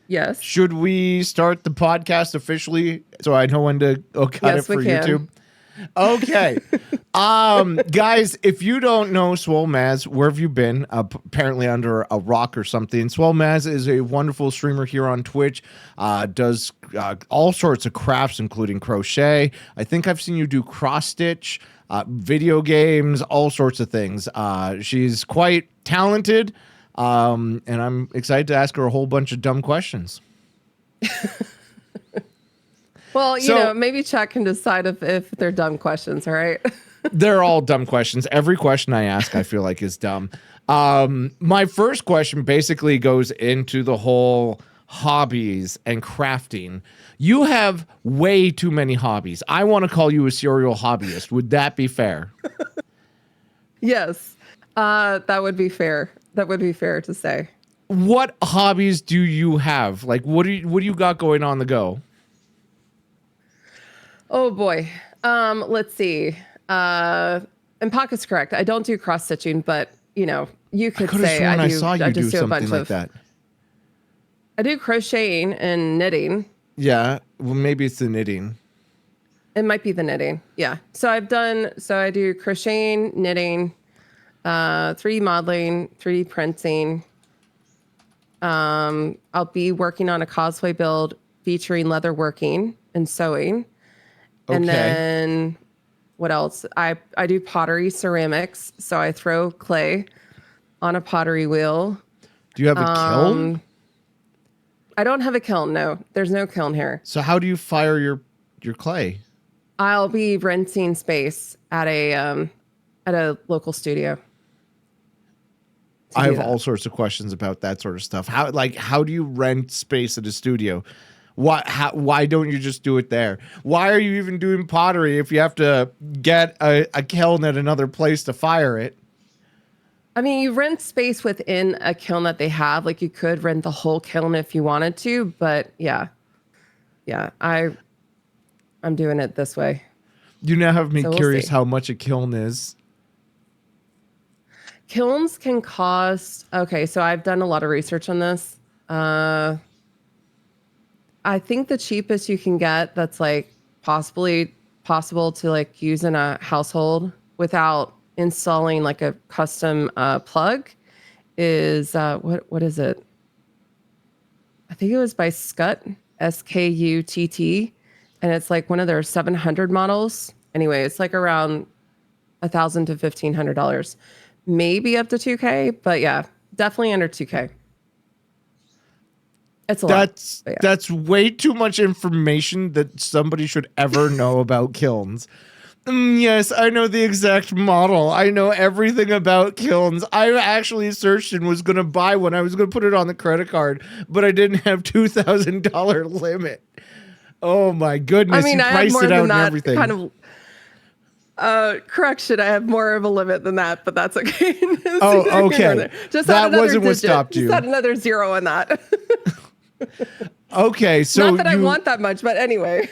Yes. Should we start the podcast officially so I know when to cut it for YouTube? Okay. Guys, if you don't know SwoleMaz, where have you been? Apparently under a rock or something. SwoleMaz is a wonderful streamer here on Twitch. Does all sorts of crafts, including crochet. I think I've seen you do cross stitch, video games, all sorts of things. She's quite talented, and I'm excited to ask her a whole bunch of dumb questions. Well, you know, maybe chat can decide if they're dumb questions, all right? They're all dumb questions. Every question I ask, I feel like, is dumb. My first question basically goes into the whole hobbies and crafting. You have way too many hobbies. I want to call you a serial hobbyist. Would that be fair? Yes, that would be fair. That would be fair to say. What hobbies do you have? Like, what do you got going on the go? Oh boy. Let's see. And Pocket's correct. I don't do cross stitching, but you know, you could say I do. I just do a bunch like that. I do crocheting and knitting. Yeah. Well, maybe it's the knitting. It might be the knitting. Yeah. So I do crocheting, knitting, 3D modeling, 3D printing. I'll be working on a cosplay build featuring leatherworking and sewing. Okay. And then what else? I do pottery ceramics. So I throw clay on a pottery wheel. Do you have a kiln? I don't have a kiln. No, there's no kiln here. So how do you fire your clay? I'll be renting space at a local studio. I have all sorts of questions about that sort of stuff. How do you rent space at a studio? Why don't you just do it there? Why are you even doing pottery if you have to get a kiln at another place to fire it? I mean, you rent space within a kiln that they have. Like you could rent the whole kiln if you wanted to, but yeah, I'm doing it this way. You now have me curious how much a kiln is. Kilns can cost. Okay, so I've done a lot of research on this. I think the cheapest you can get that's like possibly possible to like use in a household without installing like a custom plug is what is it? I think it was by Scut, SKUTT, and it's like one of their 700 models. Anyway, it's like around $1,000 to $1,500, maybe up to $2,000, but yeah, definitely under $2,000. It's a lot. Yeah. That's way too much information that somebody should ever know about kilns. Yes, I know the exact model. I know everything about kilns. I actually searched and was going to buy one. I was going to put it on the credit card, but I didn't have $2,000 limit. Oh my goodness. I mean, you priced it out and everything. Kind of, correction, I have more of a limit than that, but that's okay. Oh, okay. Just that wasn't what stopped you. Just add another zero on that. Okay, so not that I want that much, but anyway.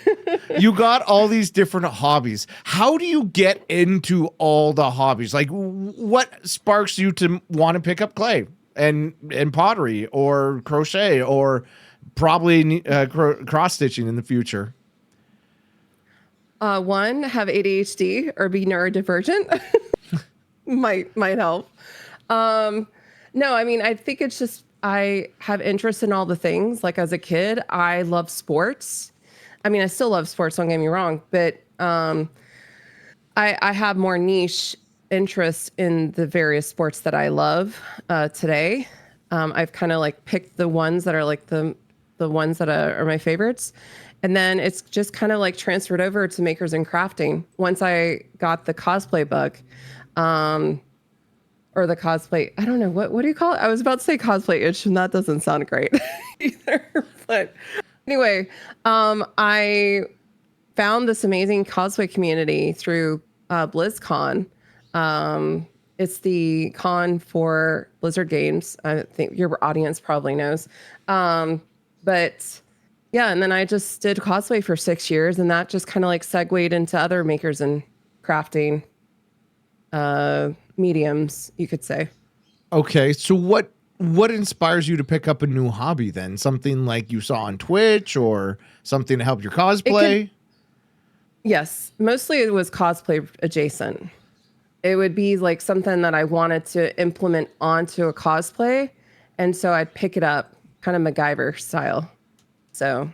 You got all these different hobbies. How do you get into all the hobbies? Like, what sparks you to want to pick up clay and pottery or crochet or probably cross stitching in the future? One, have ADHD or be neurodivergent might help. No, I mean, I think it's just I have interest in all the things. Like as a kid, I love sports. I mean, I still love sports, don't get me wrong, but I have more niche interest in the various sports that I love today. I've kind of like picked the ones that are like the ones that are my favorites. And then it's just kind of like transferred over to makers and crafting. Once I got the cosplay bug, or the cosplay, I don't know, what do you call it? I was about to say cosplay itch, and that doesn't sound great either. But anyway, I found this amazing cosplay community through BlizzCon. It's the con for Blizzard games. I think your audience probably knows. But yeah, and then I just did cosplay for 6 years, and that just kind of like segued into other makers and crafting mediums, you could say. Okay, so what what inspires you to pick up a new hobby then? Something like you saw on Twitch or something to help your cosplay? Yes, mostly it was cosplay adjacent. It would be like something that I wanted to implement onto a cosplay. And so I'd pick it up kind of MacGyver style. So,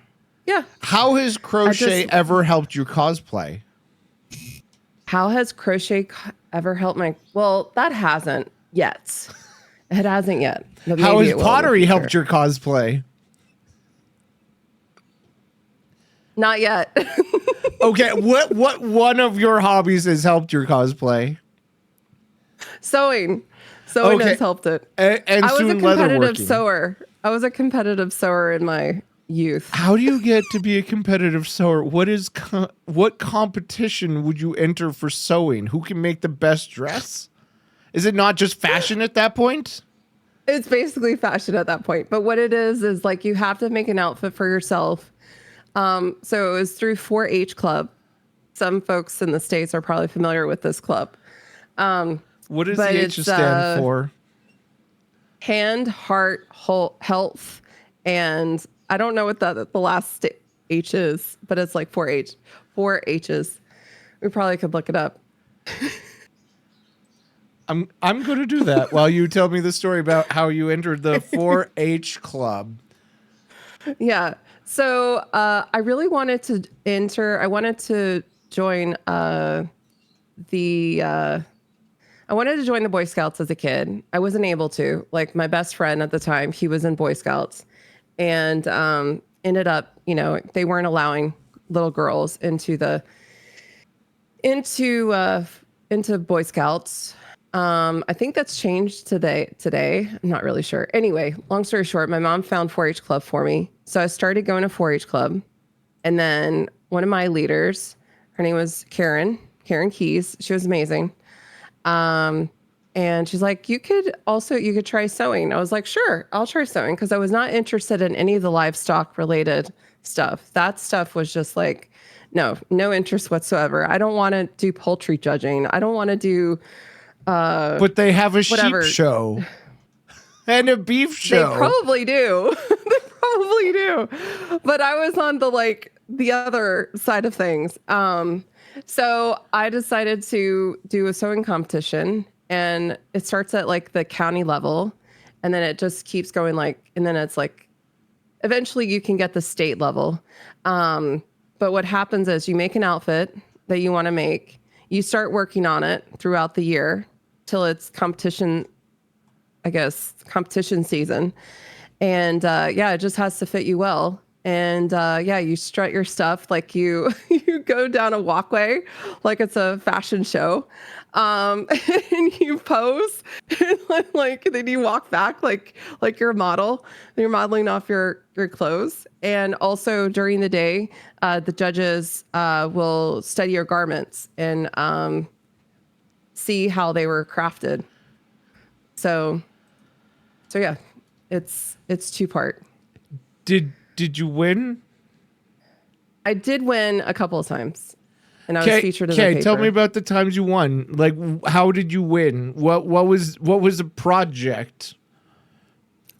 yeah. How has crochet ever helped your cosplay? How has crochet ever helped my... Well, that hasn't yet. It hasn't yet. How has pottery helped your cosplay? Not yet. Okay, what one of your hobbies has helped your cosplay? Sewing has helped it. And I was a competitive leatherworking. sewer. I was a competitive sewer in my youth. How do you get to be a competitive sewer? What competition would you enter for sewing? Who can make the best dress? Is it not just fashion at that point? It's basically fashion at that point. But what it is like you have to make an outfit for yourself. So it was through 4-H Club. Some folks in the States are probably familiar with this club. What does the H stand for? Hand, heart, health, and I don't know what the last H is, but it's like 4-H. 4 H's. We probably could look it up. I'm going to do that while you tell me the story about how you entered the 4-H club. Yeah. So I really wanted to enter. I wanted to join I wanted to join the Boy Scouts as a kid. I wasn't able to. Like my best friend at the time, he was in Boy Scouts, and ended up, they weren't allowing little girls into Boy Scouts. I think that's changed today. I'm not really sure. Anyway, long story short, my mom found 4-H Club for me. So I started going to 4-H Club. And then one of my leaders, her name was Karen Keys. She was amazing. And she's like, you could try sewing. I was like, sure, I'll try sewing. Cause I was not interested in any of the livestock related stuff. That stuff was just like, no interest whatsoever. I don't want to do poultry judging. I don't want to do, but they have a sheep show and a beef show. They probably do. But I was on the other side of things. So I decided to do a sewing competition, and it starts at like the county level, and then it just keeps going and then it's like, eventually you can get the state level. But what happens is you make an outfit that you want to make, you start working on it throughout the year till it's competition season. And it just has to fit you well. And you strut your stuff like you go down a walkway like it's a fashion show. And you pose and then you walk back like you're a model. You're modeling off your clothes. And also during the day, the judges will study your garments and see how they were crafted. So yeah, it's 2-part. Did you win? I did win a couple of times, and I was featured in the paper. Okay, tell me about the times you won. Like, how did you win? What was the project?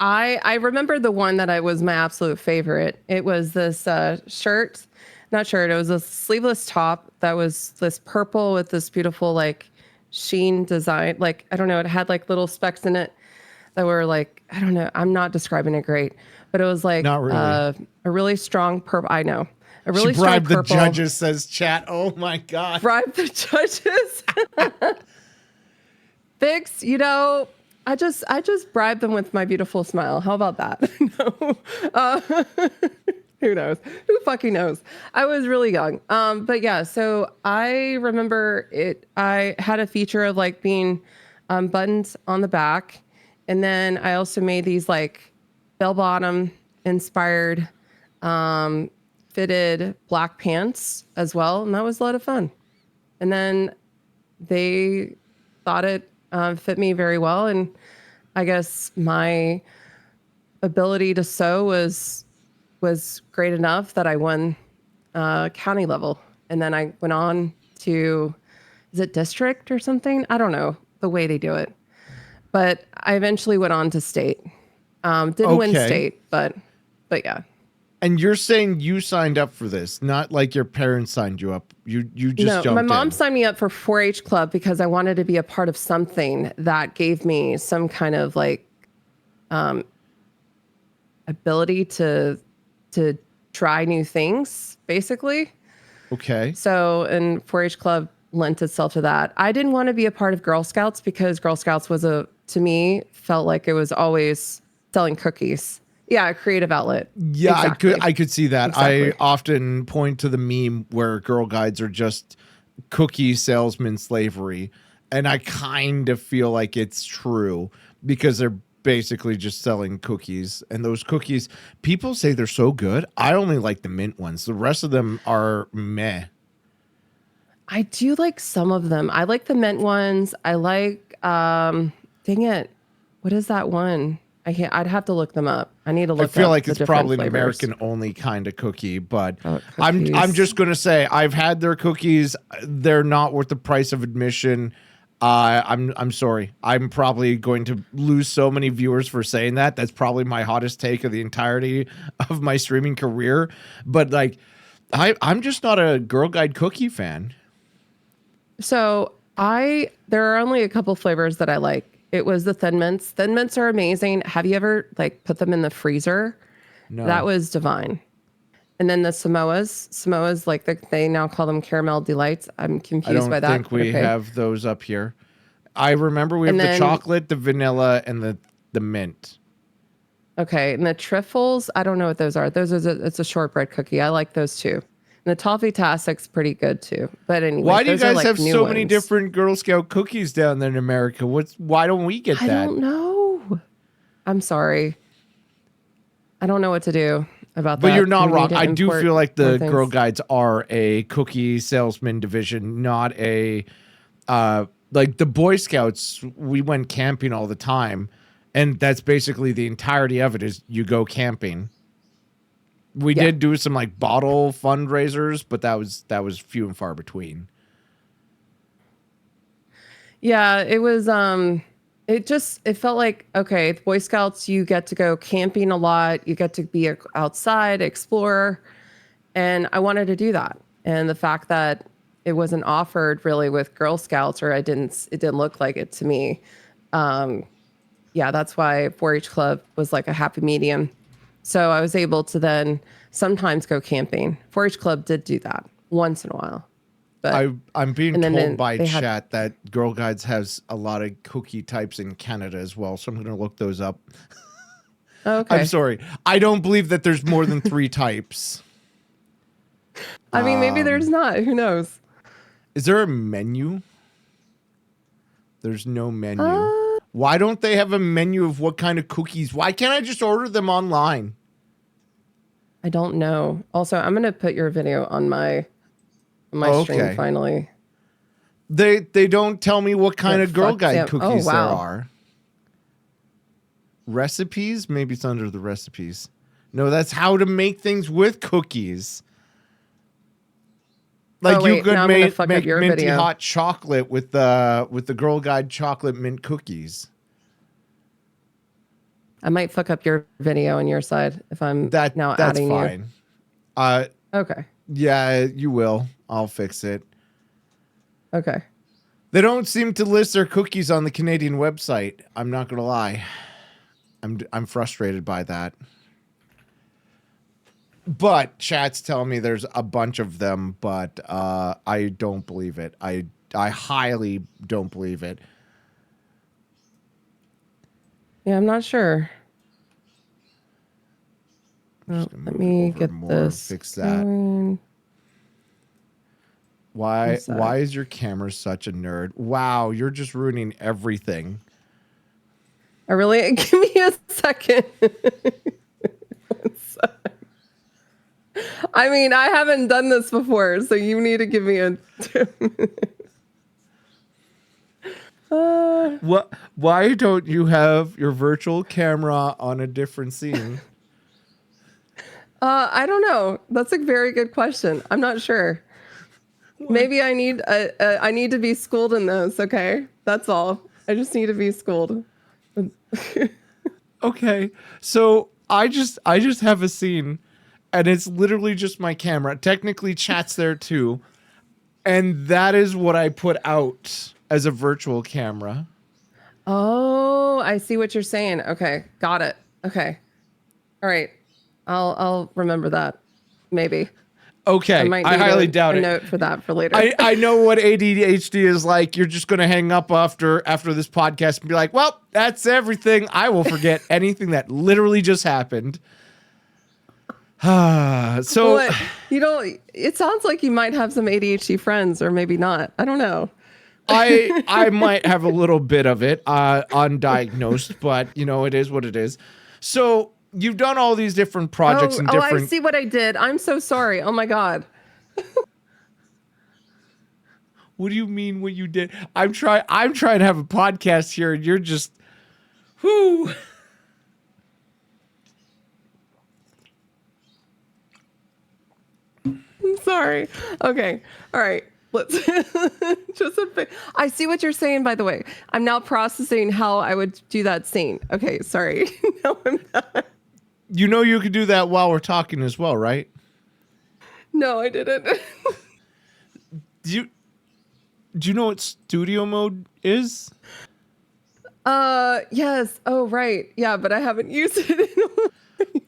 I remember the one that was my absolute favorite. It was this shirt. It was a sleeveless top that was this purple with this beautiful sheen design. I don't know. It had little specks in it that were I don't know. I'm not describing it great, but it was not really. A really strong purple. I know. A really she bribed strong purple. The judges, says chat. Oh my God. Bribe the judges. Vix, I just bribe them with my beautiful smile. How about that? No. Who knows? Who fucking knows? I was really young. But yeah, so I remember it. I had a feature of being buttons on the back. And then I also made these bell bottom inspired fitted black pants as well. And that was a lot of fun. And then they thought it fit me very well. And I guess my ability to sew was great enough that I won county level. And then I went on to, is it district or something? I don't know the way they do it. But I eventually went on to state. Didn't win state, but yeah. And you're saying you signed up for this, not like your parents signed you up. You just jumped my mom in. signed me up for 4-H club because I wanted to be a part of something that gave me some kind of like ability to try new things, basically. Okay. So, and 4-H club lent itself to that. I didn't want to be a part of Girl Scouts because Girl Scouts was to me, felt like it was always selling cookies. Yeah, a creative outlet. Yeah, exactly. I could see that. Exactly. I often point to the meme where Girl Guides are just cookie salesman slavery, and I kind of feel like it's true because they're basically just selling cookies, and those cookies, people say they're so good. I only like the mint ones. The rest of them are meh. I do like some of them. I like the mint ones. I like, dang it. What is that one? I'd have to look them up. I need to look up. I feel like it's probably flavors. an American only kind of cookie, but cookies. I'm just going to say I've had their cookies. They're not worth the price of admission. I'm sorry. I'm probably going to lose so many viewers for saying that. That's probably my hottest take of the entirety of my streaming career. But like, I'm just not a Girl Guide cookie fan. So there are only a couple flavors that I like. It was the Thin Mints. Thin Mints are amazing. Have you ever like put them in the freezer? No. That was divine. And then the Samoas, like they now call them caramel delights. I'm confused by that. I don't think we have those up here. I remember we have the chocolate, the vanilla, and the mint. Okay, and the trifles, I don't know what those are. It's a shortbread cookie. I like those too. And the toffee tastic's pretty good too. But anyway, why do you guys have so many different Girl Scout cookies down there in America? Why don't we get that? I don't know. I'm sorry. I don't know what to do about that. But you're not wrong. I do feel like the Girl Guides are a cookie salesman division, not a like the Boy Scouts. We went camping all the time, and that's basically the entirety of it is you go camping. We did do some like bottle fundraisers, but that was few and far between. Yeah, it was it felt like, okay, the Boy Scouts, you get to go camping a lot, you get to be outside, explore, and I wanted to do that. And the fact that it wasn't offered really with Girl Scouts, or it didn't look like it to me. Yeah, that's why 4-H Club was like a happy medium. So I was able to then sometimes go camping. 4-H Club did do that once in a while. But I'm being told by chat that Girl Guides has a lot of cookie types in Canada as well, so I'm going to look those up. Okay. I'm sorry. I don't believe that there's more than 3 types. I mean, maybe there's not. Who knows? Is there a menu? There's no menu. Why don't they have a menu of what kind of cookies? Why can't I just order them online? I don't know. Also, I'm going to put your video on my stream finally. They don't tell me what kind of Girl Guide cookies there are. Recipes? Maybe it's under the recipes. No, that's how to make things with cookies. Like you could make minty hot chocolate with the Girl Guide chocolate mint cookies. I might fuck up your video on your side if I'm adding you. That's fine. Okay. Yeah, you will. I'll fix it. Okay. They don't seem to list their cookies on the Canadian website. I'm not gonna lie. I'm frustrated by that. But chat's telling me there's a bunch of them, but I don't believe it. I highly don't believe it. Yeah, I'm not sure. Well, let me get this. Fix that. Why is your camera such a nerd? Wow, you're just ruining everything. I really give me a second. I mean, I haven't done this before, so you need to give me a 2 minutes. What? Why don't you have your virtual camera on a different scene? I don't know. That's a very good question. I'm not sure. What? Maybe I need to be schooled in this. Okay, that's all. I just need to be schooled. Okay. So I just have a scene and it's literally just my camera. Technically chat's there too. And that is what I put out as a virtual camera. Oh, I see what you're saying. Okay, got it. Okay. All right. I'll remember that. Maybe. Okay, I highly doubt a it. note for that for later. I know what ADHD is like. You're just going to hang up after this podcast and be like, well, that's everything. I will forget anything that literally just happened. So, what? It sounds like you might have some ADHD friends or maybe not. I don't know. I might have a little bit of it, undiagnosed, but it is what it is. So you've done all these different projects and different. Oh, I see what I did. I'm so sorry. Oh my God. What do you mean what you did? I'm trying to have a podcast here and you're just, whoo. I'm sorry. Okay. All right. Let's I see what you're saying, by the way. I'm now processing how I would do that scene. Okay. Sorry. No, I'm not. You could do that while we're talking as well, right? No, I didn't. Do you know what studio mode is? Yes. Oh, right. Yeah, but I haven't used it.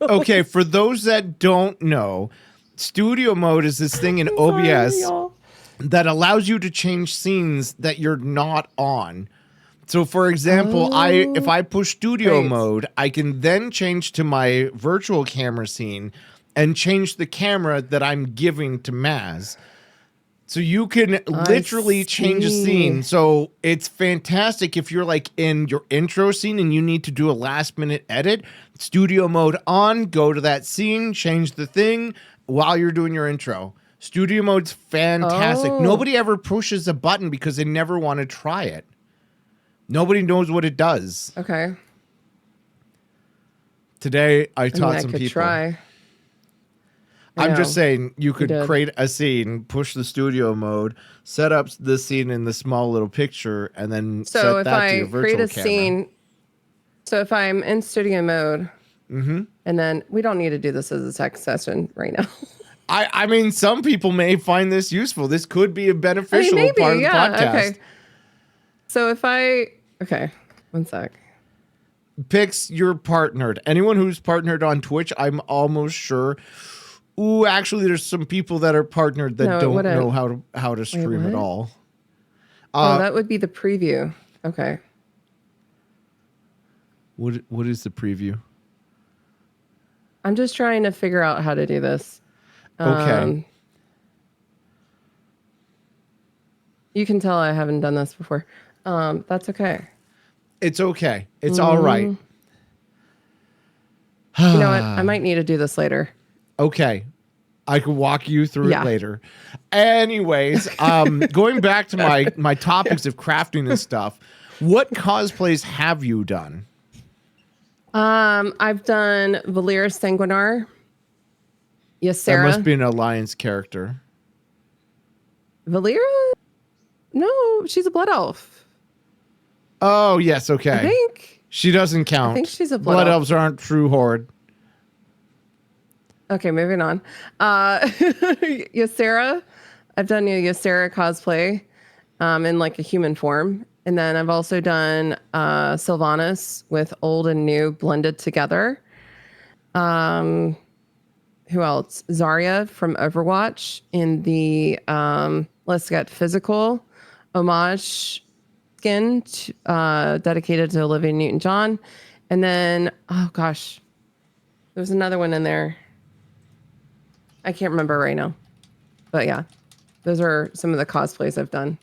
Okay, for those that don't know, studio mode is this thing in OBS that allows you to change scenes that you're not on. So for example, if I push studio mode, I can then change to my virtual camera scene and change the camera that I'm giving to Maz. So you can literally change a scene. So it's fantastic if you're like in your intro scene and you need to do a last minute edit. Studio mode on, go to that scene, change the thing while you're doing your intro. Studio mode's fantastic. Nobody ever pushes a button because they never want to try it. Nobody knows what it does. Okay. Today I taught some could people. Try. I'm just saying you could create a scene, push the studio mode, set up the scene in the small little picture, and then set that to your virtual camera. Scene, so if I'm in studio mode, and then we don't need to do this as a tech session right now. I mean, some people may find this useful. This could be a beneficial part of the podcast. Okay. So if okay, one sec. Pix, you're partnered. Anyone who's partnered on Twitch, I'm almost sure. Ooh, actually, there's some people that are partnered that don't know how to stream at all. That would be the preview. Okay. What is the preview? I'm just trying to figure out how to do this. Okay. You can tell I haven't done this before. That's okay. It's okay. It's all right. You know what? I might need to do this later. Okay. I can walk you through it later. Anyways, going back to my topics of crafting and stuff, what cosplays have you done? I've done Valir Sanguinar. Ysera. That must be an Alliance character. Valir? No, she's a blood elf. Oh, yes, okay. I think. She doesn't count. I think she's a blood elf. Elves aren't true horde. Okay, moving on. Ysera. I've done a Ysera cosplay in like a human form. And then I've also done Sylvanas with old and new blended together. Who else? Zarya from Overwatch in the Let's Get Physical homage skin dedicated to Olivia Newton-John. And then, oh gosh, there's another one in there. I can't remember right now. But yeah, those are some of the cosplays I've done.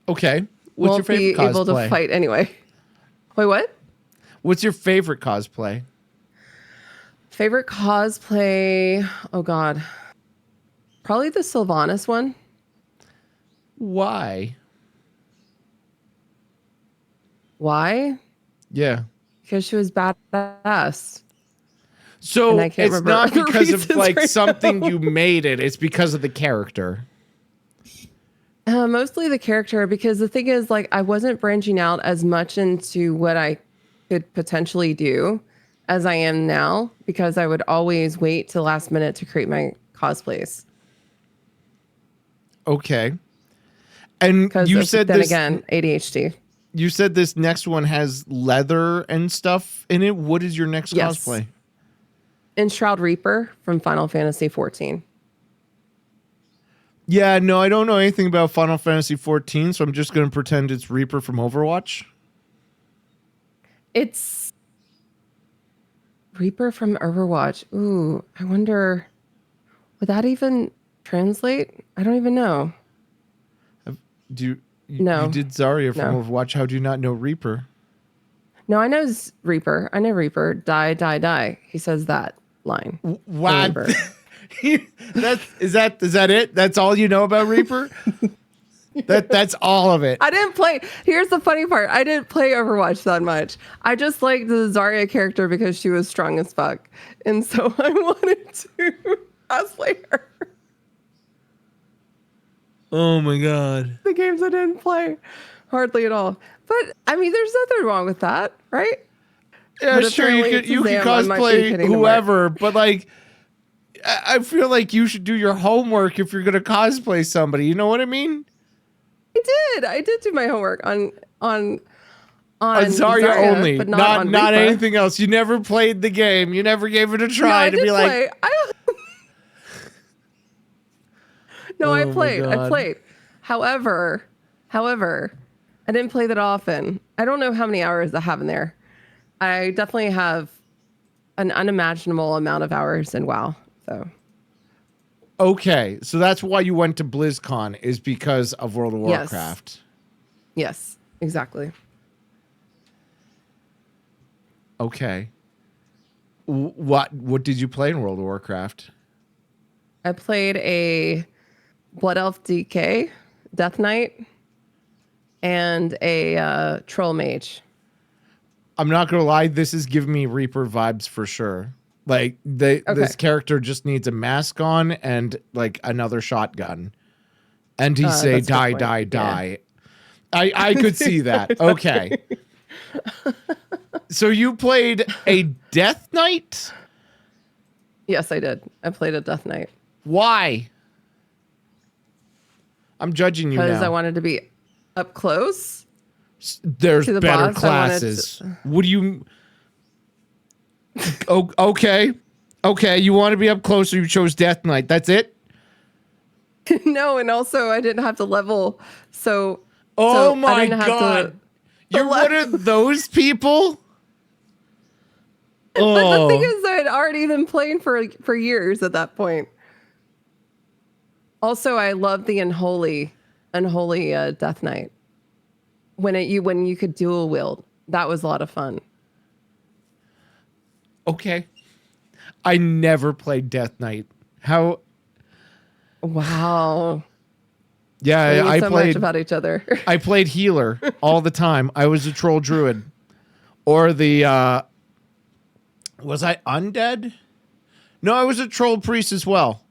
Okay. What's your favorite cosplay? Won't be able to fight anyway. Wait, what? What's your favorite cosplay? Favorite cosplay? Oh, God. Probably the Sylvanas one. Why? Why? Yeah. Because she was badass. So it's not because of like something you made it. It's because of the character. Mostly the character, because the thing is, like, I wasn't branching out as much into what I could potentially do as I am now, because I would always wait till the last minute to create my cosplays. Okay. And you said then this again, ADHD. You said this next one has leather and stuff in it. What is your next cosplay? Enshroud Reaper from Final Fantasy 14. Yeah, no, I don't know anything about Final Fantasy 14, so I'm just going to pretend it's Reaper from Overwatch. It's Reaper from Overwatch. Ooh, I wonder, would that even translate? I don't even know. You did Zarya from Overwatch. How do you not know Reaper? No, I know Reaper. I know Reaper. Die, die, die. He says that line. What? Is that it? That's all you know about Reaper? That's all of it. I didn't play. Here's the funny part. I didn't play Overwatch that much. I just liked the Zarya character because she was strong as fuck. And so I wanted to cosplay her. Oh my God. The games I didn't play hardly at all. But I mean, there's nothing wrong with that, right? Yeah, but sure. You can cosplay whoever, but like, I feel like you should do your homework if you're going to cosplay somebody. You know what I mean? I did do my homework on Zarya only, but not anything else. You never played the game. You never gave it a try to be like. No, I played. However, I didn't play that often. I don't know how many hours I have in there. I definitely have an unimaginable amount of hours in WoW. So. Okay, so that's why you went to BlizzCon, is because of World of Warcraft. Yes, exactly. Okay. What did you play in World of Warcraft? I played a Blood Elf DK, Death Knight, and a Troll Mage. I'm not gonna lie, this is giving me Reaper vibes for sure. Like this character just needs a mask on and like another shotgun, and he say die, die, die. I could see that. Okay. So you played a Death Knight? Yes, I did. I played a Death Knight. Why? I'm judging you now. Because I wanted to be up close. There's better classes. What do you... Oh, okay. Okay, you want to be up close, so you chose Death Knight. That's it? No, and also I didn't have to level, so... Oh my God. You're one of those people? But the thing is, I had already been playing for years at that point. Also, I love the unholy Death Knight. When you could dual wield, that was a lot of fun. Okay, I never played Death Knight. How? Wow. Yeah, I played much about each other. I played healer all the time. I was a troll druid, or the. Was I undead? No, I was a troll priest as well.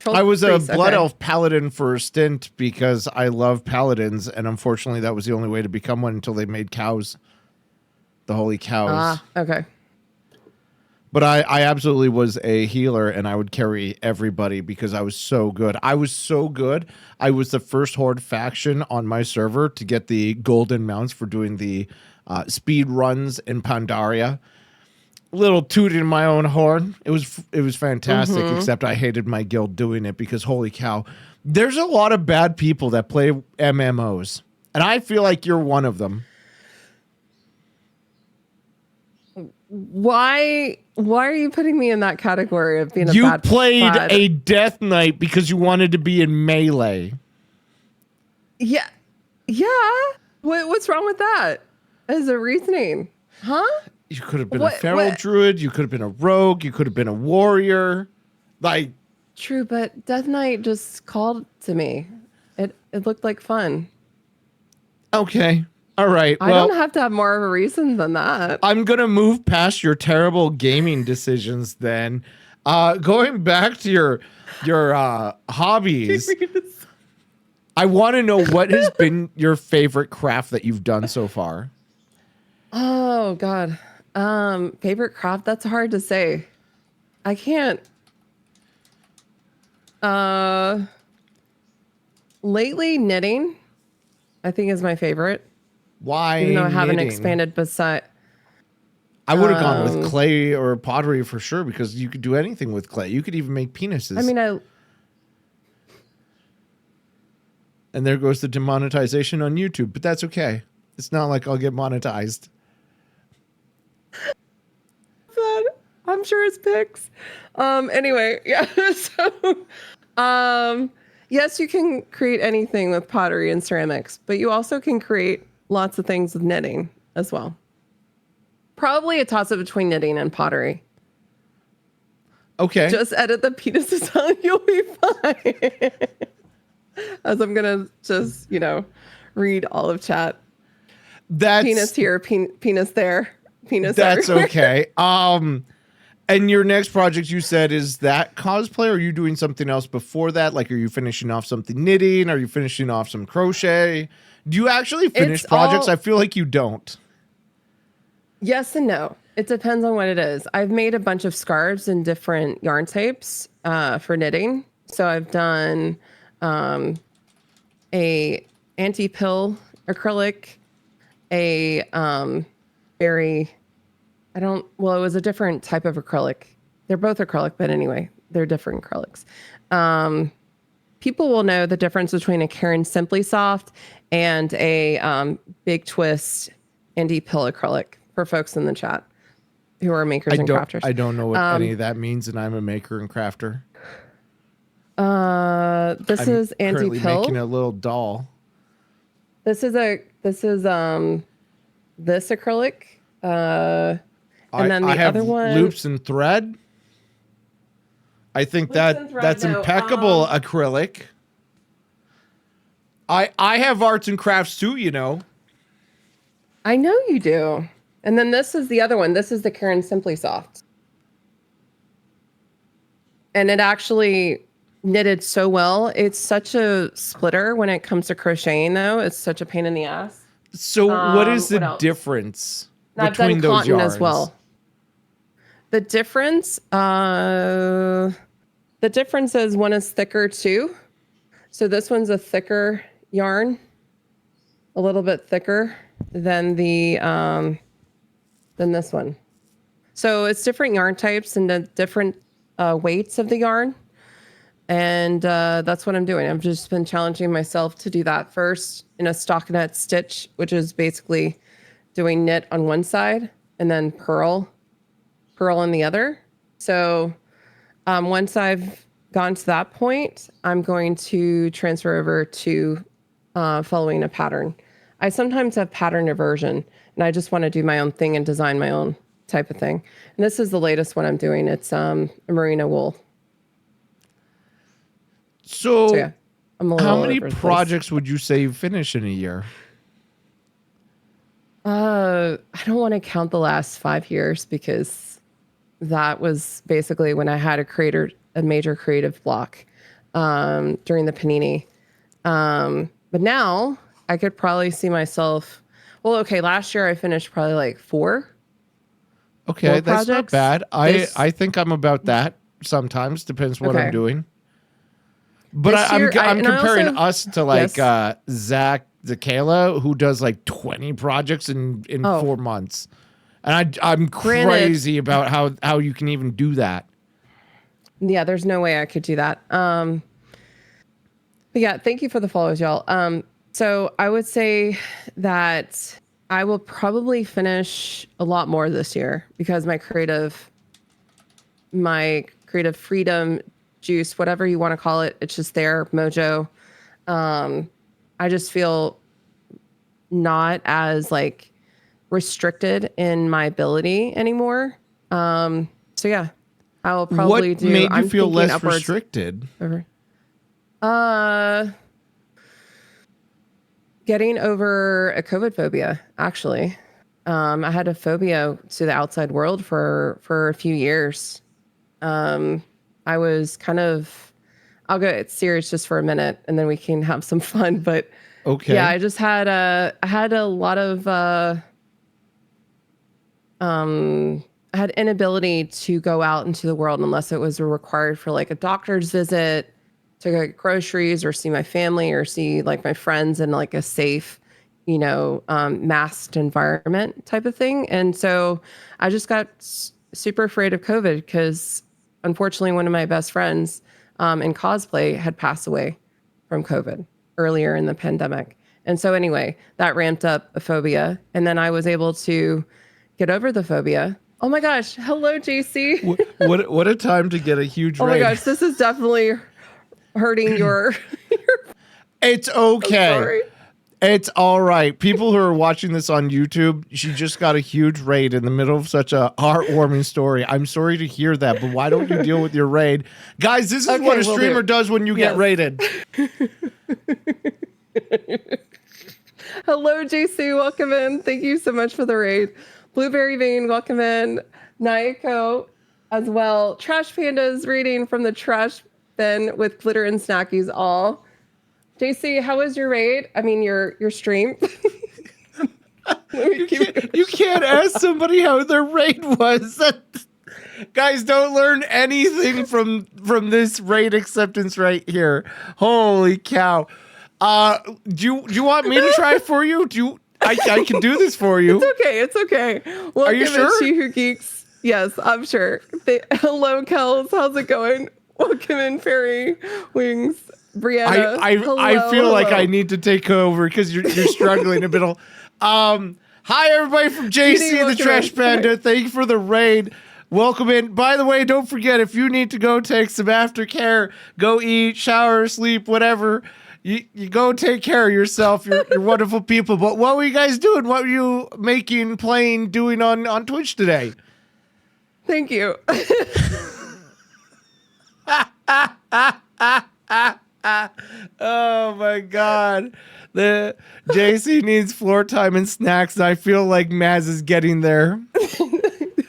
I was a blood elf paladin for a stint because I love paladins, and unfortunately that was the only way to become one until they made cows. The holy cows. Ah, okay. But I absolutely was a healer, and I would carry everybody because I was so good. I was so good. I was the first Horde faction on my server to get the golden mounts for doing the speed runs in Pandaria. Little toot in my own horn. It was fantastic, except I hated my guild doing it because holy cow, there's a lot of bad people that play MMOs, and I feel like you're one of them. Why are you putting me in that category of being a bad? You played a Death Knight because you wanted to be in melee. Yeah. What's wrong with that? As a reasoning, huh? You could have been a feral druid. You could have been a rogue. You could have been a warrior. Like, true, but Death Knight just called to me. It looked like fun. Okay. All right. I don't have to have more of a reason than that. I'm going to move past your terrible gaming decisions then. Going back to your hobbies. I want to know what has been your favorite craft that you've done so far. Oh God. Favorite craft? That's hard to say. I can't. Uh, lately knitting, I think is my favorite. Why Even though I haven't knitting? expanded beside. I would have gone with clay or pottery for sure because you could do anything with clay. You could even make penises. I mean, And there goes the demonetization on YouTube, but that's okay. It's not like I'll get monetized. I'm sure it's pics. Anyway, yeah. So, yes, you can create anything with pottery and ceramics, but you also can create lots of things with knitting as well. Probably a toss up between knitting and pottery. Okay. Just edit the penises out, you'll be fine. As I'm gonna just, read all of chat. That's penis here, penis there, penis. That's everywhere. okay. And your next project you said is that cosplay, or are you doing something else before that? Like, are you finishing off something knitting? Are you finishing off some crochet? Do you actually finish projects? I feel like you don't. Yes and no. It depends on what it is. I've made a bunch of scarves in different yarn types for knitting. So I've done a anti-pill acrylic, a it was a different type of acrylic. They're both acrylic, but anyway, they're different acrylics. People will know the difference between a Karen Simply Soft and a Big Twist anti-pill acrylic for folks in the chat who are makers and crafters. I don't know what any of that means, and I'm a maker and crafter. This is currently anti-pill. Making a little doll. This is this acrylic. And then the other one, loops and thread. I think that's impeccable acrylic. I have arts and crafts too, you know. I know you do. And then this is the other one. This is the Karen Simply Soft. And it actually knitted so well. It's such a splitter when it comes to crocheting, though. It's such a pain in the ass. So what is the difference between those yarns? As well. The difference is one is thicker too. So this one's a thicker yarn, a little bit thicker than than this one. So it's different yarn types and the different weights of the yarn. And that's what I'm doing. I've just been challenging myself to do that first in a stockinette stitch, which is basically doing knit on one side and then purl on the other. So once I've gotten to that point, I'm going to transfer over to following a pattern. I sometimes have pattern aversion, and I just want to do my own thing and design my own type of thing. And this is the latest one I'm doing. It's a merino wool. So yeah, how many projects would you say you finish in a year? I don't want to count the last 5 years because that was basically when I had a major creative block during the panini. But now I could probably see myself. Well, okay, last year I finished probably like 4. Okay, that's not bad. I think I'm about that sometimes. Depends what I'm doing. But I'm comparing us to like Zach Zakela, who does like 20 projects in 4 months. And I'm crazy about how you can even do that. Yeah, there's no way I could do that. But yeah, thank you for the follows, y'all. So I would say that I will probably finish a lot more this year because my creative freedom juice, whatever you want to call it, it's just there, mojo. I just feel not as like restricted in my ability anymore. So yeah, I will probably do. What made you feel less restricted? Getting over a COVID phobia, actually. I had a phobia to the outside world for a few years. I was kind of, I'll get serious just for a minute and then we can have some fun. But okay, yeah, I just had I had a lot of I had inability to go out into the world unless it was required for like a doctor's visit, to get groceries or see my family or see like my friends in like a safe, masked environment type of thing. And so I just got super afraid of COVID because unfortunately one of my best friends in cosplay had passed away from COVID earlier in the pandemic. And so anyway, that ramped up a phobia. And then I was able to get over the phobia. Oh my gosh. Hello, JC. What a time to get a huge raid. Oh my gosh. This is definitely hurting your It's okay. It's all right. People who are watching this on YouTube, she just got a huge raid in the middle of such a heartwarming story. I'm sorry to hear that, but why don't you deal with your raid? Guys, this is what a streamer does when you get raided. Hello, JC. Welcome in. Thank you so much for the raid. Blueberry Vein, welcome in. Naiko as well. Trash Pandas reading from the trash bin with glitter and snackies all. JC, how was your raid? I mean, your stream. You can't ask somebody how their raid was. Guys, don't learn anything from this raid acceptance right here. Holy cow. Do you want me to try for you? I can do this for you. It's okay. Well, are you sure? She Who Geeks. Yes, I'm sure. Hello, Kels. How's it going? Welcome in, Fairy Wings. Brianna. I feel like I need to take over because you're struggling a bit. Hi, everybody from JC the Trash Panda. Thank you for the raid. Welcome in. By the way, don't forget, if you need to go take some aftercare, go eat, shower, sleep, whatever, you go take care of yourself. You're wonderful people. But what were you guys doing? What were you making, playing, doing on Twitch today? Thank you. Oh my God. The JC needs floor time and snacks. And I feel like Maz is getting there.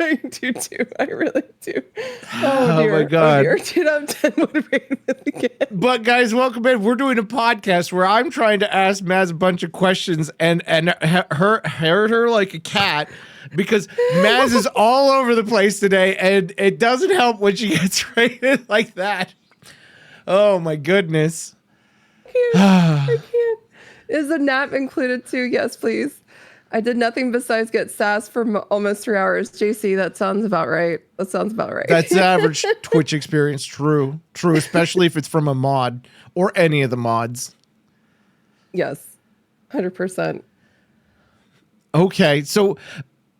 I do too. I really do. Oh, dear. My God. Oh, dear. 10 out of 10 would rate it again. But guys, welcome in. We're doing a podcast where I'm trying to ask Maz a bunch of questions and herd her like a cat because Maz is all over the place today and it doesn't help when she gets rated like that. Oh my goodness. I can't. Is a nap included too? Yes, please. I did nothing besides get sass for almost 3 hours. JC, that sounds about right. That's the average Twitch experience. True, especially if it's from a mod or any of the mods. Yes, 100%. Okay, so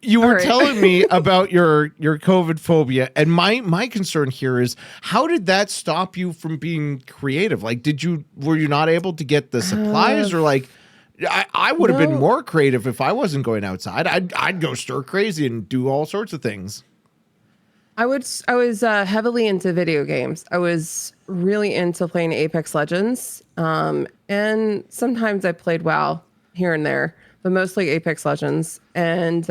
you were telling me about your COVID phobia, and my concern here is how did that stop you from being creative? Like, were you not able to get the supplies, or like, I would have been more creative if I wasn't going outside. I'd go stir crazy and do all sorts of things. I was heavily into video games. I was really into playing Apex Legends, and sometimes I played WoW here and there, but mostly Apex Legends. And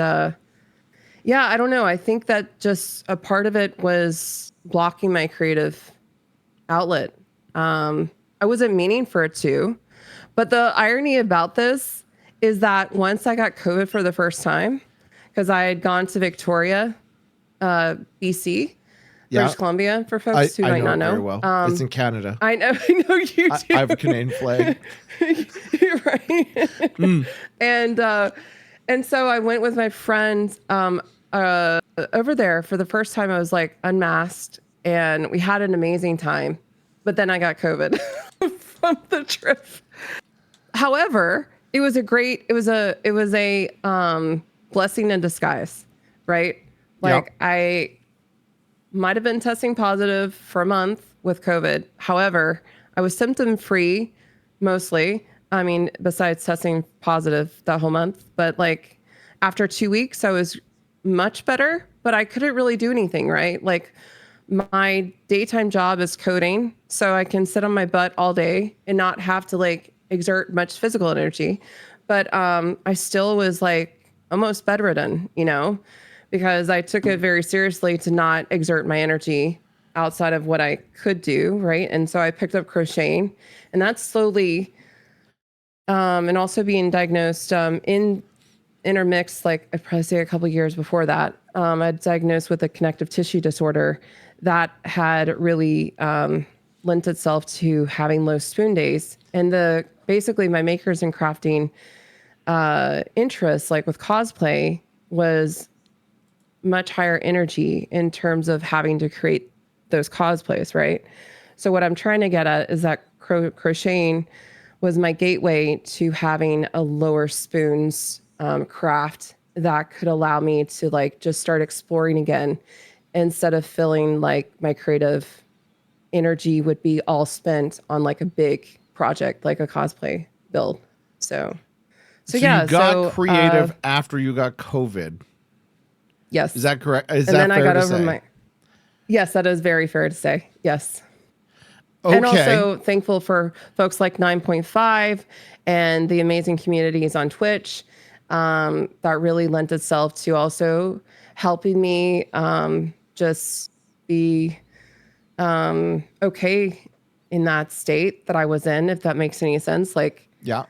yeah, I don't know. I think that just a part of it was blocking my creative outlet. I wasn't meaning for it to, but the irony about this is that once I got COVID for the first time, because I had gone to Victoria, BC, British Columbia, for folks who might not know. Very well. It's in Canada. I know you do. I have a Canadian flag. You're right. And so I went with my friend over there for the first time. I was like unmasked, and we had an amazing time. But then I got COVID from the trip. However, it was a blessing in disguise, right? Like I might have been testing positive for a month with COVID. However, I was symptom free mostly. I mean, besides testing positive that whole month, but like after 2 weeks, I was much better, but I couldn't really do anything, right? Like my daytime job is coding, so I can sit on my butt all day and not have to like exert much physical energy. But I still was like almost bedridden, because I took it very seriously to not exert my energy outside of what I could do, right? And so I picked up crocheting, and that's slowly, and also being diagnosed in intermixed, like I'd probably say a couple years before that. I diagnosed with a connective tissue disorder that had really lent itself to having low spoon days. And basically my makers and crafting interest, like with cosplay, was much higher energy in terms of having to create those cosplays, right? So what I'm trying to get at is that crocheting was my gateway to having a lower spoons craft that could allow me to like just start exploring again instead of feeling like my creative energy would be all spent on like a big project like a cosplay build. So yeah, you got creative after you got COVID. Yes. Is that correct? And then I got over my. Yes, that is very fair to say. Yes. Okay. And also thankful for folks like 9.5 and the amazing communities on Twitch that really lent itself to also helping me just be okay in that state that I was in, if that makes any sense. Like, yeah.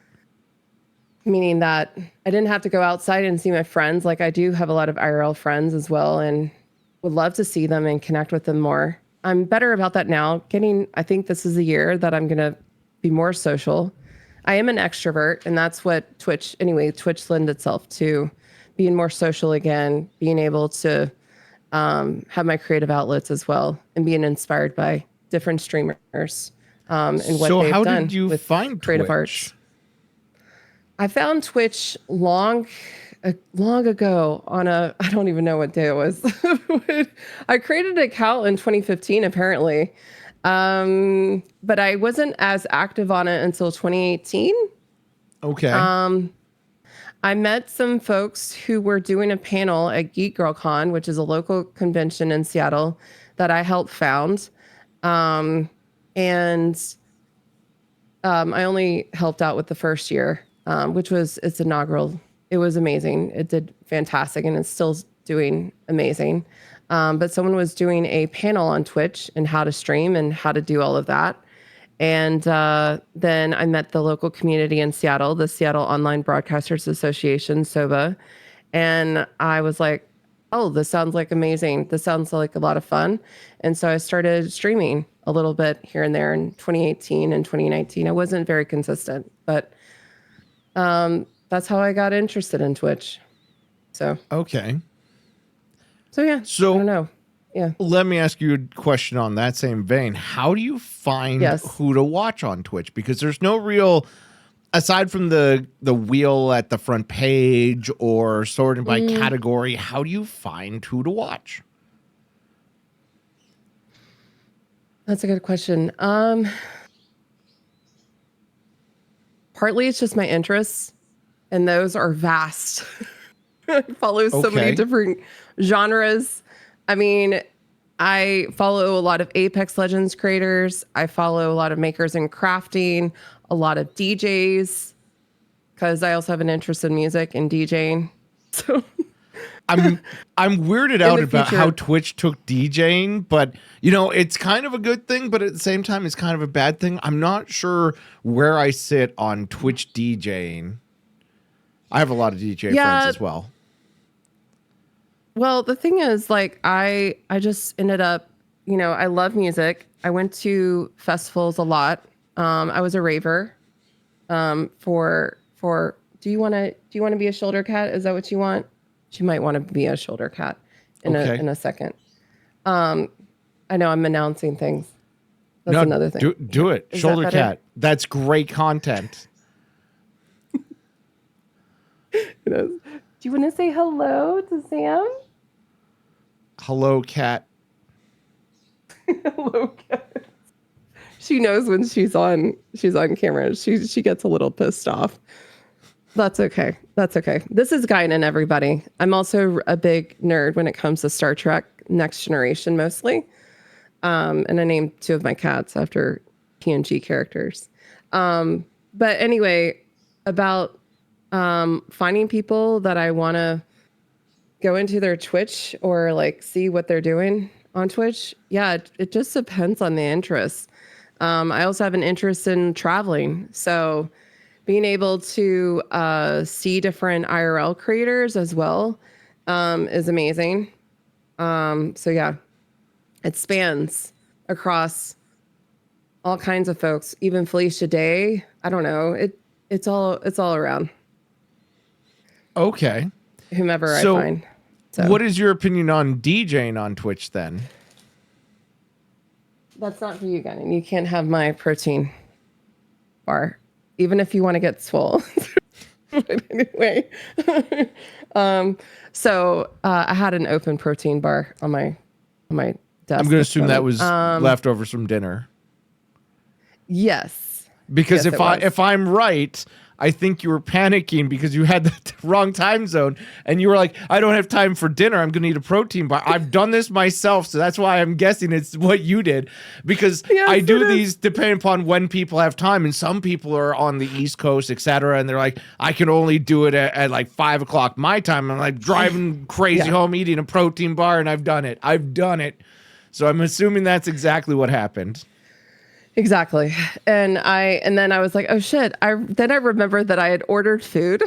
Meaning that I didn't have to go outside and see my friends. Like I do have a lot of IRL friends as well and would love to see them and connect with them more. I'm better about that now. I think this is a year that I'm going to be more social. I am an extrovert and that's what Twitch lends itself to being more social again, being able to have my creative outlets as well and being inspired by different streamers and what they've done. So how did you find creative Twitch? Arts. I found Twitch long ago on I don't even know what day it was. I created an account in 2015, apparently. But I wasn't as active on it until 2018. Okay. I met some folks who were doing a panel at Geek Girl Con, which is a local convention in Seattle that I helped found. I only helped out with the first year. Which was its inaugural. It was amazing. It did fantastic and it's still doing amazing. But someone was doing a panel on Twitch and how to stream and how to do all of that. And then I met the local community in Seattle, the Seattle Online Broadcasters Association, SOBA. And I was like, oh, this sounds like amazing. This sounds like a lot of fun. And so I started streaming a little bit here and there in 2018 and 2019. I wasn't very consistent, but that's how I got interested in Twitch. So okay. So yeah. So I don't know. Yeah. Let me ask you a question on that same vein. How do you find who to watch on Twitch? Because there's no real, aside from the wheel at the front page or sorted by category, how do you find who to watch? That's a good question. Partly it's just my interests, and those are vast. I follow so many different genres. I mean, I follow a lot of Apex Legends creators. I follow a lot of makers and crafting, a lot of DJs, because I also have an interest in music and DJing. So I'm weirded out about how Twitch took DJing, but it's kind of a good thing, but at the same time it's kind of a bad thing. I'm not sure where I sit on Twitch DJing. I have a lot of DJ friends as well. Well, the thing is, like, I just ended up, I love music. I went to festivals a lot. I was a raver. Do you want to be a shoulder cat? Is that what you want? She might want to be a shoulder cat in a second. I know I'm announcing things. That's another thing. Do it. Shoulder cat. That's great content. Do you want to say hello to Sam? Hello, cat. Hello, cat. She knows when she's on camera. She gets a little pissed off. That's okay. That's okay. This is Guinan, everybody. I'm also a big nerd when it comes to Star Trek Next Generation, mostly. And I named 2 of my cats after TNG characters. But anyway, about finding people that I want to go into their Twitch or like see what they're doing on Twitch. Yeah, it just depends on the interest. I also have an interest in traveling. So being able to see different IRL creators as well is amazing. So yeah, it spans across all kinds of folks, even Felicia Day. I don't know. It's all around. Okay. Whomever I find. So what is your opinion on DJing on Twitch then? that's not for you, Gunnan. You can't have my protein bar, even if you want to get swole. But anyway, so I had an open protein bar on my desk. I'm going to assume that was leftovers from dinner. Yes. Because yes, if I'm right, I think you were panicking because you had the wrong time zone and you were like, I don't have time for dinner. I'm going to eat a protein bar. I've done this myself. So that's why I'm guessing it's what you did, because yes, I do these depending upon when people have time. And some people are on the East Coast, etc. And they're like, I can only do it at like 5 o'clock my time. I'm like driving crazy home, eating a protein bar. And I've done it. So I'm assuming that's exactly what happened. Exactly. And then I was like, oh shit. Then I remembered that I had ordered food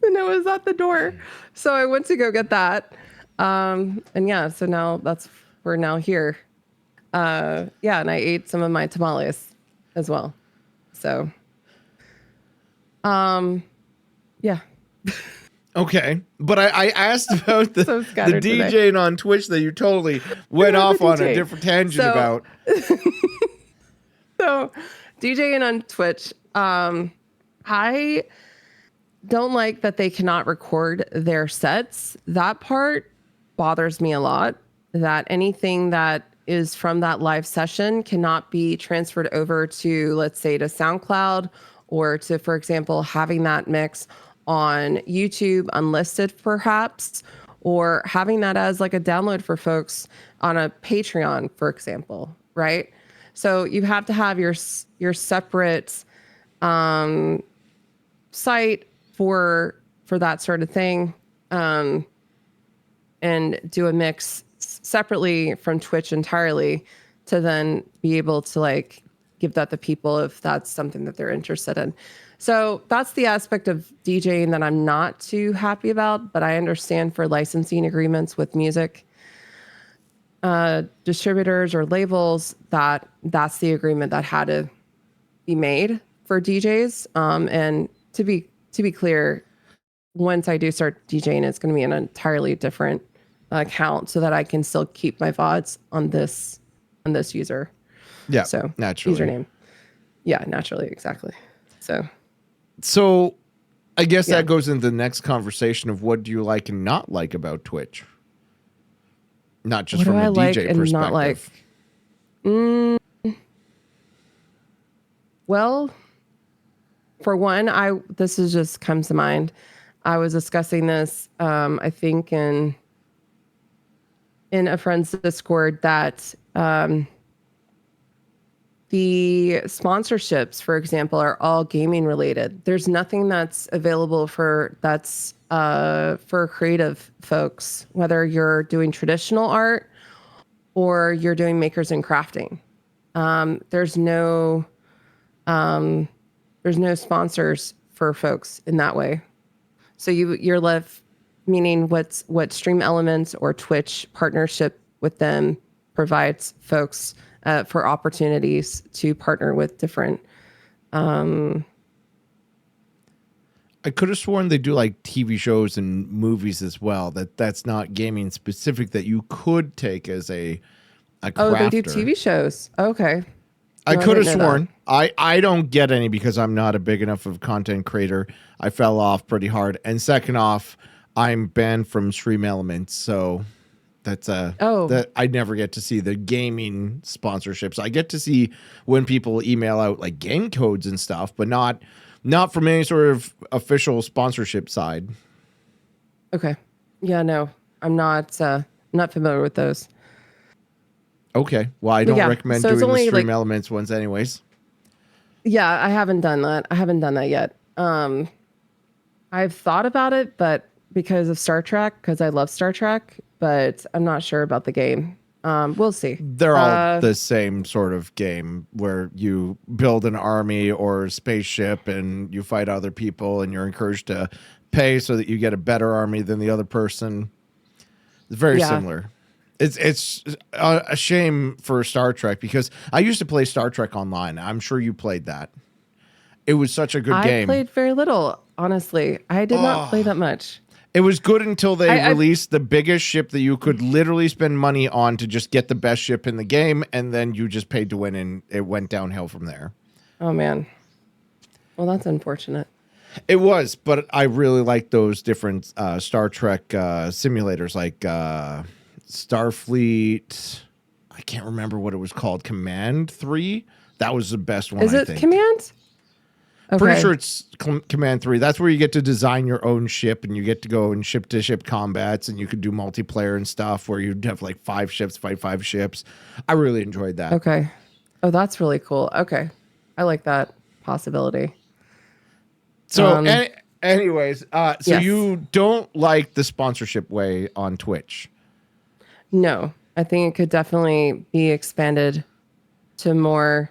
and it was at the door. So I went to go get that. And yeah, so now we're now here. Yeah. And I ate some of my tamales as well. So, yeah. Okay, but I asked about the DJing today. on Twitch that you totally went off on a different tangent about. So, DJing on Twitch, I don't like that they cannot record their sets. That part bothers me a lot, that anything that is from that live session cannot be transferred over to, let's say, to SoundCloud or to, for example, having that mix on YouTube unlisted perhaps, or having that as like a download for folks on a Patreon, for example, right? So you have to have your separate site for that sort of thing, and do a mix separately from Twitch entirely to then be able to like give that to people if that's something that they're interested in. So that's the aspect of DJing that I'm not too happy about, but I understand for licensing agreements with music distributors or labels that's the agreement that had to be made for DJs. And to be clear, once I do start DJing, it's going to be an entirely different account so that I can still keep my VODs on this user. Yeah. So naturally. Username. Yeah, naturally. Exactly. So I guess that goes into the next conversation of what do you like and not like about Twitch? Not just from a DJ perspective. Not like? Well, for one, this is just comes to mind. I was discussing this, I think in a friend's Discord that the sponsorships, for example, are all gaming related. There's nothing that's available for creative folks, whether you're doing traditional art or you're doing makers and crafting. There's no sponsors for folks in that way. So you're left, meaning what Stream Elements or Twitch partnership with them provides folks for opportunities to partner with different. I could have sworn they do like TV shows and movies as well. That's not gaming specific. That you could take as a crafter. Oh, they do TV shows. Okay. I could have sworn. I don't get any because I'm not a big enough of content creator. I fell off pretty hard. And second off, I'm banned from Stream Elements, so that's that I never get to see the gaming sponsorships. I get to see when people email out like game codes and stuff, but not from any sort of official sponsorship side. Okay. Yeah, no. I'm not familiar with those. Okay. Well, I don't recommend doing the Stream Elements ones anyways. Yeah, I haven't done that. I haven't done that yet. I've thought about it, but because of Star Trek, because I love Star Trek, but I'm not sure about the game. We'll see. They're all the same sort of game where you build an army or a spaceship and you fight other people and you're encouraged to pay so that you get a better army than the other person. It's very similar. It's a shame for Star Trek because I used to play Star Trek online. I'm sure you played that. It was such a good game. I played very little, honestly. I did not play that much. It was good until they released the biggest ship that you could literally spend money on to just get the best ship in the game, and then you just paid to win, and it went downhill from there. Oh, man. Well, that's unfortunate. It was, but I really like those different Star Trek simulators, like Starfleet. I can't remember what it was called. Command 3? That was the best one, I think. Is it Command? Okay. Pretty sure it's Command 3. That's where you get to design your own ship and you get to go in ship-to-ship combats and you could do multiplayer and stuff where you'd have like 5 ships, fight 5 ships. I really enjoyed that. Okay. Oh, that's really cool. Okay. I like that possibility. So anyways, so you don't like the sponsorship way on Twitch? No. I think it could definitely be expanded to more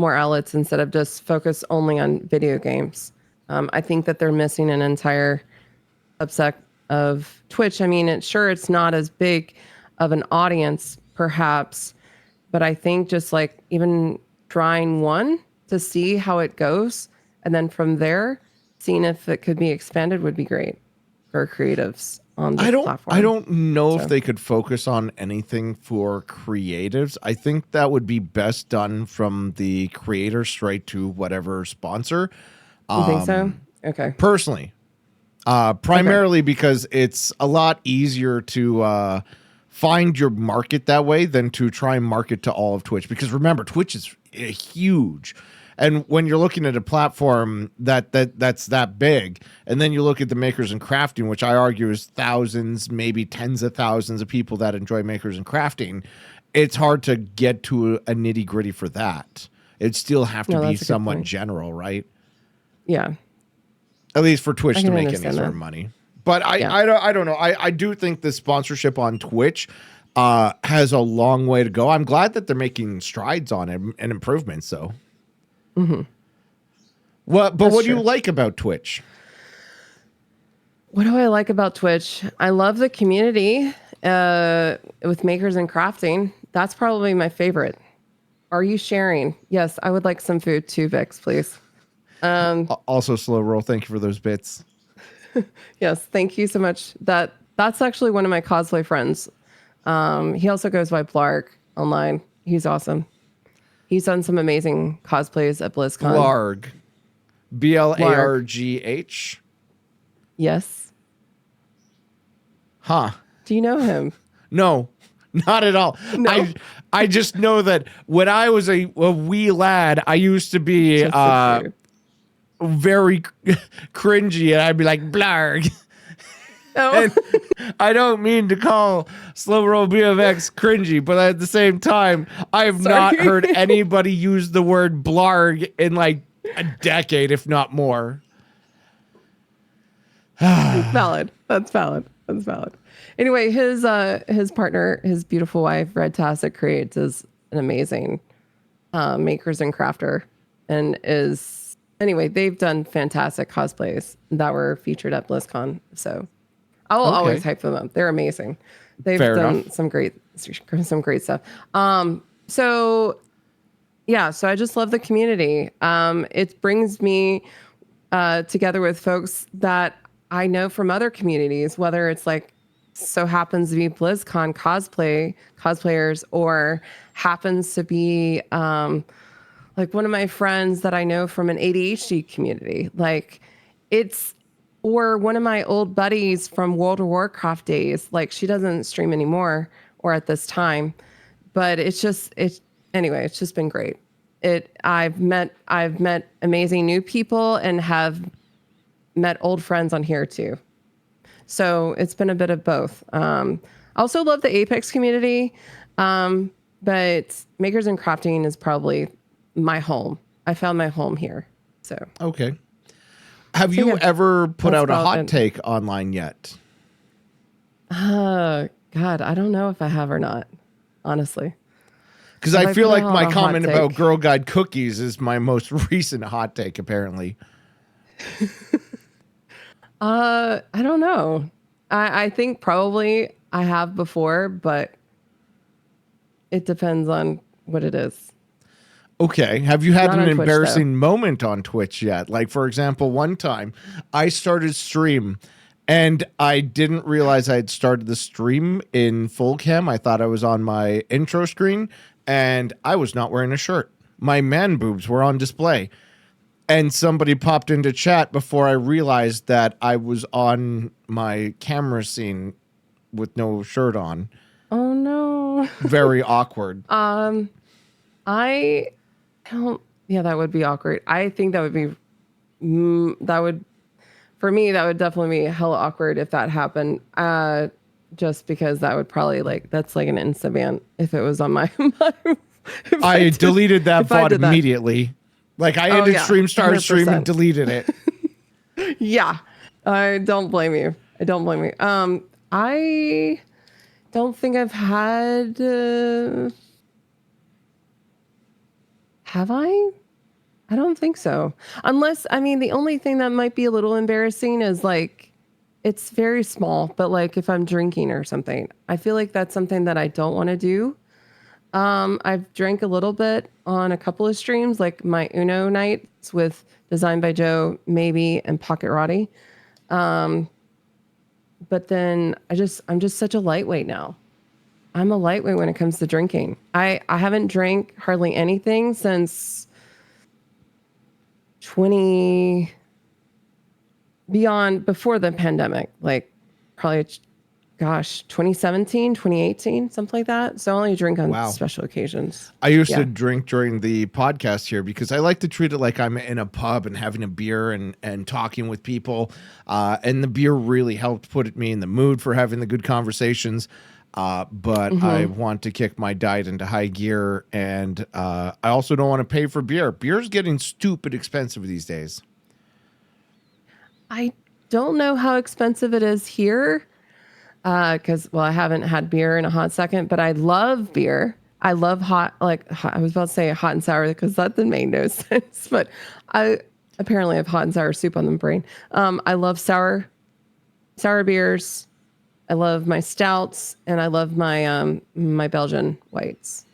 outlets instead of just focus only on video games. I think that they're missing an entire subset of Twitch. I mean, it's not as big of an audience, perhaps, but I think just like even trying one to see how it goes, and then from there, seeing if it could be expanded would be great for creatives on the platform. I don't know if they could focus on anything for creatives. I think that would be best done from the creator straight to whatever sponsor. You think so? Okay. Personally, primarily because it's a lot easier to find your market that way than to try and market to all of Twitch. Because remember, Twitch is huge. And when you're looking at a platform that's that big, and then you look at the makers and crafting, which I argue is thousands, maybe tens of thousands of people that enjoy makers and crafting, it's hard to get to a nitty gritty for that. It'd still have to be somewhat general, right? Yeah. At least for Twitch to make any sort of money. But I don't know. I do think the sponsorship on Twitch has a long way to go. I'm glad that they're making strides on it and improvements, though. Mm-hmm. What do you like about Twitch? What do I like about Twitch? I love the community with makers and crafting. That's probably my favorite. Are you sharing? Yes, I would like some food too, Vix, please. Also, Slow Roll, thank you for those bits. Yes, thank you so much. That's actually one of my cosplay friends. He also goes by Blarg online. He's awesome. He's done some amazing cosplays at BlizzCon. Blarg. Blargh. Yes. Huh. Do you know him? No, not at all. No? I just know that when I was a wee lad, I used to be very cringy, and I'd be like, Blarg. Oh. And I don't mean to call Slow Roll BFX cringy, but at the same time, I have not heard anybody use the word blarg in like a decade, if not more. Valid. That's valid. Anyway, his partner, his beautiful wife, Redtastic Creates, is an amazing makers and crafter, and they've done fantastic cosplays that were featured at BlizzCon. So I'll always hype them up. They're amazing. They've done some great stuff. So I just love the community. It brings me together with folks that I know from other communities, whether it's like so happens to be BlizzCon cosplayers, or happens to be like one of my friends that I know from an ADHD community. Like or one of my old buddies from World of Warcraft days. Like, she doesn't stream anymore or at this time, but it's just been great. I've met amazing new people and have met old friends on here too. So it's been a bit of both. I also love the Apex community, but makers and crafting is probably my home. I found my home here. So okay. Have you ever put out a hot take online yet? God, I don't know if I have or not. honestly. Because If I feel put like out my a hot comment about take- Girl Guide cookies is my most recent hot take, apparently. I don't know. I think probably I have before, but it depends on what it is. Okay. Have you had Not an on Twitch, though. embarrassing moment on Twitch yet? Like, for example, one time I started stream and I didn't realize I had started the stream in full cam. I thought I was on my intro screen and I was not wearing a shirt. My man boobs were on display. And somebody popped into chat before I realized that I was on my camera scene with no shirt on. Oh no. Very awkward. I don't. Yeah, that would be awkward. I think that would be. That would, for me, that would definitely be hella awkward if that happened. Just because that would probably that's like an instant ban if it was on my. I deleted that VOD immediately. Like I ended stream, started stream, and deleted it. Yeah, I don't blame you. I don't blame you. I don't think I've had. Have I? I don't think so. Unless, I mean, the only thing that might be a little embarrassing is it's very small, but if I'm drinking or something, I feel like that's something that I don't want to do. I've drank a little bit on a couple of streams, like my Uno nights with Designed by Joe, maybe, and Pocket Roddy. But then I'm just such a lightweight now. I'm a lightweight when it comes to drinking. I haven't drank hardly anything since before the pandemic, probably, 2017, 2018, something like that. So I only drink on special occasions. I used to drink during the podcast here because I like to treat it like I'm in a pub and having a beer and talking with people. And the beer really helped put me in the mood for having the good conversations. But I want to kick my diet into high gear, and I also don't want to pay for beer. Beer's getting stupid expensive these days. I don't know how expensive it is here, because I haven't had beer in a hot second, but I love beer. I love hot, I was about to say hot and sour because that didn't make no sense, but I apparently have hot and sour soup on the brain. I love sour beers. I love my stouts, and I love my my Belgian whites.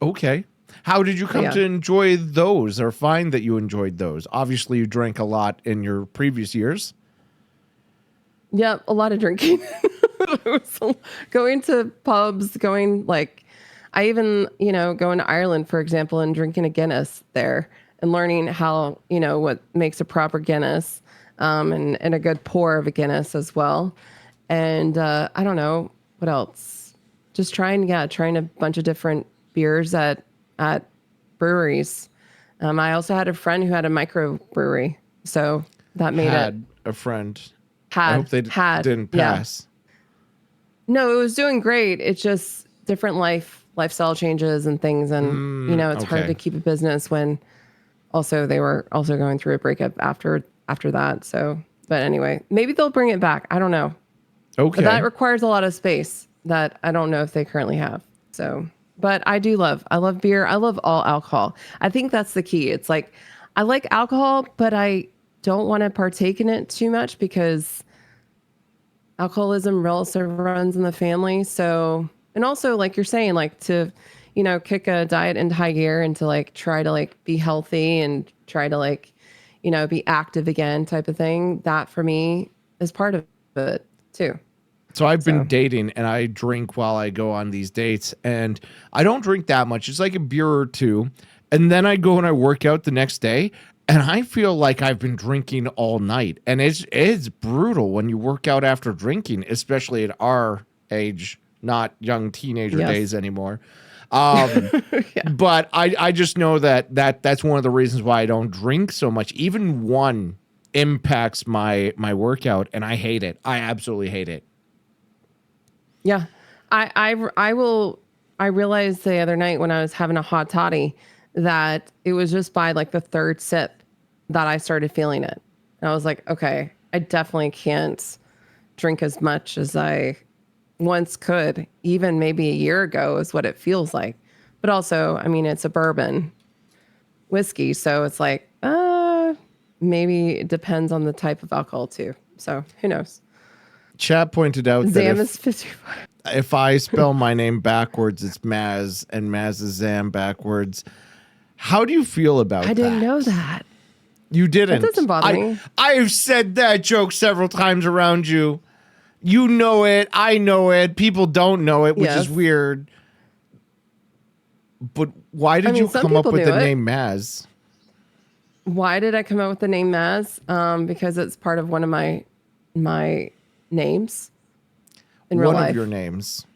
Okay. How did you come to enjoy those, or find that you enjoyed those? Obviously, you drank a lot in your previous years. Yeah, a lot of drinking. Going to pubs, I even, going to Ireland, for example, and drinking a Guinness there and learning how, what makes a proper Guinness, and a good pour of a Guinness as well. And I don't know what else. Just trying a bunch of different beers at breweries. I also had a friend who had a microbrewery, so that made a friend. I hope they didn't pass. Yeah. No, it was doing great. It's just different lifestyle changes and things, and it's hard to keep a business when also they were also going through a breakup after that. So, but anyway, maybe they'll bring it back. I don't know. Okay. But that requires a lot of space that I don't know if they currently have. So, but I love beer. I love all alcohol. I think that's the key. It's I like alcohol, but I don't want to partake in it too much because alcoholism also runs in the family. So, and also you're saying, to, kick a diet into high gear and to try to be healthy and try to be active again type of thing. That for me is part of it too. So I've been dating, and I drink while I go on these dates, and I don't drink that much. It's like a beer or two. And then I go and I work out the next day, and I feel like I've been drinking all night. And it's brutal when you work out after drinking, especially at our age, not young teenager days anymore. But I just know that's one of the reasons why I don't drink so much. Even one impacts my workout, and I hate it. I absolutely hate it. Yeah. I realized the other night when I was having a hot toddy that it was just by the third sip that I started feeling it. And I was like, okay, I definitely can't drink as much as I once could, even maybe a year ago is what it feels like. But also, I mean, it's a bourbon whiskey. So it's like, maybe it depends on the type of alcohol too. So who knows? Chat pointed out Zam that is 55. if I spell my name backwards, it's Maz, and Maz is Zam backwards. How do you feel about that? I didn't know that. You didn't. That doesn't bother me. I've said that joke several times around you. You know it. I know it. People don't know it, which is weird. But why did you come up with the name Maz? Why did I come up with the name Maz? Because it's part of one of my names in real life. One of your names.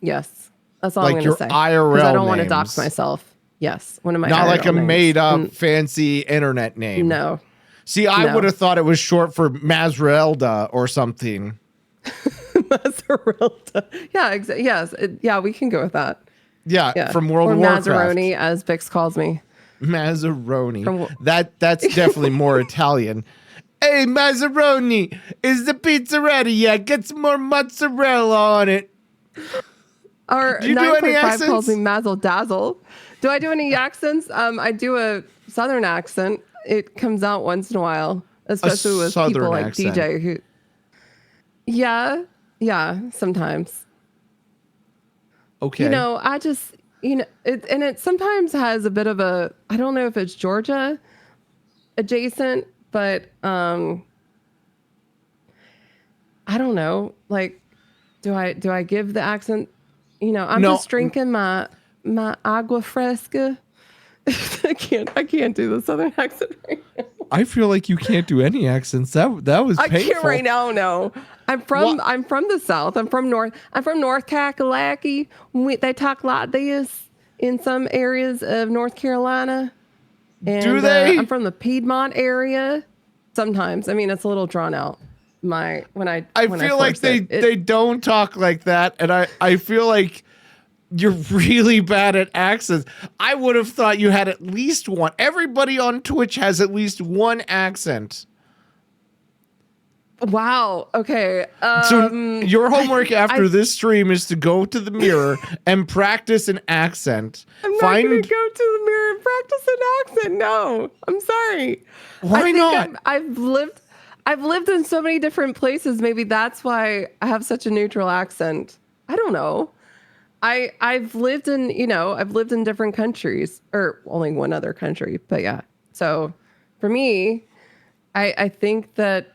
Yes. That's all like I'm going to say. IRL because I don't want to dox myself. Yes. One of my Not IRL like a names. made up fancy internet name. No. See, I would have thought it was short for Mazrelda or something. Mazrelda. Yeah, yes. Yeah, we can go with that. Yeah, from World of Warcraft. Or Mazzaroni, as Bix calls me. Mazzaroni. That's definitely more Italian. Hey, Mazzaroni, is the pizza ready yet? Get some more mozzarella on it. Or 9.5 calls me Mazzle Dazzle. Do I do any accents? I do a Southern accent. It comes out once in a while, especially with people like accent. DJ who. Yeah, sometimes. Okay. I just, it sometimes has a bit of a, I don't know if it's Georgia adjacent, but I don't know. Like, do I give the accent? I'm just drinking my agua fresca. I can't do the Southern accent right now. I feel like you can't do any accents. That was painful. I can't right now. No, I'm from the South. I'm from North Kakalaki. They talk like this in some areas of North Carolina. And, do they? I'm from the Piedmont area. Sometimes, I mean, it's a little drawn out. I feel like they don't talk like that, and I feel like you're really bad at accents. I would have thought you had at least one. Everybody on Twitch has at least one accent. Wow. Okay. So your homework after this stream is to go to the mirror and practice an accent. I'm not going to go to the mirror and practice an accent. No, I'm sorry. Why not? I've lived in so many different places. Maybe that's why I have such a neutral accent. I don't know. I've lived in different countries, or only one other country, but yeah. So for me, I think that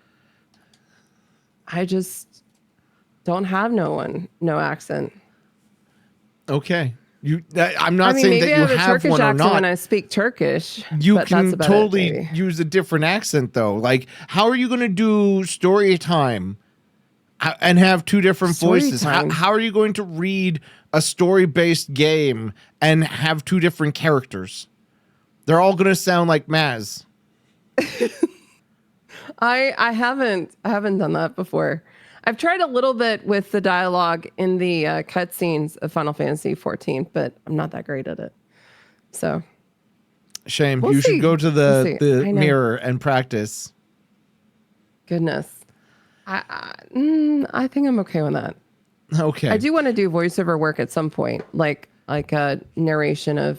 I just don't have no accent. Okay. I'm not saying that you have Turkish one or accent not. When I speak Turkish, you can totally use a different accent though. Like, how are you going to do story time and have two different voices? How are you going to read a story-based game and have two different characters? They're all going to sound like Maz. I haven't done that before. I've tried a little bit with the dialogue in the cutscenes of Final Fantasy 14, but I'm not that great at it. So, shame. You should go to the mirror and practice. Goodness, I think I'm okay with that. Okay. I do want to do voiceover work at some point, like a narration of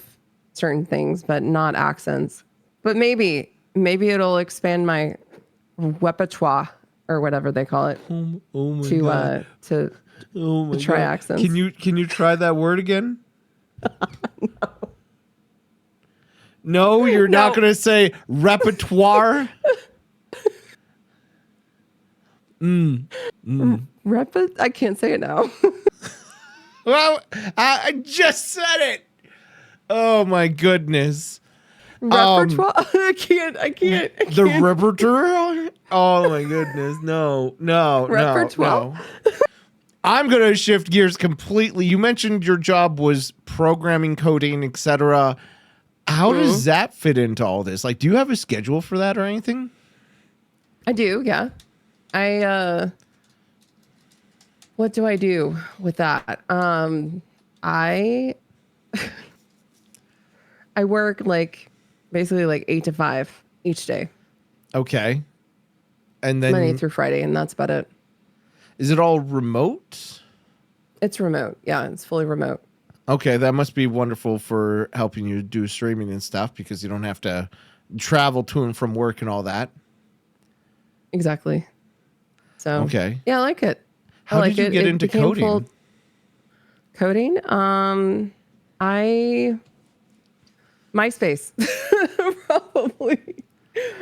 certain things, but not accents. But maybe it'll expand my repertoire or whatever they call it to try accents. Can you try that word again? No, you're not going to say repertoire. I can't say it now. Well, I just said it. Oh my goodness. Repertoire? I can't. The repertoire? Oh my goodness. No. Repertoire? No. I'm going to shift gears completely. You mentioned your job was programming, coding, etc. How does that fit into all this? Like, do you have a schedule for that or anything? I do, yeah. What do I do with that? I work basically 8 to 5 each day. Okay. And then Monday through Friday, and that's about it. Is it all remote? It's remote. Yeah, it's fully remote. Okay, that must be wonderful for helping you do streaming and stuff because you don't have to travel to and from work and all that. Exactly. So, okay. Yeah, I like it. How did you get into coding? Coding? MySpace. Probably.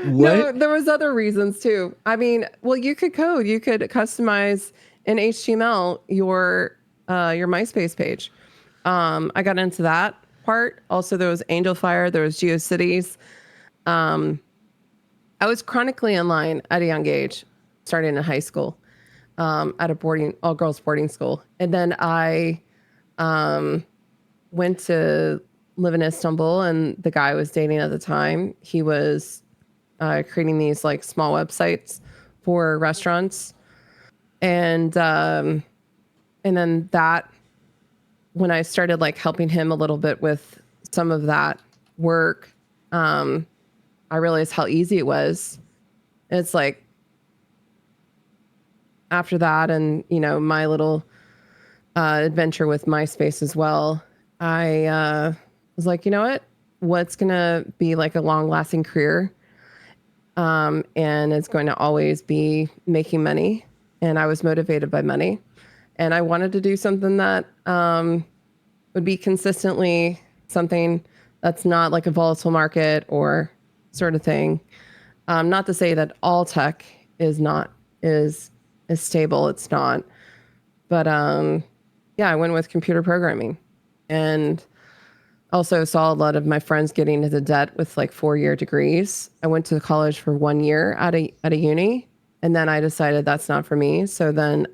What? No, there was other reasons too. I mean, well, you could code. You could customize in HTML your MySpace page. I got into that part. Also, there was Angel Fire. There was GeoCities. I was chronically online at a young age, starting in high school, at a all girls boarding school, and then I went to live in Istanbul, and the guy I was dating at the time, he was creating these like small websites for restaurants, and then that when I started like helping him a little bit with some of that work, I realized how easy it was. It's like after that, and my little adventure with MySpace as well, I was like, you know what? What's gonna be like a long-lasting career, and it's going to always be making money. And I was motivated by money, and I wanted to do something that would be consistently something that's not like a volatile market or sort of thing. Not to say that all tech is stable. It's not. But yeah, I went with computer programming, and also saw a lot of my friends getting into debt with like 4-year degrees. I went to college for 1 year at a uni, and then I decided that's not for me. So then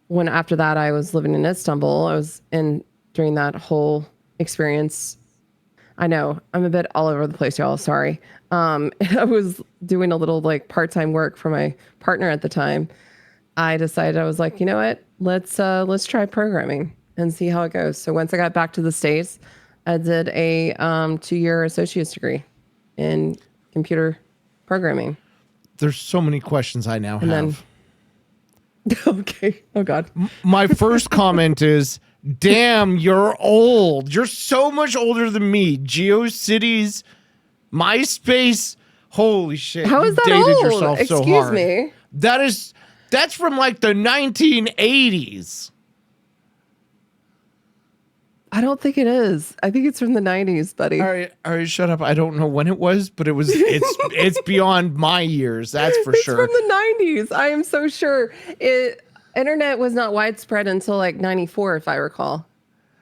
when after that I was living in Istanbul, I was in during that whole experience. I know I'm a bit all over the place, y'all. Sorry. And I was doing a little like part-time work for my partner at the time. I decided, I was like, you know what? Let's try programming and see how it goes. So once I got back to the States, I did a 2-year associate's degree in computer programming. There's so many questions I now have. Okay. Oh God. My first comment is, damn, you're old. You're so much older than me. GeoCities, MySpace. Holy shit. How is that dated old? yourself so Excuse hard. me. That's from like the 1980s. I don't think it is. I think it's from the 90s, buddy. All right, shut up. I don't know when it was, but it's beyond my years. That's for sure. It's from the 90s. I am so sure. Internet was not widespread until like 94, if I recall.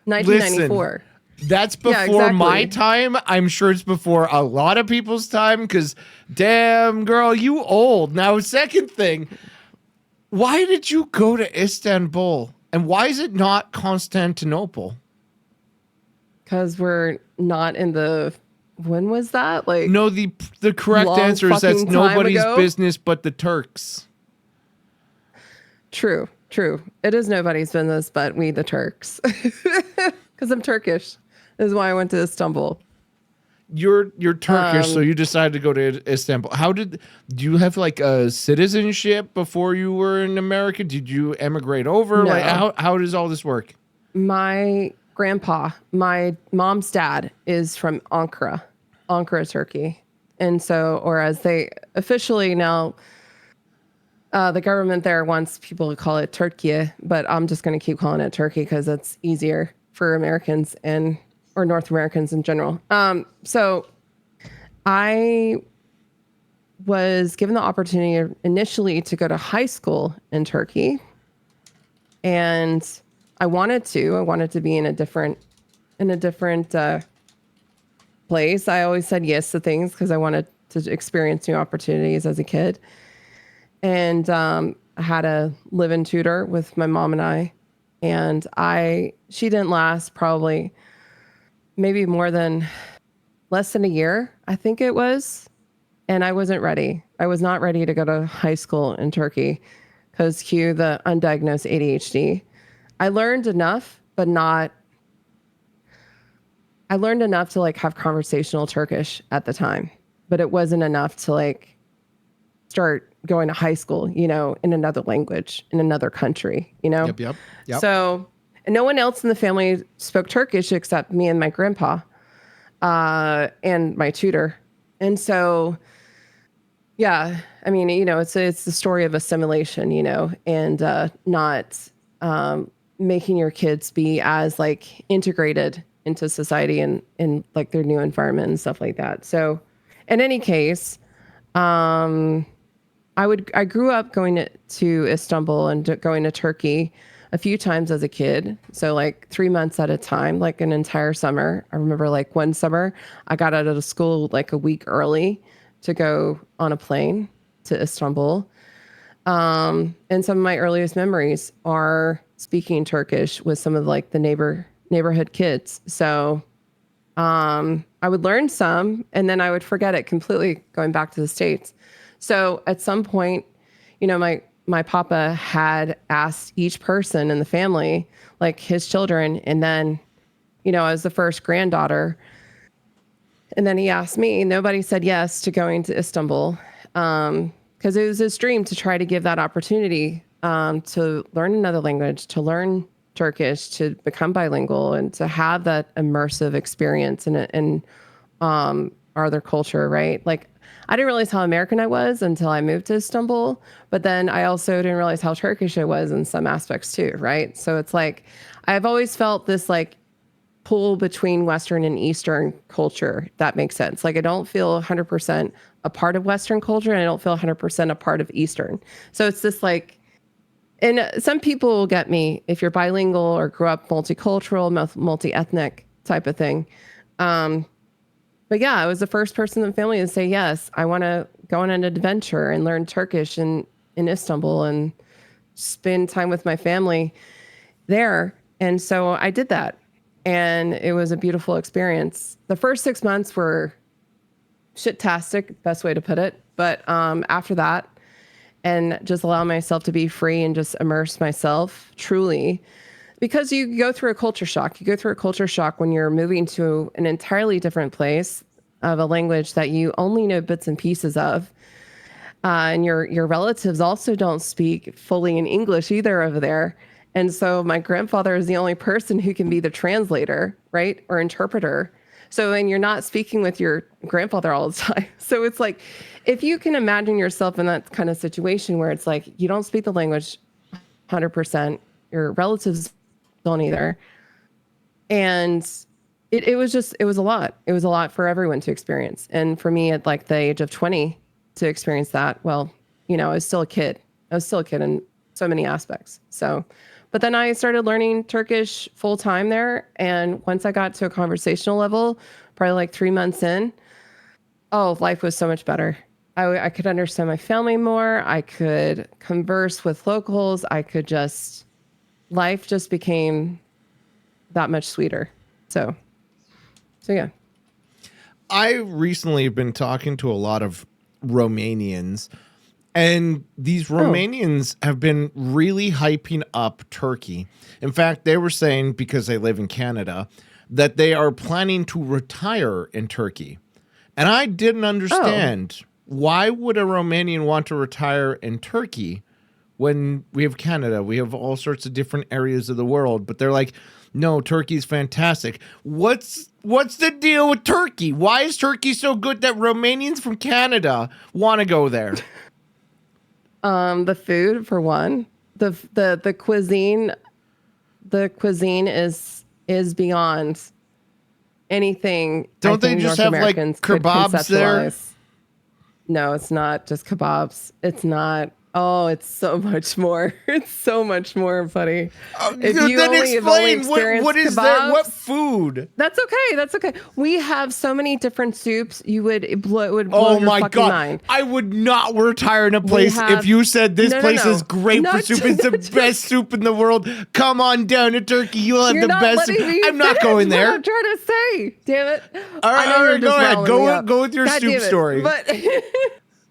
1994. Listen, that's before my time. I'm sure it's before a lot of people's time because damn, girl, you old. Now, second thing, why did you go to Istanbul? And why is it not Constantinople? Because we're not in the... When was that? Like, no, the correct answer is that's nobody's business but the Turks. True. It is nobody's business but we the Turks. Because I'm Turkish. This is why I went to Istanbul. You're Turkish, so you decided to go to Istanbul. Do you have like a citizenship before you were in America? Did you emigrate over? No. Like how does all this work? My grandpa, my mom's dad, is from Ankara, Turkey. And so, or as they officially now, the government there wants people to call it Turkey, but I'm just going to keep calling it Turkey because it's easier for Americans or North Americans in general. So I was given the opportunity initially to go to high school in Turkey, and I wanted to be in a different place. I always said yes to things because I wanted to experience new opportunities as a kid. And I had a live-in tutor with my mom and I, and she didn't last probably maybe less than a year, I think it was. And I wasn't ready. I was not ready to go to high school in Turkey because cue the undiagnosed ADHD. I learned enough, but not. I learned enough to like have conversational Turkish at the time, but it wasn't enough to like start going to high school, in another language, in another country, Yep. So, and no one else in the family spoke Turkish except me and my grandpa, and my tutor. And so, yeah, I mean, it's the story of assimilation, and not making your kids be as like integrated into society and in like their new environment and stuff like that. So, in any case, I grew up going to Istanbul and going to Turkey a few times as a kid. So like 3 months at a time, like an entire summer. I remember like one summer I got out of school like a week early to go on a plane to Istanbul. And some of my earliest memories are speaking Turkish with some of like the neighborhood kids. So I would learn some and then I would forget it completely going back to the States. So at some point, my papa had asked each person in the family, like his children, and then, I was the first granddaughter. And then he asked me, nobody said yes to going to Istanbul, because it was his dream to try to give that opportunity to learn another language, to learn Turkish, to become bilingual, and to have that immersive experience in our other culture, right? Like, I didn't realize how American I was until I moved to Istanbul, but then I also didn't realize how Turkish I was in some aspects too, right? So it's like, I've always felt this like pull between Western and Eastern culture. That makes sense. Like, I don't feel 100% a part of Western culture, and I don't feel 100% a part of Eastern. So it's this like, and some people will get me if you're bilingual or grew up multicultural, multi-ethnic type of thing. But yeah, I was the first person in the family to say, yes, I want to go on an adventure and learn Turkish in Istanbul and spend time with my family there. And so I did that. And it was a beautiful experience. The first 6 months were shit-tastic, best way to put it. But after that, and just allow myself to be free and just immerse myself truly, because you go through a culture shock. You go through a culture shock when you're moving to an entirely different place of a language that you only know bits and pieces of. And your relatives also don't speak fully in English either over there. And so my grandfather is the only person who can be the translator, right? Or interpreter. So, and you're not speaking with your grandfather all the time. So it's like, if you can imagine yourself in that kind of situation where it's like, you don't speak the language 100%, your relatives don't either. And it was a lot. It was a lot for everyone to experience. And for me at like the age of 20 to experience that, well, I was still a kid. I was still a kid in so many aspects. So, but then I started learning Turkish full time there. And once I got to a conversational level, probably like 3 months in, oh, life was so much better. I could understand my family more. I could converse with locals. Life just became that much sweeter. So yeah. I recently have been talking to a lot of Romanians, and these Romanians have been really hyping up Turkey. In fact, they were saying, because they live in Canada, that they are planning to retire in Turkey. And I didn't understand, why would a Romanian want to retire in Turkey when we have Canada? We have all sorts of different areas of the world, but they're like, no, Turkey's fantastic. What's the deal with Turkey? Why is Turkey so good that Romanians from Canada want to go there? The food, for one. The cuisine. The cuisine is beyond anything. Don't they just have like kebabs there? No, it's not just kebabs. It's not. Oh, it's so much more. It's so much more, buddy. If you then explain what is kebabs, there? What food? That's okay. That's okay. We have so many different soups. It would blow your fucking mind. I would not retire in a place if you said this place is great for soup. It's the best soup in the world. Come on down to Turkey. You'll have the best soup. I'm not going there. What I'm trying to say. Damn it. All right, go ahead. Go with your soup story. But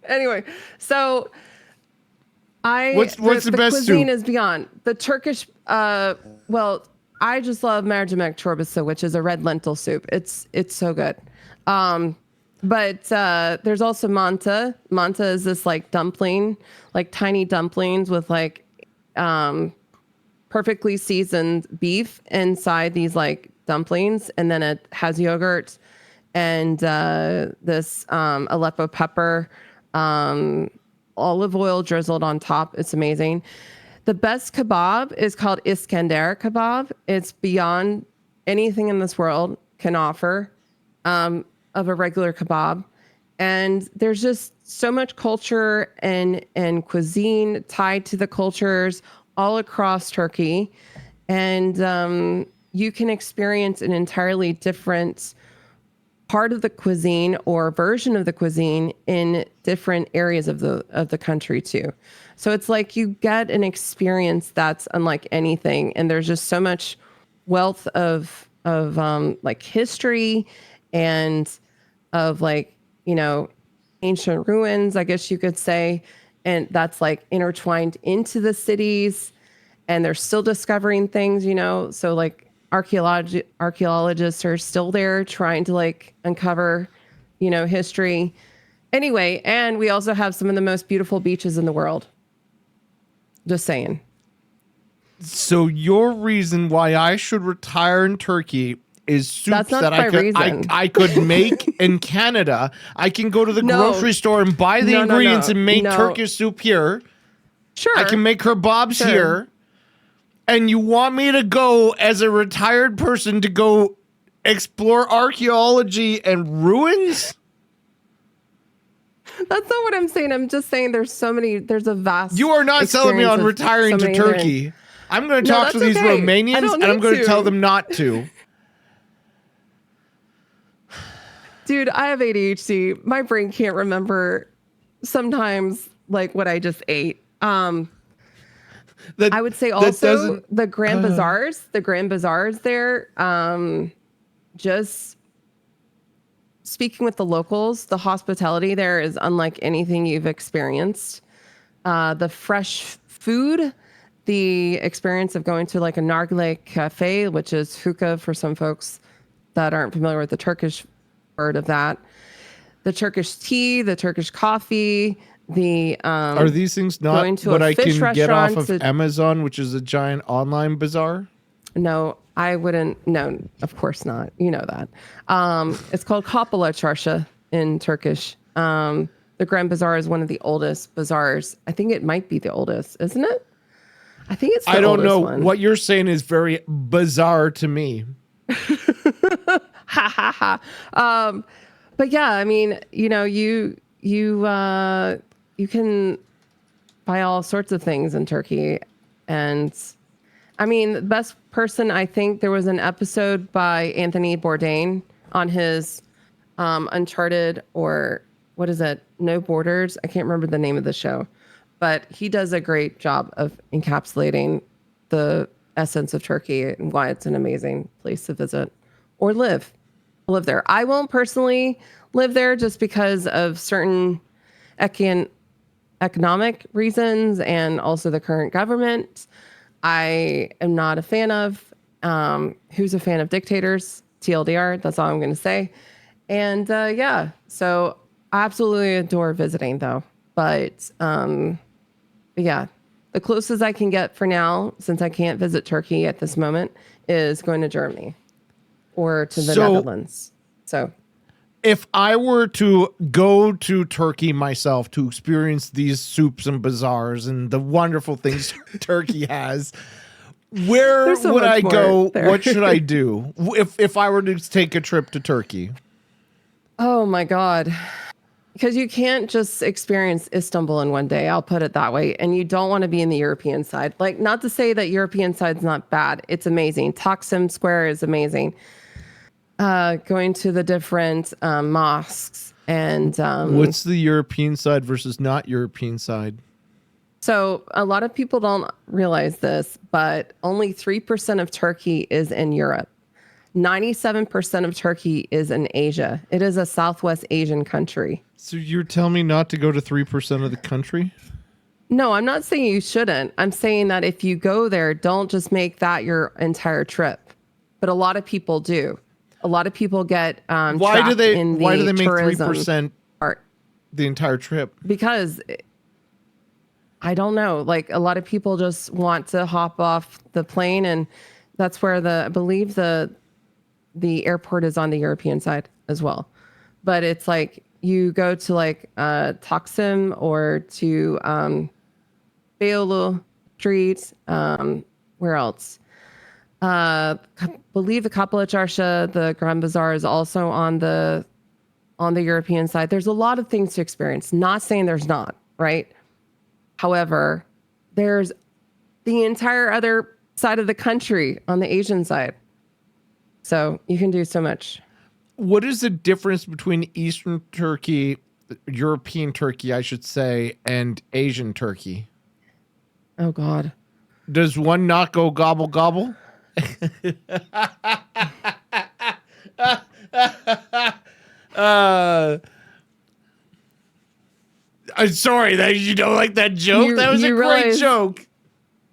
anyway, so what's the best cuisine soup? Is beyond the Turkish. Well, I just love mercimek çorbası, which is a red lentil soup. It's so good. But there's also manta. Manta is this like dumpling, like tiny dumplings with like perfectly seasoned beef inside these like dumplings, and then it has yogurt and this Aleppo pepper, olive oil drizzled on top. It's amazing. The best kebab is called Iskandar kebab. It's beyond anything in this world can offer of a regular kebab. And there's just so much culture and cuisine tied to the cultures all across Turkey. And you can experience an entirely different part of the cuisine or version of the cuisine in different areas of the country too. So it's like you get an experience that's unlike anything, and there's just so much wealth of like history and of like, you know, ancient ruins, I guess you could say, and that's like intertwined into the cities, and they're still discovering things, you know. So like archaeologists are still there trying to like uncover, you know, history. Anyway, and we also have some of the most beautiful beaches in the world. Just saying. So your reason why I should retire in Turkey is soups that I could make in Canada. I can go to the grocery store and buy the ingredients and make Turkish soup here. Sure. I can make kebabs here. And you want me to go as a retired person to go explore archaeology and ruins? That's not what I'm saying. I'm just saying there's a vast. You are not selling me on retiring to Turkey. I'm going to talk to these Romanians and I'm going to tell them not to. Dude, I have ADHD. My brain can't remember sometimes like what I just ate. I would say also the Grand Bazaars there, just speaking with the locals, the hospitality there is unlike anything you've experienced. The fresh food, the experience of going to like a nargile cafe, which is hookah for some folks that aren't familiar with the Turkish word of that. The Turkish tea, the Turkish coffee, are these things not what I can get off of Amazon, which is a giant online bazaar? No, I wouldn't. No, of course not. You know that. It's called Kapalı Çarşı in Turkish. The Grand Bazaar is one of the oldest bazaars. I think it might be the oldest, isn't it? I think it's the I don't oldest know. one. What you're saying is very bizarre to me. Ha ha ha. But yeah, I mean, you know, you can buy all sorts of things in Turkey. And I mean, the best person, I think there was an episode by Anthony Bourdain on his Uncharted, or what is it? No Borders. I can't remember the name of the show, but he does a great job of encapsulating the essence of Turkey and why it's an amazing place to visit or live there. I won't personally live there just because of certain economic reasons and also the current government. I am not a fan of. Who's a fan of dictators? TLDR. That's all I'm going to say. And yeah, so I absolutely adore visiting though. But yeah, the closest I can get for now, since I can't visit Turkey at this moment, is going to Germany or to the Netherlands. So if I were to go to Turkey myself to experience these soups and bazaars and the wonderful things Turkey has, where would I go? What should I do if I were to take a trip to Turkey? Oh my God. Because you can't just experience Istanbul in one day. I'll put it that way. And you don't want to be in the European side. Like, not to say that European side's not bad. It's amazing. Taksim Square is amazing. Going to the different mosques and what's the European side versus not European side? So a lot of people don't realize this, but only 3% of Turkey is in Europe. 97% of Turkey is in Asia. It is a Southwest Asian country. So you're telling me not to go to 3% of the country? No, I'm not saying you shouldn't. I'm saying that if you go there, don't just make that your entire trip. But a lot of people do. A lot of people get why do they make 3% part the entire trip? Because I don't know. Like a lot of people just want to hop off the plane, and that's where I believe the airport is on the European side as well. But it's like you go to like Taksim or to Beyoğlu Street. Where else? Believe the Kapılı Çarşı, the Grand Bazaar is also on the European side. There's a lot of things to experience. Not saying there's not, right? However, there's the entire other side of the country on the Asian side. So you can do so much. What is the difference between Eastern Turkey, European Turkey, I should say, and Asian Turkey? Oh, God. Does one not go gobble, gobble? I'm sorry that you don't like that joke. That was a great joke.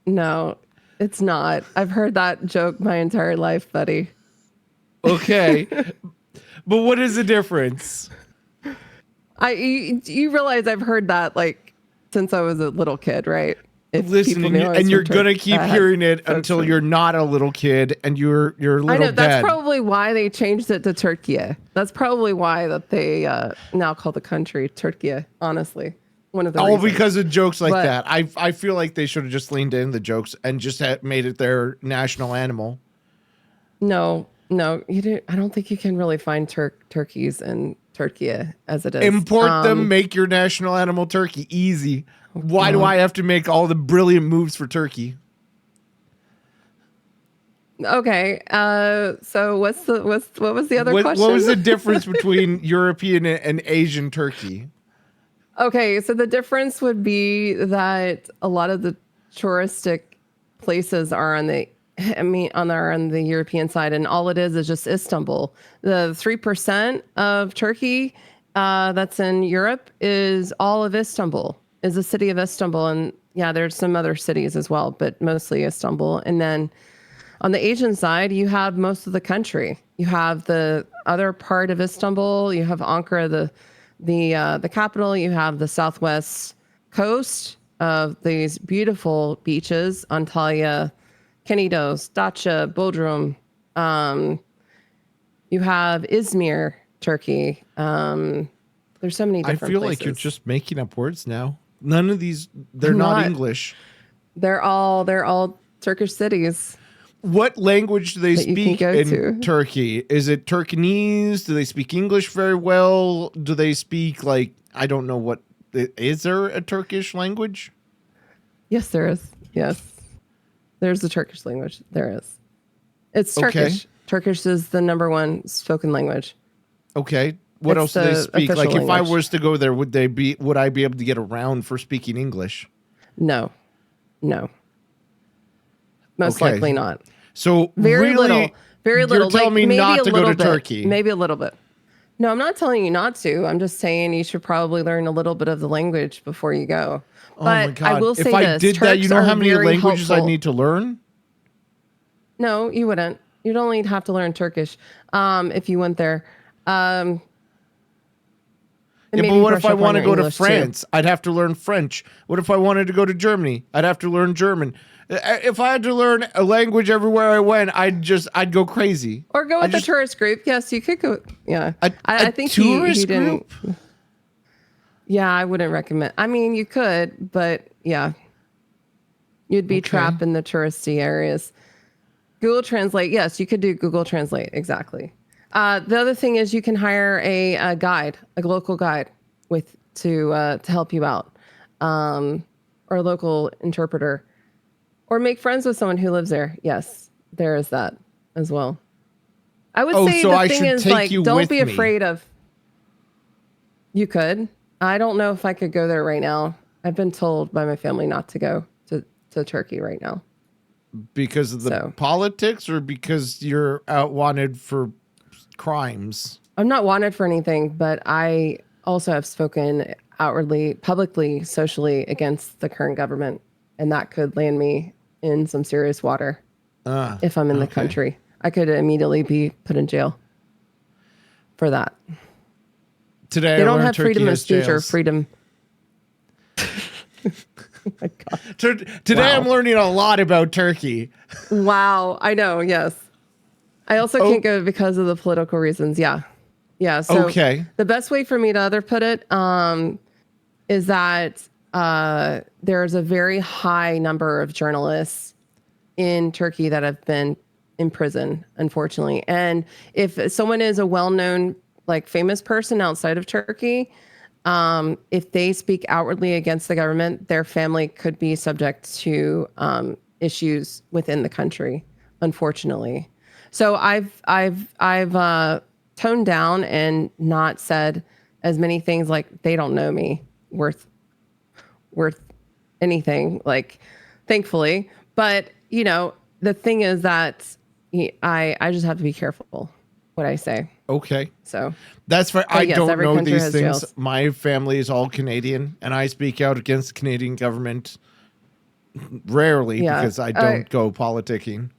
No, it's not. I've heard that joke my entire life, buddy. Okay. But what is the difference? You realize I've heard that like since I was a little kid, right? Listen, and you're gonna keep hearing it until you're not a little kid and you're a little I know that's dead. probably why they changed it to Turkey. That's probably why that they now call the country Turkey. Honestly, one of the reasons. Because of jokes like that. I feel like they should have just leaned in the jokes and just made it their national animal. No, you do. I don't think you can really find turkeys in Turkey as it is. Import them, make your national animal turkey. Easy. Why do I have to make all the brilliant moves for Turkey? Okay. So what was the other question? What was the difference between European and Asian Turkey? Okay, so the difference would be that a lot of the touristic places are on the European side, and all it is just Istanbul. The 3% of Turkey that's in Europe is all of Istanbul. Is the city of Istanbul, and yeah, there's some other cities as well, but mostly Istanbul. And then on the Asian side, you have most of the country. You have the other part of Istanbul. You have Ankara, the capital. You have the southwest coast of these beautiful beaches: Antalya, Kenidos, Datça, Bodrum. You have Izmir, Turkey. There's so many different places. Like you're just making up words now. None of these, they're not English. They're all Turkish cities. What language do they speak in Turkey? Is it Turkanese? Do they speak English very well? Do they speak like, I don't know what, is there a Turkish language? Yes, there is. Yes. There's a Turkish language. There is. It's Turkish. Okay. Turkish is the #1 spoken language. Okay. What else do they speak? Like if I was to go there, would I be able to get around for speaking English? No. Most likely not. So very little. You're telling me not to go to Turkey. Maybe a little bit. No, I'm not telling you not to. I'm just saying you should probably learn a little bit of the language before you go. Oh my God. I will say if I did that, you know how many languages I need to learn? No, you wouldn't. You'd only have to learn Turkish if you went there. Yeah, but what if I want to go to France? I'd have to learn French. What if I wanted to go to Germany? I'd have to learn German. If I had to learn a language everywhere I went, I'd go crazy. Or go with a tourist group. Yes, you could go. Yeah, I think tourist group. Yeah, I wouldn't recommend. I mean, you could, but yeah, you'd be trapped in the touristy areas. Google Translate. Yes, you could do Google Translate. Exactly. The other thing is you can hire a guide, a local guide, to help you out, or a local interpreter, or make friends with someone who lives there. Yes, there is that as well. I would say the thing is like, don't be afraid of. You could. I don't know if I could go there right now. I've been told by my family not to go to Turkey right now. Because of the politics, or because you're out wanted for crimes? I'm not wanted for anything, but I also have spoken outwardly, publicly, socially against the current government, and that could land me in some serious water if I'm in the country. I could immediately be put in jail. for that. Today They I don't learned have Turkey freedom of has speech or jails. freedom. Oh my God. Today I'm learning a lot about Turkey. Wow. I know. Yes. I also can't go because of the political reasons. Yeah. Yeah. So Okay. the best way for me to put it is that there's a very high number of journalists in Turkey that have been in prison, unfortunately. And if someone is a well-known, like famous person outside of Turkey, if they speak outwardly against the government, their family could be subject to issues within the country, unfortunately. So I've toned down and not said as many things like they don't know me worth anything, like, thankfully. But the thing is that I just have to be careful what I say. Okay. So that's fair. I yes, don't every know country these has things. jails. My family is all Canadian, and I speak out against the Canadian government rarely because I don't go politicking.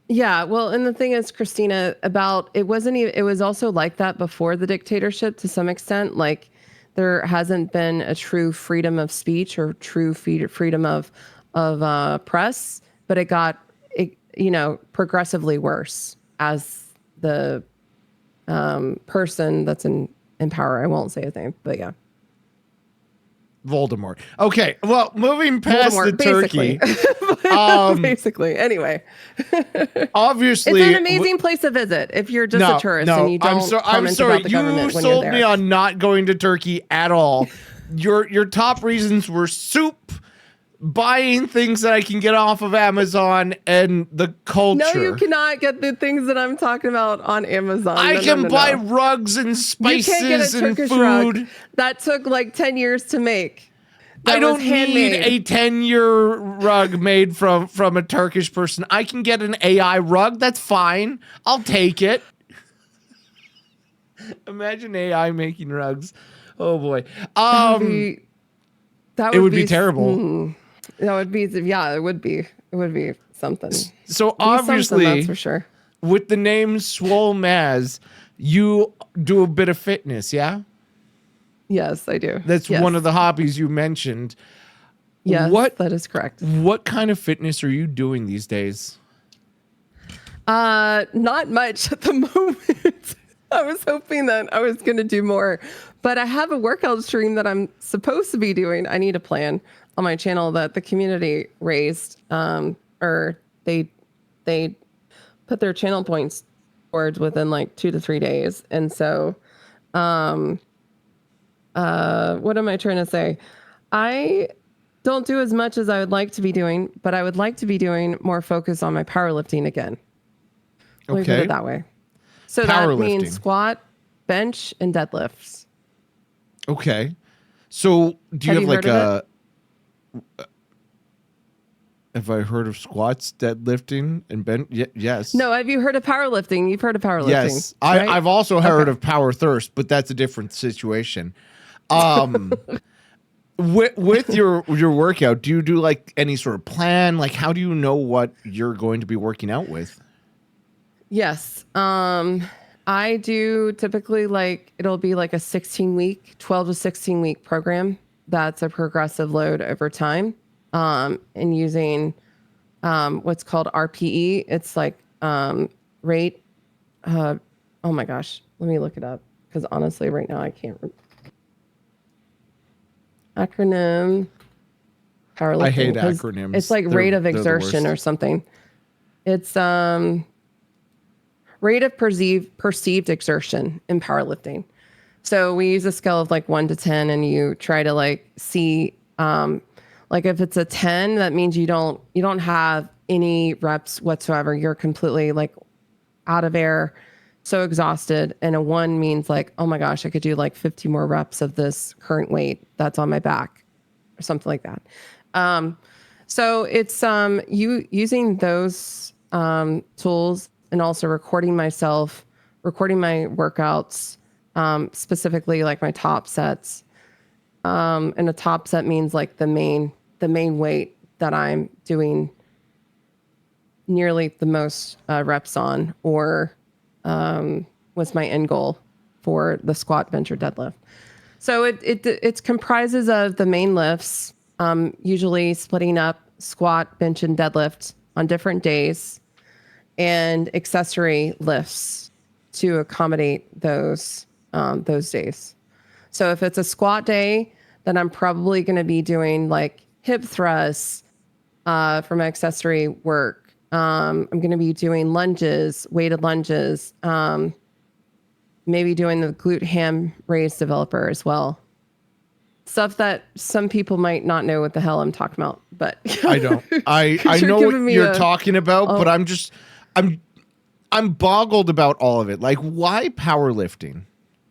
Yeah, well, and the thing is, Christina, about it wasn't even, it was also like that before the dictatorship to some extent. Like, there hasn't been a true freedom of speech or true freedom of press, but it got progressively worse as the person that's in power. I won't say his name, but yeah. Voldemort. Okay, well, moving past Voldemort, the turkey. Basically, anyway. Obviously, it's an amazing place to visit if you're just a tourist and you don't comment about the government when you're there. You sold me on not going to Turkey at all. Your top reasons were soup, buying things that I can get off of Amazon, and the culture. No, you cannot get the things that I'm talking about on Amazon. I can buy rugs and spices you can't get a Turkish and food. Rug. That took like 10 years to make. I don't need a 10-year rug made from a Turkish person. I can get an AI rug. That's fine. I'll take it. Imagine AI making rugs. Oh boy. That would be terrible. That would be, yeah, it would be. It would be something. So obviously, that's for sure. With the name SwoleMaz, you do a bit of fitness, yeah? Yes, I do. That's one of the hobbies you mentioned. Yes, that is correct. What kind of fitness are you doing these days? Not much at the moment. I was hoping that I was going to do more, but I have a workout stream that I'm supposed to be doing. I need a plan on my channel that the community raised, or they put their channel points towards within like 2 to 3 days. And so, what am I trying to say? I don't do as much as I would like to be doing, but I would like to be doing more focus on my powerlifting again. Let me put it that way. So that means squat, bench, and deadlifts. Okay. So do you have like a... Have I heard of squats, deadlifting, and bench? Yes. No, have you heard of powerlifting? You've heard of powerlifting. Yes. Right? I've also heard of power thirst, but that's a different situation. With your workout, do you do like any sort of plan? Like, how do you know what you're going to be working out with? Yes. I do typically it'll be like a 12 to 16 week program. That's a progressive load over time. And using, what's called RPE. It's like, rate. Oh my gosh. Let me look it up. Cause honestly, right now I can't. Acronym. Powerlifting. I hate acronyms. It's like rate of exertion or something. It's, rate of perceived exertion in powerlifting. So we use a scale of like 1 to 10, and you try to like see, like if it's a 10, that means you don't have any reps whatsoever. You're completely like out of air, so exhausted. And a 1 means like, oh my gosh, I could do like 50 more reps of this current weight that's on my back, or something like that. So it's you using those tools, and also recording myself, recording my workouts, specifically like my top sets. And a top set means like the main weight that I'm doing nearly the most reps on, or was my end goal for the squat, bench, or deadlift. So it comprises of the main lifts, usually splitting up squat, bench, and deadlift on different days, and accessory lifts to accommodate those days. So if it's a squat day, then I'm probably going to be doing like hip thrusts for my accessory work. I'm going to be doing lunges, weighted lunges, maybe doing the glute ham raise developer as well. Stuff that some people might not know what the hell I'm talking about, but I don't. I know what you're talking about, but I'm boggled about all of it. Like, why powerlifting?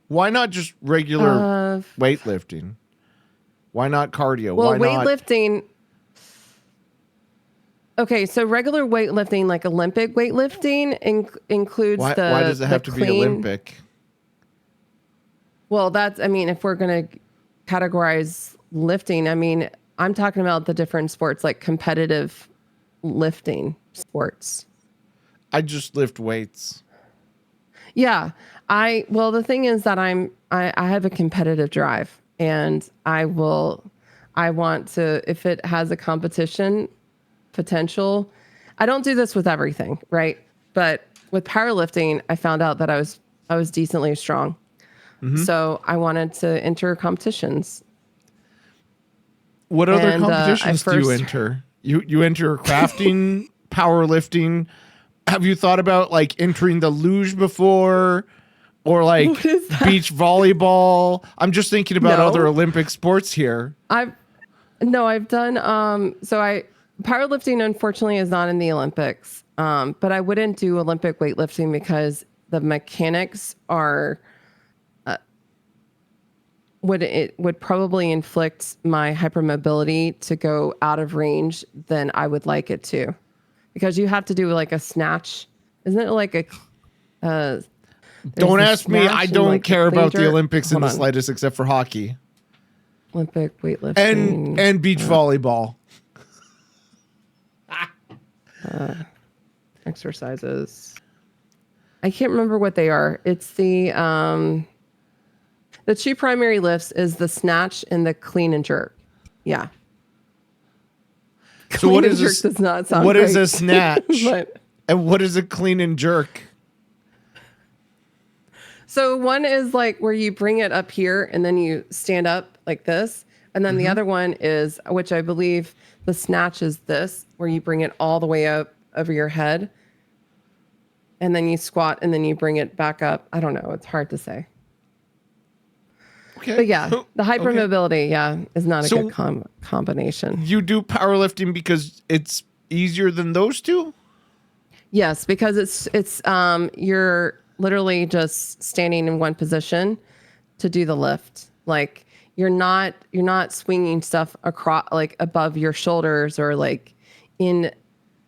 Why not just regular weightlifting? Why not cardio? Well, why weightlifting. Okay, so regular weightlifting, like Olympic weightlifting, includes why does it have to be Olympic? Well, if we're going to categorize lifting, I'm talking about the different sports, like competitive lifting sports. I just lift weights. Yeah. The thing is that I have a competitive drive, and I want to, if it has a competition potential, I don't do this with everything, right? But with powerlifting, I found out that I was decently strong. Mm-hmm. So I wanted to enter competitions. What other competitions do you enter? You enter crafting, powerlifting. Have you thought about like entering the luge before, or like beach volleyball? I'm just thinking about other Olympic sports here. I've done powerlifting unfortunately is not in the Olympics. But I wouldn't do Olympic weightlifting because the mechanics are would probably inflict my hypermobility to go out of range than I would like it to, because you have to do like a snatch. Isn't it like a don't ask me. I don't care about the Olympics in the slightest, except for hockey, Olympic weightlifting, and beach volleyball. Exercises. I can't remember what they are. It's the two primary lifts is the snatch and the clean and jerk. Yeah. So what is jerk does not sound what great. Is a snatch? And what is a clean and jerk? So one is like where you bring it up here and then you stand up like this. And then the other one is, which I believe the snatch is this, where you bring it all the way up over your head. And then you squat and then you bring it back up. I don't know. It's hard to say. Okay. But yeah, the hypermobility, is not a good combination. You do powerlifting because it's easier than those two? Yes, because it's you're literally just standing in one position to do the lift. Like you're not swinging stuff across, like above your shoulders, or like in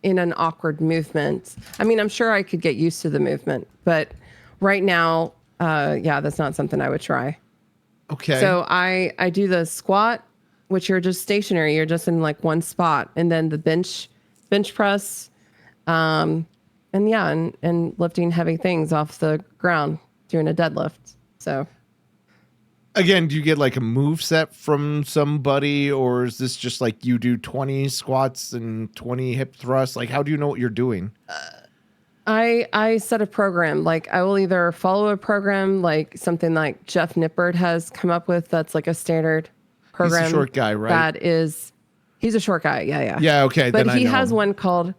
an awkward movement. I'm sure I could get used to the movement, but right now, that's not something I would try. Okay. So I do the squat, which you're just stationary. You're just in like one spot, and then the bench press, and lifting heavy things off the ground, doing a deadlift. So again, do you get like a move set from somebody, or is this just like you do 20 squats and 20 hip thrusts? Like, how do you know what you're doing? I set a program. Like I will either follow a program, like something like Jeff Nippert has come up with. That's like a standard program. He's a short guy, right? He's a short guy. Yeah. Yeah. Okay. But he has one called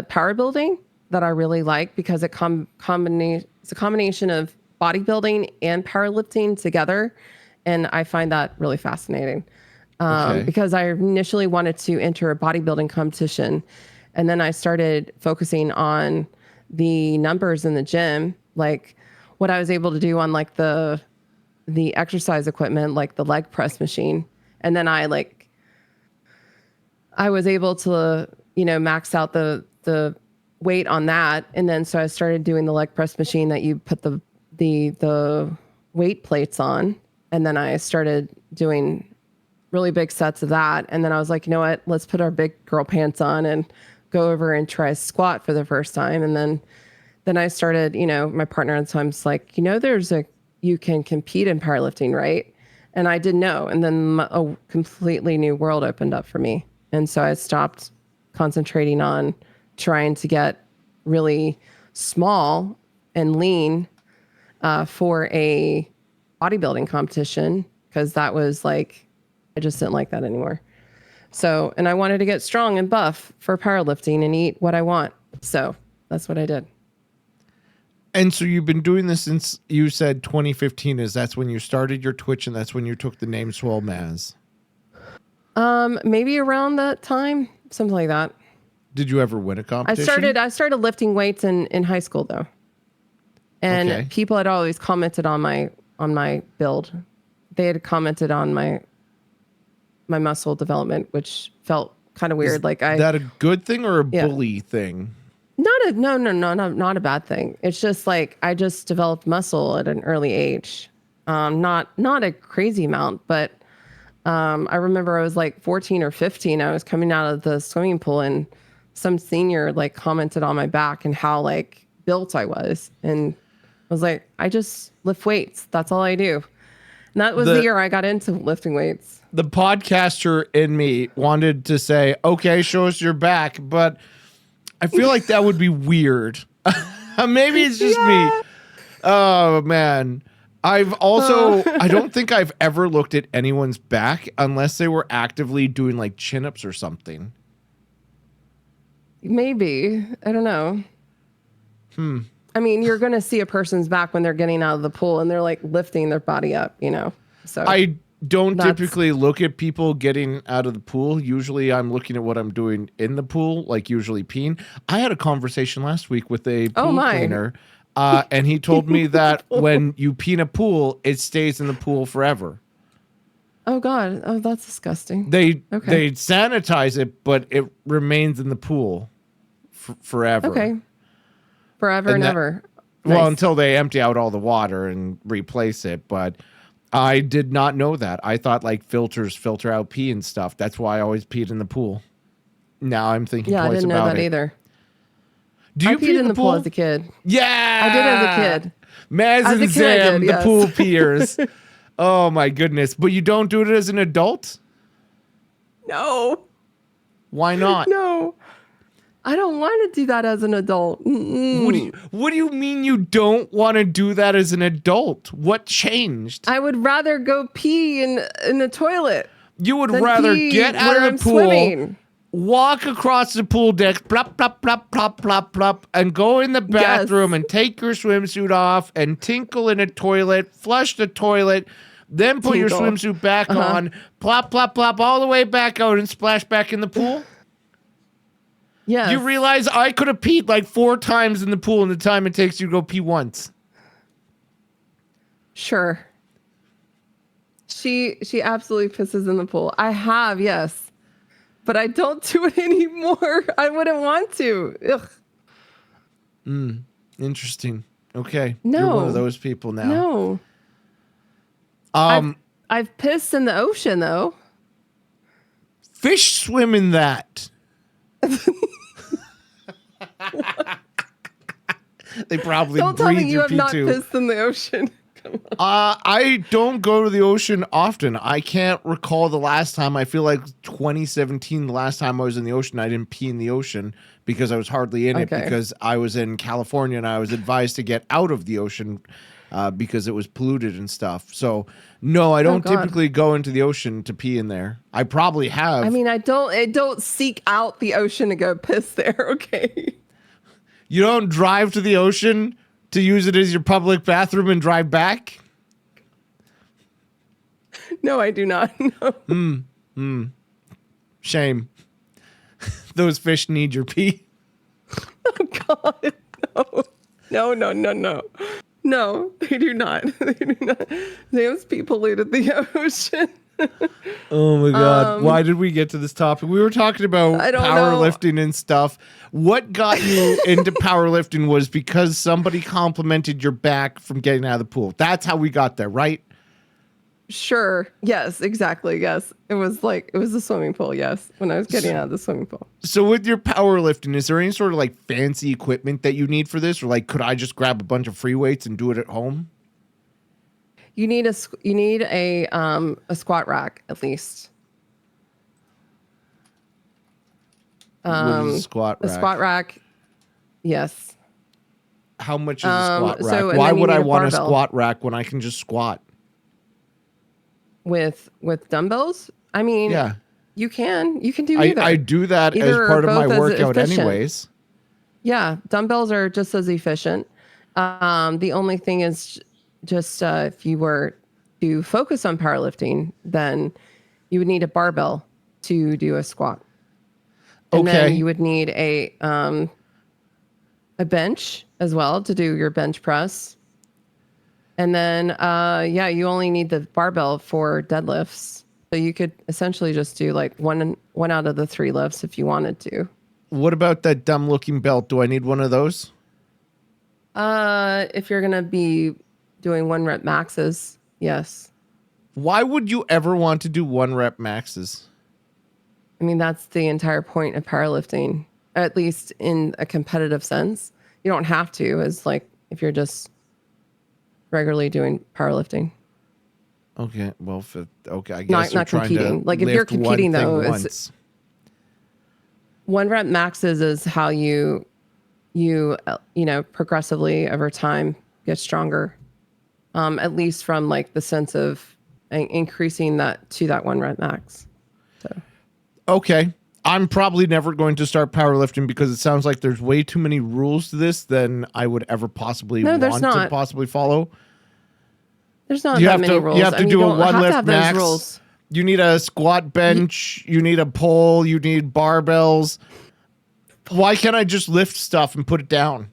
power building that I really like, because it's a combination of bodybuilding and powerlifting together. And I find that really fascinating. Because I initially wanted to enter a bodybuilding competition. And then I started focusing on the numbers in the gym, like what I was able to do on like the exercise equipment, like the leg press machine. And then I was able to, max out the weight on that. And then so I started doing the leg press machine that you put the weight plates on. And then I started doing really big sets of that. And then I was like, you know what, let's put our big girl pants on and go over and try a squat for the first time. And then then I started, my partner at the time's like, you can compete in powerlifting, right? And I didn't know. And then a completely new world opened up for me. And so I stopped concentrating on trying to get really small and lean for a bodybuilding competition, because that was like, I just didn't like that anymore. So, and I wanted to get strong and buff for powerlifting and eat what I want. So that's what I did. And so you've been doing this since, you said 2015. That's when you started your Twitch, and that's when you took the name SwoleMaz? Maybe around that time, something like that. Did you ever win a competition? I started lifting weights in high school though. And people had always commented on my build. They had commented on my muscle development, which felt kind of weird. Is that a good thing or a bully thing? Not a bad thing. It's just like I just developed muscle at an early age. Not a crazy amount, but I remember I was like 14 or 15. I was coming out of the swimming pool and some senior like commented on my back and how like built I was. And I was like, I just lift weights. That's all I do. And that was the year I got into lifting weights. The podcaster in me wanted to say, okay, show us your back, but I feel like that would be weird. Maybe it's just me. Oh, man. I don't think I've ever looked at anyone's back unless they were actively doing like chin-ups or something. Maybe. I don't know. I mean, you're going to see a person's back when they're getting out of the pool and they're like lifting their body up, So I don't typically look at people getting out of the pool. Usually I'm looking at what I'm doing in the pool, like usually peeing. I had a conversation last week with a pool cleaner, and he told me that when you pee in a pool, it stays in the pool forever. Oh, God. Oh, that's disgusting. They sanitize it, but it remains in the pool forever. Okay. Forever and ever. Well, until they empty out all the water and replace it, but I did not know that. I thought like filters filter out pee and stuff. That's why I always peed in the pool. Now I'm thinking twice about it. Yeah, I didn't know that either. Do you I peed in the pool as a kid. Yeah! I did as a kid. Maz and Zam, the pool peers. Oh my goodness. But you don't do it as an adult? No. Why not? No. I don't want to do that as an adult. What do you mean you don't want to do that as an adult? What changed? I would rather go pee in the toilet. You would rather get out of the pool, swimming. Walk across the pool deck, plop, plop, plop, plop, plop, plop, and go in the bathroom and take your swimsuit off and tinkle in a toilet, flush the toilet, then put your swimsuit back on, plop, plop, plop, all the way back out and splash back in the pool? Yeah. You realize I could have peed like 4 times in the pool in the time it takes you to go pee once. Sure. She absolutely pisses in the pool. I have, yes. But I don't do it anymore. I wouldn't want to. Ugh. Interesting. Okay. No. You're one of those people now. No. I've pissed in the ocean though. Fish swim in that. They probably don't tell me you have not pissed in the ocean. I don't go to the ocean often. I can't recall the last time. I feel like 2017, the last time I was in the ocean, I didn't pee in the ocean because I was hardly in it because I was in California and I was advised to get out of the ocean because it was polluted and stuff. So no, I don't typically go into the ocean to pee in there. I probably have. I mean, I don't seek out the ocean to go piss there. Okay. You don't drive to the ocean to use it as your public bathroom and drive back? No, I do not. No. Shame. Those fish need your pee. Oh, God. No. No, they do not. They do not. Those people polluted the ocean. Oh my God. Why did we get to this topic? We were talking about powerlifting and stuff. What got you into powerlifting was because somebody complimented your back from getting out of the pool. That's how we got there, right? Sure. Yes, exactly. Yes. It was a swimming pool. Yes. When I was getting out of the swimming pool. So with your powerlifting, is there any sort of like fancy equipment that you need for this? Or like, could I just grab a bunch of free weights and do it at home? You need a squat rack at least. What is a squat rack? A squat rack. Yes. How much is a squat rack? So, Why would I want a squat rack when I can just squat? With dumbbells? I mean, yeah, you can do either. I do that as part of my workout anyways. Yeah, dumbbells are just as efficient. The only thing is just if you were to focus on powerlifting, then you would need a barbell to do a squat. And then you would need a bench as well to do your bench press. And then, you only need the barbell for deadlifts. So you could essentially just do like one out of the 3 lifts if you wanted to. What about that dumb looking belt? Do I need one of those? If you're going to be doing 1 rep maxes, yes. Why would you ever want to do 1 rep maxes? I mean, that's the entire point of powerlifting, at least in a competitive sense. You don't have to, as like if you're just regularly doing powerlifting. Okay, well, I guess not competing. Like if you're competing though, it's 1 rep maxes is how you progressively over time get stronger. At least from like the sense of increasing that to that 1 rep max. So. Okay. I'm probably never going to start powerlifting because it sounds like there's way too many rules to this than I would ever possibly want to possibly follow. There's not that many rules. You have to do a 1 lift max. You need a squat bench. You need a pole. You need barbells. Why can't I just lift stuff and put it down?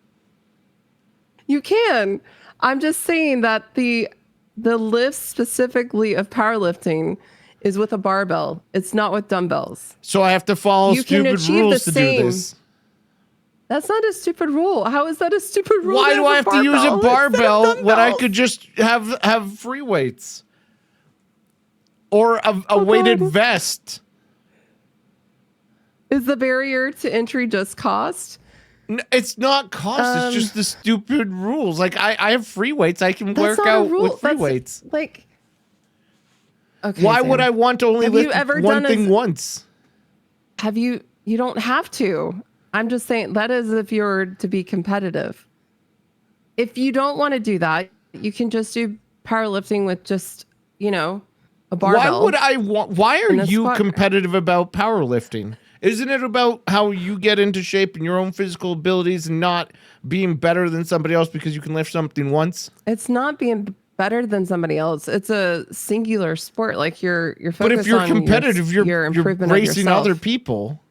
You can. I'm just saying that the lift specifically of powerlifting is with a barbell. It's not with dumbbells. So I have to follow stupid rules to do this. That's not a stupid rule. How is that a stupid rule? Why do I have to use a barbell when I could just have free weights? Or a weighted vest? Is the barrier to entry just cost? It's not cost. It's just the stupid rules. Like I have free weights. I can work out with free weights. Like, okay, why would I want to only lift one thing once? You don't have to. I'm just saying that is if you're to be competitive. If you don't want to do that, you can just do powerlifting with just, a barbell. Why are you competitive about powerlifting? Isn't it about how you get into shape and your own physical abilities and not being better than somebody else because you can lift something once? It's not being better than somebody else. It's a singular sport. Like you're focused on. But if you're competitive, you're racing other people.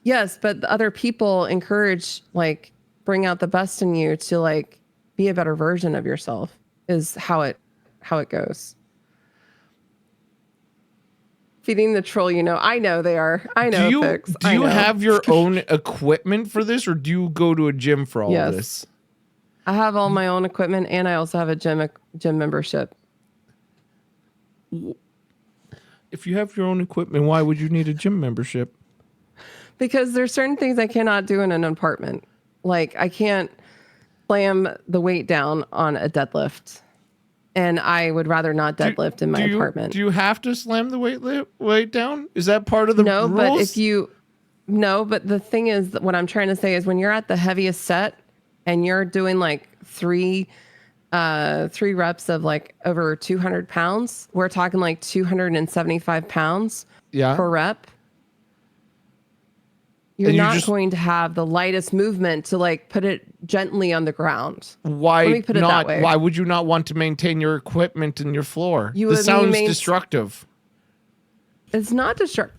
Yes, but the other people encourage, like, bring out the best in you to like be a better version of yourself. Is how it goes. Feeding the troll, I know they are. I know. Do you have your own equipment for this, or do you go to a gym for all of this? I have all my own equipment, and I also have a gym membership. If you have your own equipment, why would you need a gym membership? Because there's certain things I cannot do in an apartment. Like I can't slam the weight down on a deadlift. And I would rather not deadlift in my apartment. Do you have to slam the weight down? Is that part of the rules? But the thing is, what I'm trying to say is when you're at the heaviest set and you're doing like three reps of like over 200 pounds, we're talking like 275 pounds per rep. You're not going to have the lightest movement to like put it gently on the ground. Why Let me put it that way. Why would you not want to maintain your equipment and your floor? This sounds destructive. It's not destructive.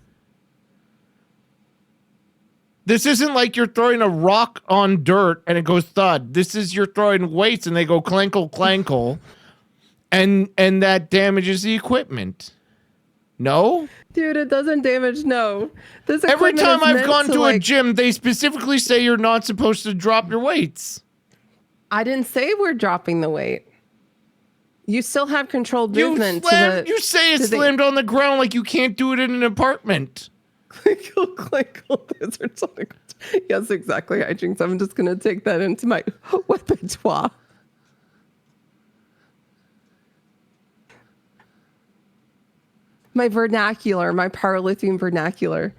This isn't like you're throwing a rock on dirt and it goes thud. This is you're throwing weights and they go clankle, clankle, and that damages the equipment. No? Dude, it doesn't damage. No. Every time I've gone to a gym, they specifically say you're not supposed to drop your weights. I didn't say we're dropping the weight. You still have controlled You movement. you say it's slammed on the ground like you can't do it in an apartment. Clinkle, clinkle. Yes, exactly, Hijinks. I'm just going to take that into my repertoire. My vernacular, my powerlifting vernacular.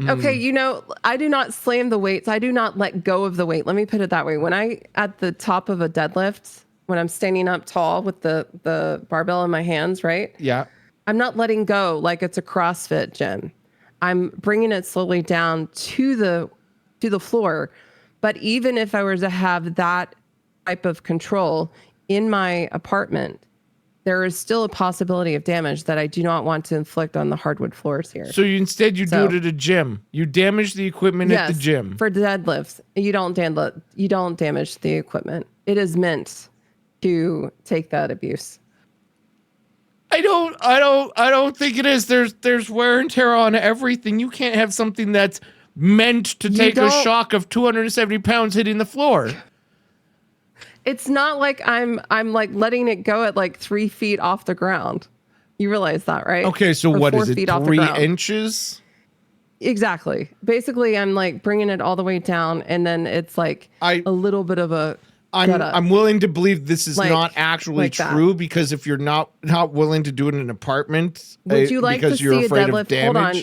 Okay, you know, I do not slam the weights. I do not let go of the weight. Let me put it that way. When I, at the top of a deadlift, when I'm standing up tall with the barbell in my hands, right? Yeah. I'm not letting go like it's a CrossFit gym. I'm bringing it slowly down to the floor. But even if I were to have that type of control in my apartment, there is still a possibility of damage that I do not want to inflict on the hardwood floors here. So do it at a gym. You damage the equipment at the gym. For deadlifts, you don't damage the equipment. It is meant to take that abuse. I don't think it is. There's wear and tear on everything. You can't have something that's meant to take a shock of 270 pounds hitting the floor. It's not like I'm like letting it go at like 3 feet off the ground. You realize that, right? Okay, so what is it? 3 inches? Exactly. Basically, I'm like bringing it all the way down, and then it's like a little bit of a. I'm willing to believe this is not actually true because if you're not willing to do it in an apartment, would you like to see a deadlift? Hold on.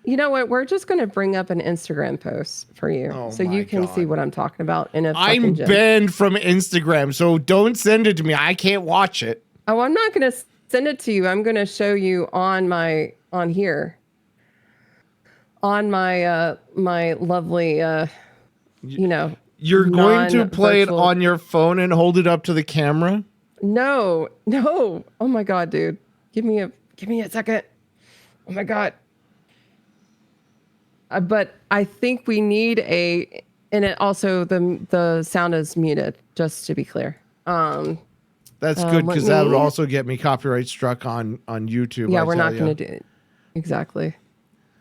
You know what? We're just going to bring up an Instagram post for you so you can see what I'm talking about. I'm banned from Instagram, so don't send it to me. I can't watch it. Oh, I'm not going to send it to you. I'm going to show you on here. On my my lovely You're going to play it on your phone and hold it up to the camera? No. Oh my god, dude. Give me a second. Oh my god. But I think we need and it also the sound is muted, just to be clear. That's good because that would also get me copyright struck on YouTube. Yeah, we're not going to do it. Exactly.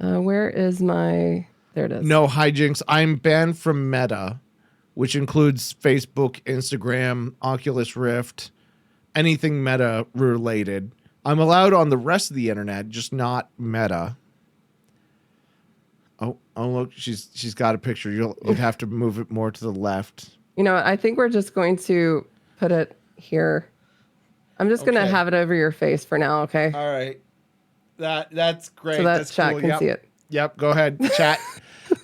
Where is my? There it is. No, hijinks. I'm banned from Meta, which includes Facebook, Instagram, Oculus Rift, anything Meta related. I'm allowed on the rest of the internet, just not Meta. Oh look, she's got a picture. You'd have to move it more to the left. You know, I think we're just going to put it here. I'm just going to have it over your face for now, okay? All right. That's great. So that chat can see it. Yep, go ahead. Chat.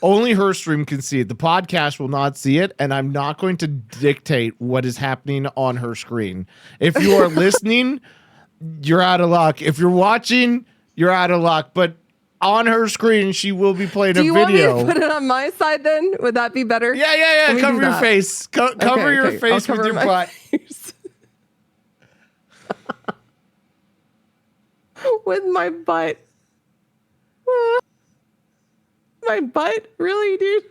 Only her stream can see it. The podcast will not see it, and I'm not going to dictate what is happening on her screen. If you are listening, you're out of luck. If you're watching, you're out of luck. But on her screen, she will be playing a video. Do you want me to put it on my side then? Would that be better? Yeah. Cover your face. Cover your face with your butt. With my butt. My butt? Really, dude?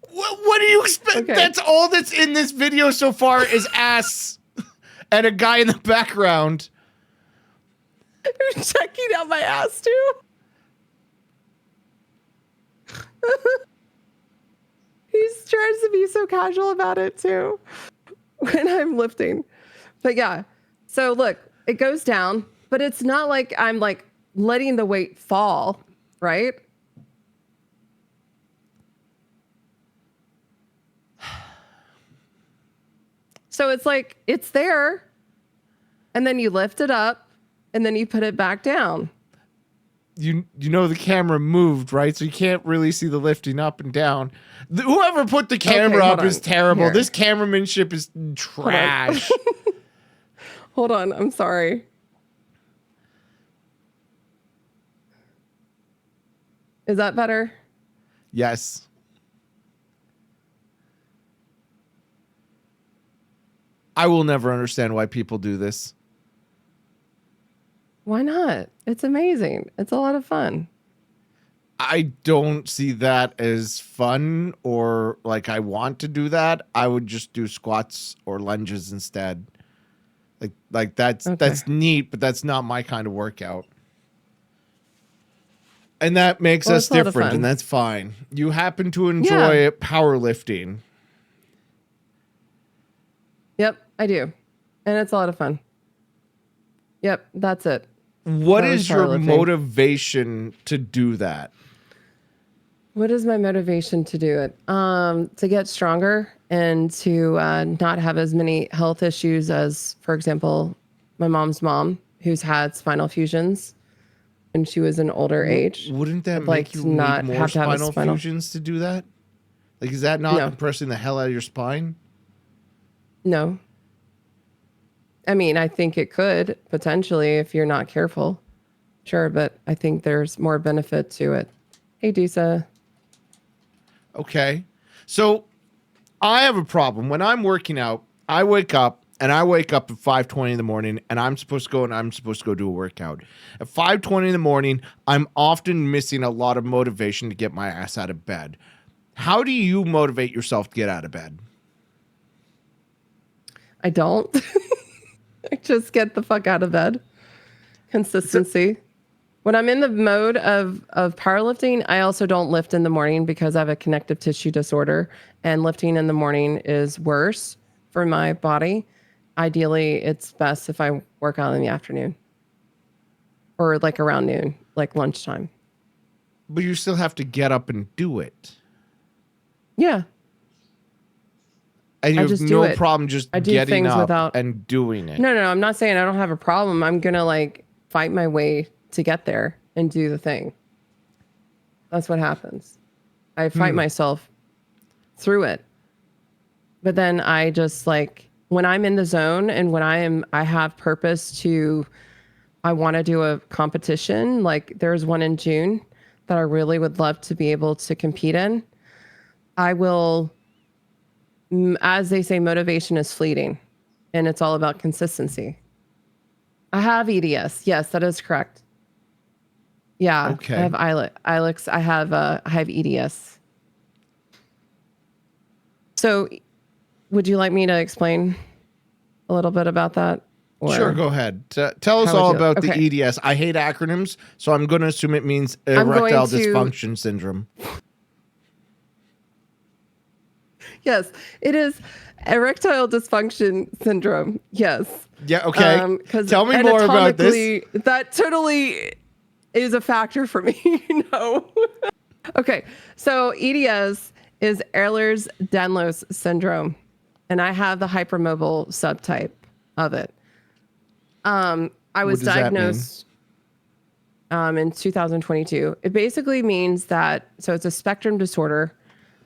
What do you expect? Okay. That's all that's in this video so far is ass and a guy in the background. You're checking out my ass too? He tries to be so casual about it too when I'm lifting. But yeah, so look, it goes down, but it's not like I'm like letting the weight fall, right? So it's like, it's there, and then you lift it up, and then you put it back down. You know the camera moved, right? So you can't really see the lifting up and down. Whoever put the camera up is terrible. Here. This cameramanship is trash. Hold on, I'm sorry. Is that better? Yes. I will never understand why people do this. Why not? It's amazing. It's a lot of fun. I don't see that as fun or like I want to do that. I would just do squats or lunges instead. Like that's neat, but that's not my kind of workout. And that makes us different, and that's fine. You happen to enjoy powerlifting. Yep, I do. And it's a lot of fun. Yep, that's it. What That was is your powerlifting. motivation to do that? What is my motivation to do it? To get stronger and to not have as many health issues as, for example, my mom's mom, who's had spinal fusions when she was an older age. Wouldn't that I'd like make you to need not more have to have a spinal spinal fusions to do that? Like, is that not No. compressing the hell out of your spine? No. I mean, I think it could potentially if you're not careful. Sure, but I think there's more benefit to it. Hey, Dusa. Okay. So I have a problem. When I'm working out, I wake up at 5:20 in the morning and I'm supposed to go do a workout. At 5:20 in the morning, I'm often missing a lot of motivation to get my ass out of bed. How do you motivate yourself to get out of bed? I don't. I just get the fuck out of bed. Consistency. When I'm in the mode of powerlifting, I also don't lift in the morning because I have a connective tissue disorder, and lifting in the morning is worse for my body. Ideally, it's best if I work out in the afternoon or like around noon, like lunchtime. But you still have to get up and do it. Yeah. And you have no problem just getting up and doing it. No, I'm not saying I don't have a problem. I'm going to like fight my way to get there and do the thing. That's what happens. I fight myself through it. But then I just like, when I'm in the zone and when I have purpose I want to do a competition. Like there's one in June that I really would love to be able to compete in. I will, as they say, motivation is fleeting and it's all about consistency. I have EDS. Yes, that is correct. Yeah. Okay. I have ILEX. I have EDS. So would you like me to explain a little bit about that? Or sure, go ahead. Tell us all about the EDS. I hate acronyms, so I'm going to assume it means erectile dysfunction syndrome. Yes, it is erectile dysfunction syndrome. Yes. Yeah, okay. Tell me more about this. That totally is a factor for me. No. Okay, so EDS is Ehlers-Danlos syndrome, and I have the hypermobile subtype of it. I was diagnosed in 2022. It basically means that, so it's a spectrum disorder.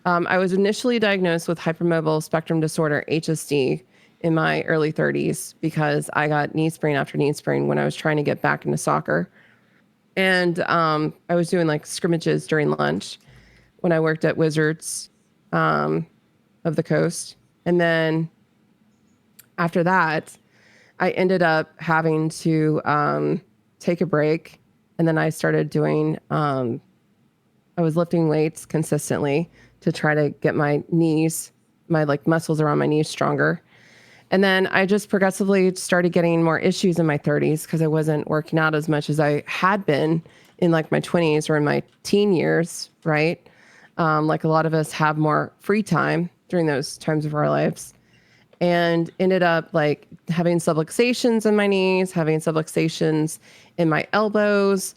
I was initially diagnosed with hypermobile spectrum disorder, HSD, in my early 30s because I got knee sprain after knee sprain when I was trying to get back into soccer. And I was doing like scrimmages during lunch when I worked at Wizards of the Coast. And then after that, I ended up having to take a break. And then I started doing, I was lifting weights consistently to try to get my knees, my like muscles around my knees stronger. And then I just progressively started getting more issues in my 30s because I wasn't working out as much as I had been in like my 20s or in my teen years, right? Like a lot of us have more free time during those times of our lives. And ended up like having subluxations in my knees, having subluxations in my elbows,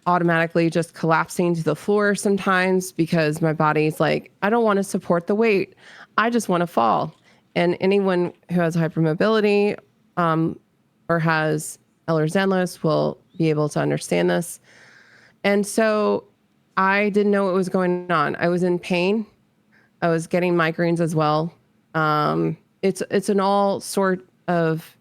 automatically just collapsing to the floor sometimes because my body's like, I don't want to support the weight. I just want to fall. And anyone who has hypermobility or has Ehlers-Danlos will be able to understand this. And so I didn't know what was going on. I was in pain. I was getting migraines as well. It's an all sort of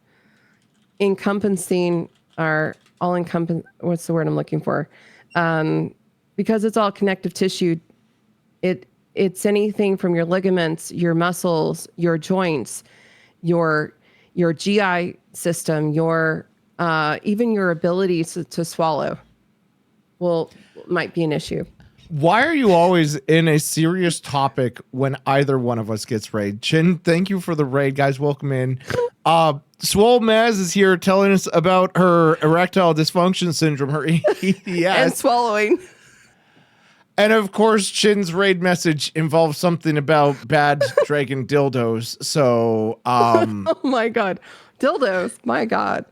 encompassing or all encompassing. What's the word I'm looking for? Because it's all connective tissue. It's anything from your ligaments, your muscles, your joints, your GI system, your even your ability to swallow might be an issue. Why are you always in a serious topic when either one of us gets raid? Chin, thank you for the raid, guys. Welcome in. SwoleMaz is here telling us about her erectile dysfunction syndrome, her EDS. And swallowing. And of course, Chin's raid message involves something about bad dragon dildos. So, oh my God. Dildos. My God.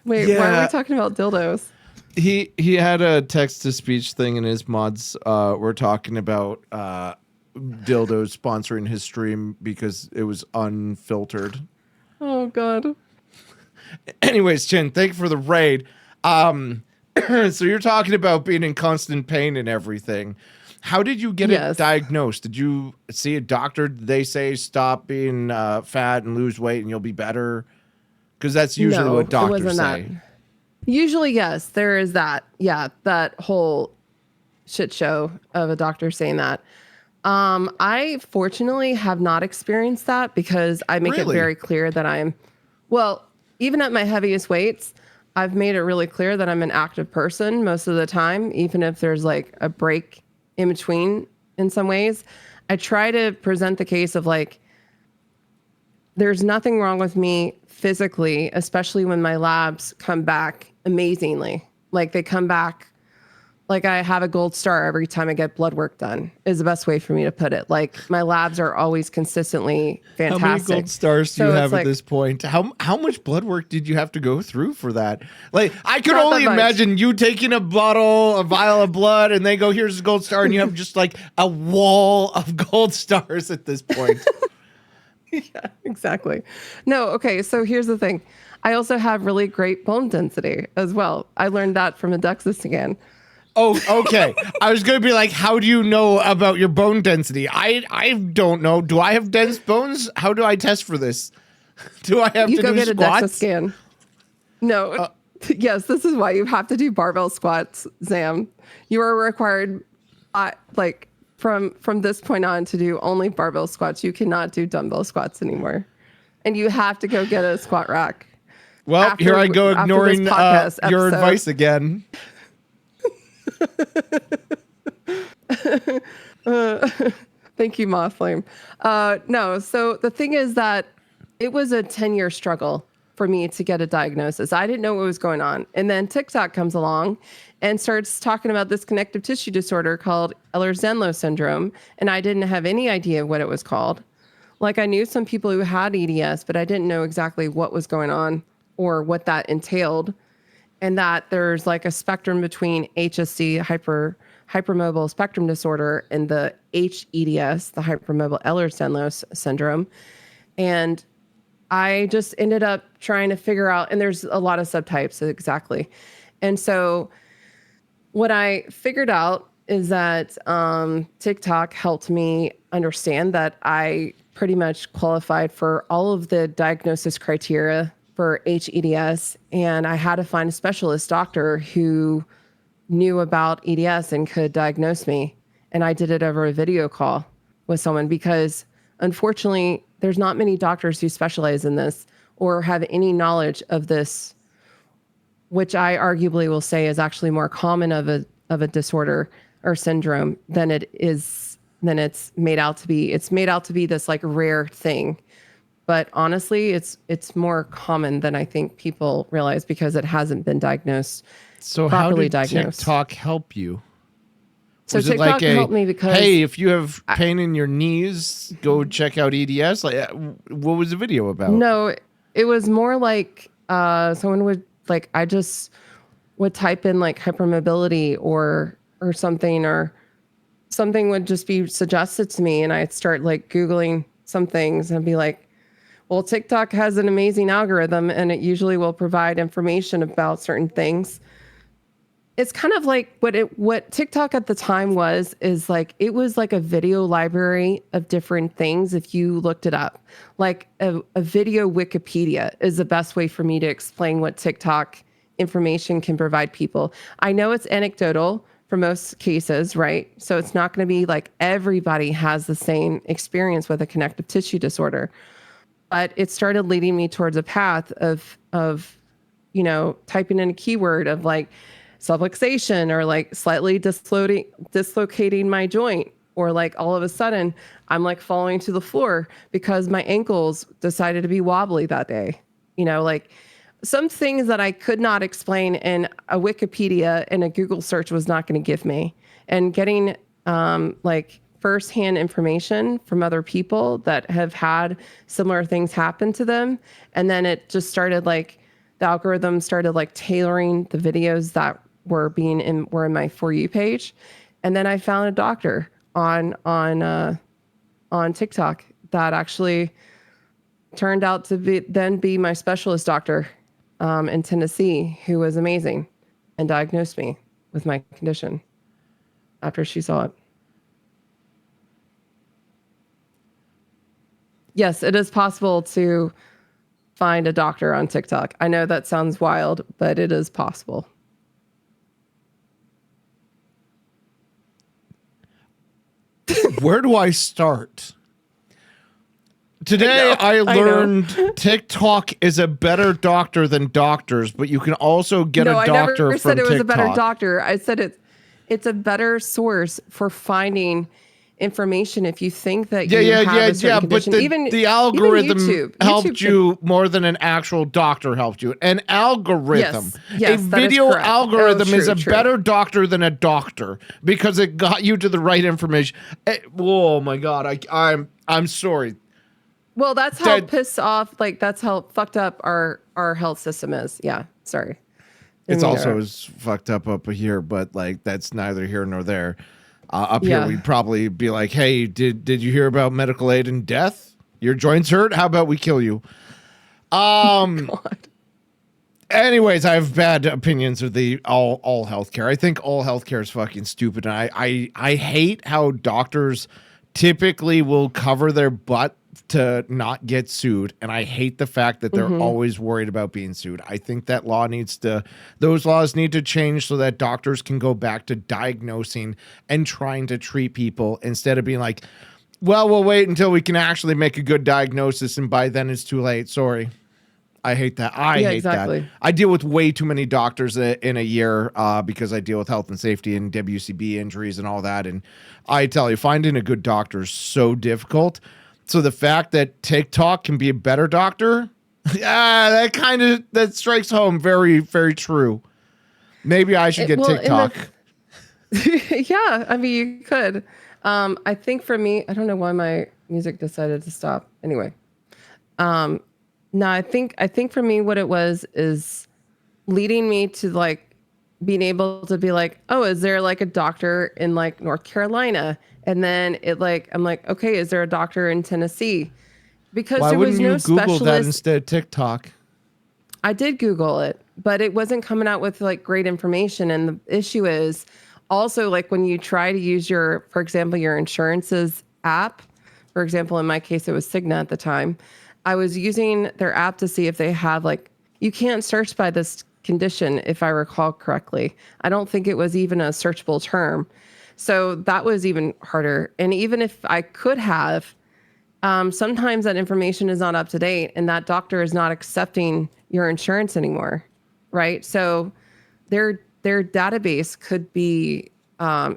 Wait, why are we talking about dildos? He had a text-to-speech thing, and his mods were talking about dildos sponsoring his stream because it was unfiltered. Oh, God. Anyways, Chin, thank you for the raid. So you're talking about being in constant pain and everything. How did you get it diagnosed? Did you see a doctor? Did they say stop being fat and lose weight and you'll be better? Because that's usually what doctors say. Usually, yes, there is that. Yeah, that whole shit show of a doctor saying that. I fortunately have not experienced that because I make it very clear that even at my heaviest weights, I've made it really clear that I'm an active person most of the time, even if there's like a break in between in some ways. I try to present the case of like, there's nothing wrong with me physically, especially when my labs come back amazingly. Like they come back like I have a gold star every time I get blood work done is the best way for me to put it. Like my labs are always consistently fantastic. How many gold stars do you have at this point? How much blood work did you have to go through for that? Like I could only imagine you taking a vial of blood and they go, here's a gold star, and you have just like a wall of gold stars at this point. Yeah, exactly. No, okay, so here's the thing. I also have really great bone density as well. I learned that from a DEXA scan. Oh, okay. I was going to be like, how do you know about your bone density? I don't know. Do I have dense bones? How do I test for this? Do I have to do squats? You go get a DEXA scan. No. Yes, this is why you have to do barbell squats, Zam. You are required, from this point on to do only barbell squats. You cannot do dumbbell squats anymore. And you have to go get a squat rack. Well, here I go ignoring your advice again. Thank you, Mothflame. No, so the thing is that it was a 10-year struggle for me to get a diagnosis. I didn't know what was going on. And then TikTok comes along and starts talking about this connective tissue disorder called Ehlers-Danlos syndrome. And I didn't have any idea what it was called. Like I knew some people who had EDS, but I didn't know exactly what was going on or what that entailed. And that there's like a spectrum between HSD, hypermobile spectrum disorder, and the HEDS, the hypermobile Ehlers-Danlos syndrome. And I just ended up trying to figure out, and there's a lot of subtypes, exactly. And so what I figured out is that TikTok helped me understand that I pretty much qualified for all of the diagnosis criteria for HEDS, and I had to find a specialist doctor who knew about EDS and could diagnose me. And I did it over a video call with someone because unfortunately, there's not many doctors who specialize in this or have any knowledge of this, which I arguably will say is actually more common of a disorder or syndrome than it's made out to be. It's made out to be this like rare thing. But honestly, it's more common than I think people realize because it hasn't been diagnosed. So how did TikTok help you? So TikTok helped me because, hey, if you have pain in your knees, go check out EDS. Like, what was the video about? No, it was more like someone would like I just would type in like hypermobility or something would just be suggested to me, and I'd start like Googling some things and be like, well, TikTok has an amazing algorithm and it usually will provide information about certain things. It's kind of like what TikTok at the time is like, it was like a video library of different things if you looked it up. Like a video Wikipedia is the best way for me to explain what TikTok information can provide people. I know it's anecdotal for most cases, right? So it's not going to be like everybody has the same experience with a connective tissue disorder. But it started leading me towards a path of typing in a keyword of like subluxation or like slightly dislocating my joint, or like all of a sudden I'm like falling to the floor because my ankles decided to be wobbly that day. Like some things that I could not explain in a Wikipedia and a Google search was not going to give me. And getting like firsthand information from other people that have had similar things happen to them. And then it just started like the algorithm started like tailoring the videos that were in my For You page. And then I found a doctor on TikTok that actually turned out to be my specialist doctor in Tennessee, who was amazing and diagnosed me with my condition after she saw it. Yes, it is possible to find a doctor on TikTok. I know that sounds wild, but it is possible. Where do I start? Today I learned TikTok is a better doctor than doctors, but you can also get a doctor from TikTok. No, I never said it was a better doctor. I said it's a better source for finding information if you think that you have a certain condition. But the algorithm helped you more than an actual doctor helped you. An algorithm, a video algorithm is a better doctor than a doctor because it got you to the right information. Oh my God, I'm sorry. Well, that's how pissed off, like that's how fucked up our health system is. Yeah, sorry. It's also as fucked up here, but like that's neither here nor there. Up here, we'd probably be like, "Hey, did you hear about medical aid and death? Your joints hurt? How about we kill you?" God. Anyways, I have bad opinions of the all healthcare. I think all healthcare is fucking stupid, and I hate how doctors typically will cover their butt to not get sued, and I hate the fact that they're always worried about being sued. I think that those laws need to change so that doctors can go back to diagnosing and trying to treat people instead of being like, well, we'll wait until we can actually make a good diagnosis, and by then it's too late. Sorry. I hate that. I hate that. I deal with way too many doctors in a year because I deal with health and safety and WCB injuries and all that, and I tell you, finding a good doctor is so difficult. So the fact that TikTok can be a better doctor, that strikes home. Very, very true. Maybe I should get TikTok. Yeah, I mean, you could. I think for me, I don't know why my music decided to stop. Anyway, no, I think for me, what it was is leading me to like being able to be like, oh, is there like a doctor in like North Carolina? And then I'm like, okay, is there a doctor in Tennessee? Because there was no specialist. Why wouldn't you Google that instead of TikTok? I did Google it, but it wasn't coming out with like great information. And the issue is also like when you try to use for example, your insurance's app, for example, in my case, it was Cigna at the time. I was using their app to see if they have like, you can't search by this condition, if I recall correctly. I don't think it was even a searchable term. So that was even harder. And even if I could have, sometimes that information is not up to date and that doctor is not accepting your insurance anymore, right? So their database could be,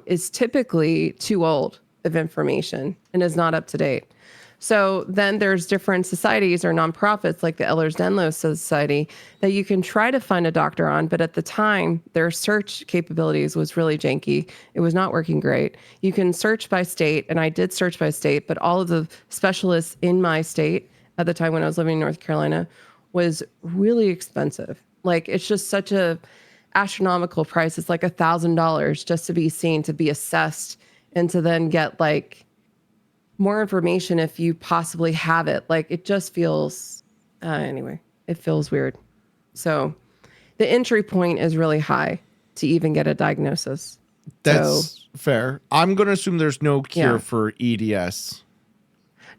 is typically too old of information and is not up to date. So then there's different societies or nonprofits like the Ehlers-Danlos Society that you can try to find a doctor on, but at the time their search capabilities was really janky. It was not working great. You can search by state, and I did search by state, but all of the specialists in my state at the time when I was living in North Carolina was really expensive. Like it's just such a astronomical price. It's like $1,000 just to be seen, to be assessed, and to then get like more information if you possibly have it. Like it just feels, anyway, it feels weird. So the entry point is really high to even get a diagnosis. That's fair. I'm going to assume there's no cure for EDS.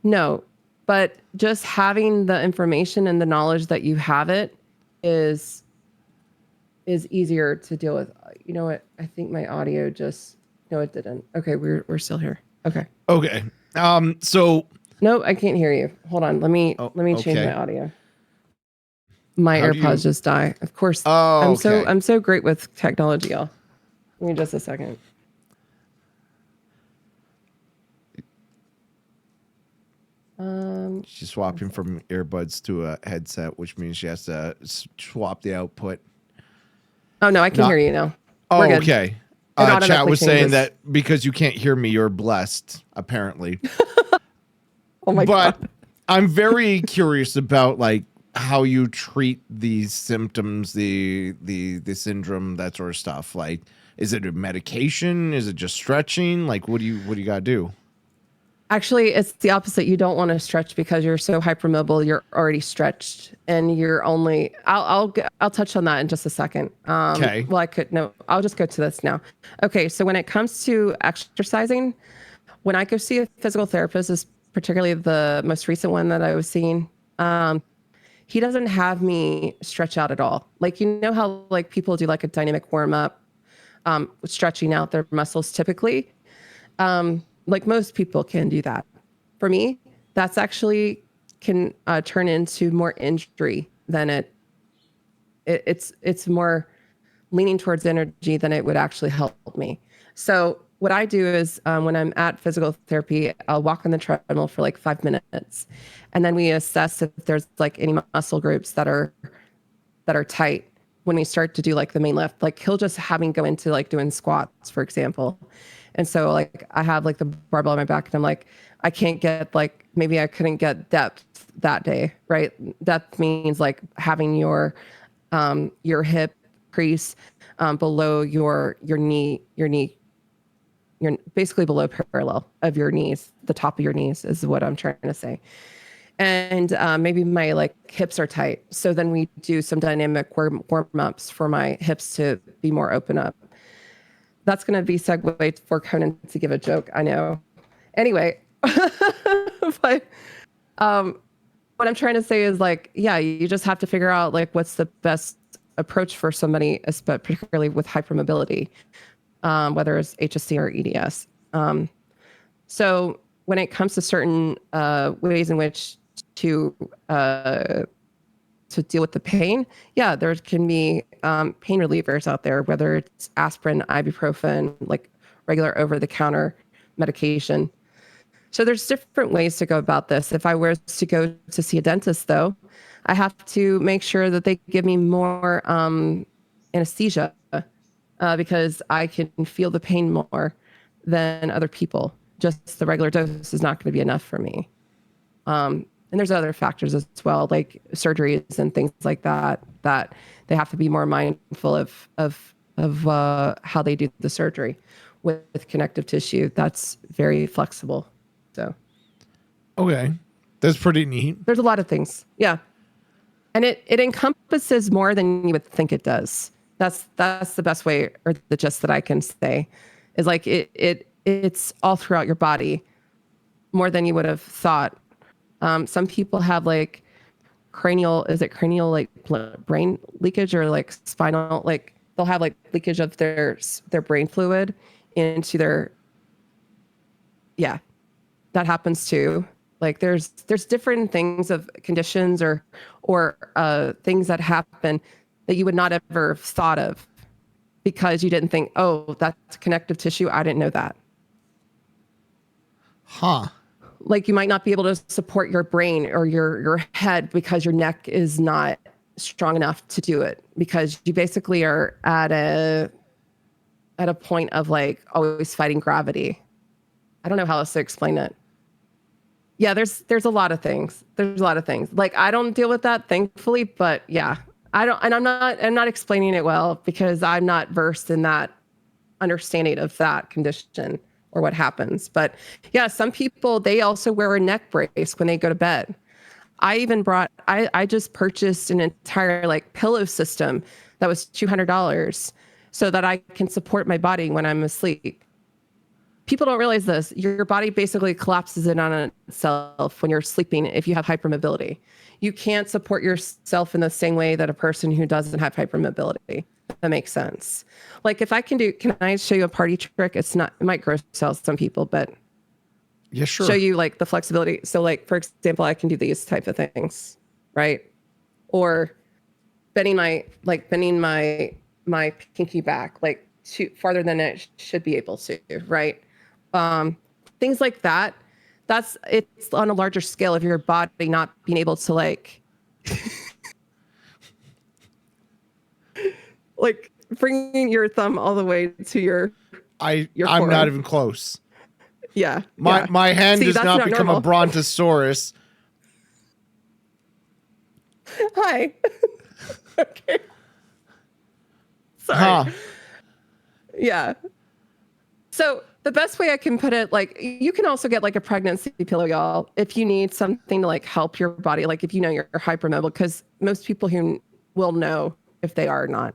No, but just having the information and the knowledge that you have it is easier to deal with. You know what? I think my audio no, it didn't. Okay. We're still here. Okay. Okay. So no, I can't hear you. Hold on. Let me change my audio. My AirPods just die. Of course. I'm so great with technology, y'all. Give me just a second. She's swapping from earbuds to a headset, which means she has to swap the output. Oh no, I can hear you now. Oh, okay. Chat was saying that because you can't hear me, you're blessed, apparently. Oh my God. I'm very curious about like how you treat these symptoms, the syndrome, that sort of stuff. Like, is it a medication? Is it just stretching? Like, what do you gotta do? Actually, it's the opposite. You don't want to stretch because you're so hypermobile. You're already stretched, and you're only. I'll touch on that in just a second. Okay. Well, I'll just go to this now. Okay. So when it comes to exercising, when I go see a physical therapist, is particularly the most recent one that I was seeing. He doesn't have me stretch out at all. Like, you know how like people do like a dynamic warm up, stretching out their muscles typically. Like most people can do that. For me, that's actually can turn into more injury than it's more leaning towards energy than it would actually help me. So what I do is when I'm at physical therapy, I'll walk on the treadmill for like 5 minutes, and then we assess if there's like any muscle groups that are tight when we start to do like the main lift. Like he'll just have me go into like doing squats, for example. And so like I have like the barbell on my back and I'm like, I can't get like, maybe I couldn't get depth that day, right? Depth means like having your hip crease below your knee, you're basically below parallel of your knees. The top of your knees is what I'm trying to say. And maybe my like hips are tight. So then we do some dynamic warm ups for my hips to be more open up. That's going to be segue for Conan to give a joke. I know. Anyway, but what I'm trying to say is like, yeah, you just have to figure out like what's the best approach for somebody, particularly with hypermobility, whether it's HSC or EDS. So when it comes to certain ways in which to deal with the pain, yeah, there can be pain relievers out there, whether it's aspirin, ibuprofen, like regular over-the-counter medication. So there's different ways to go about this. If I were to go to see a dentist, though, I have to make sure that they give me more anesthesia because I can feel the pain more than other people. Just the regular dose is not going to be enough for me. And there's other factors as well, like surgeries and things like that, that they have to be more mindful of how they do the surgery with connective tissue. That's very flexible. So, okay, that's pretty neat. There's a lot of things, yeah, and it encompasses more than you would think it does. That's the best way, or the gist that I can say, is like it's all throughout your body, more than you would have thought. Some people have like cranial like brain leakage, or like spinal, like they'll have like leakage of their brain fluid into their, yeah, that happens too. Like there's different things of conditions or things that happen that you would not ever have thought of because you didn't think, oh, that's connective tissue. I didn't know that. Huh. Like you might not be able to support your brain or your head because your neck is not strong enough to do it, because you basically are at a point of like always fighting gravity. I don't know how else to explain it. Yeah, there's a lot of things. There's a lot of things. Like I don't deal with that, thankfully, but yeah, I don't, and I'm not explaining it well because I'm not versed in that understanding of that condition or what happens. But yeah, some people, they also wear a neck brace when they go to bed. I just purchased an entire like pillow system that was $200 so that I can support my body when I'm asleep. People don't realize this. Your body basically collapses in on itself when you're sleeping if you have hypermobility. You can't support yourself in the same way that a person who doesn't have hypermobility. That makes sense. Like if can I show you a party trick? It might gross out some people, but yeah, sure. Show you like the flexibility. So like, for example, I can do these type of things, right? Or bending my pinky back, like farther than it should be able to, right? Things like that. It's on a larger scale of your body not being able to like, like bringing your thumb all the way to your I'm not even close. Yeah. My hand does not become normal. A brontosaurus. Hi. Okay. Sorry. Huh. Yeah. So the best way I can put it, like, you can also get like a pregnancy pillow, y'all, if you need something to like help your body. Like if you know you're hypermobile, because most people who will know if they are or not.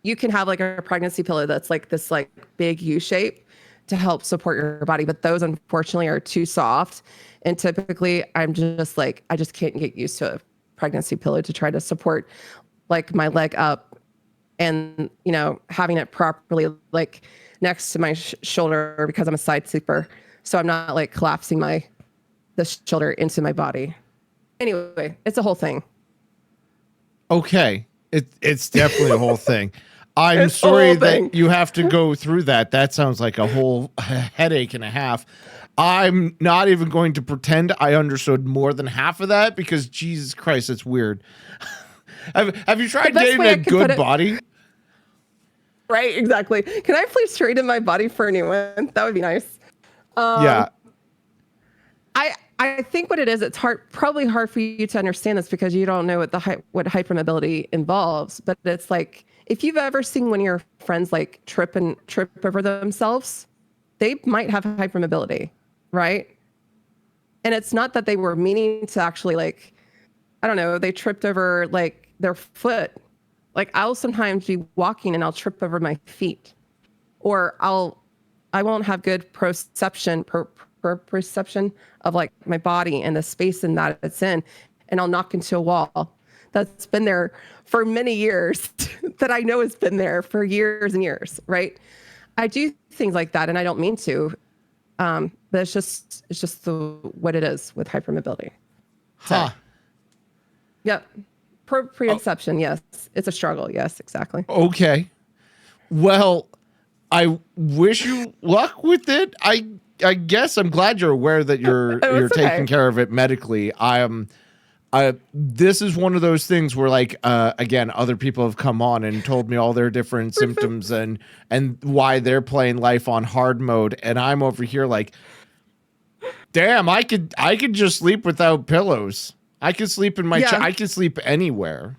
You can have like a pregnancy pillow that's like this like big U shape to help support your body. But those unfortunately are too soft. And typically I'm just like, I just can't get used to a pregnancy pillow to try to support like my leg up and, you know, having it properly like next to my shoulder because I'm a side sleeper. So I'm not like collapsing the shoulder into my body. Anyway, it's a whole thing. Okay. It's definitely a whole thing. I'm sorry that you have to go through that. That sounds like a whole headache and a half. I'm not even going to pretend I understood more than half of that because Jesus Christ, it's weird. Have you tried getting a good body? Right, exactly. Can I please trade in my body for a new one? That would be nice. Yeah. I think what it is, it's probably hard for you to understand this because you don't know what hypermobility involves. But it's like, if you've ever seen one of your friends like trip over themselves, they might have hypermobility, right? And it's not that they were meaning to actually like, I don't know, they tripped over like their foot. Like I'll sometimes be walking and I'll trip over my feet, or I won't have good perception of like my body and the space in that it's in, and I'll knock into a wall that's been there for many years that I know has been there for years and years, right? I do things like that and I don't mean to, but it's just what it is with hypermobility. Huh. So, yep. Proprioception, yes. It's a struggle. Yes, exactly. Okay. Well, I wish you luck with it. I guess I'm glad you're aware that you're taking care of it medically. This is one of those things where like again, other people have come on and told me all their different symptoms and why they're playing life on hard mode, and I'm over here like, damn, I could just sleep without pillows. I could sleep in my I could sleep anywhere.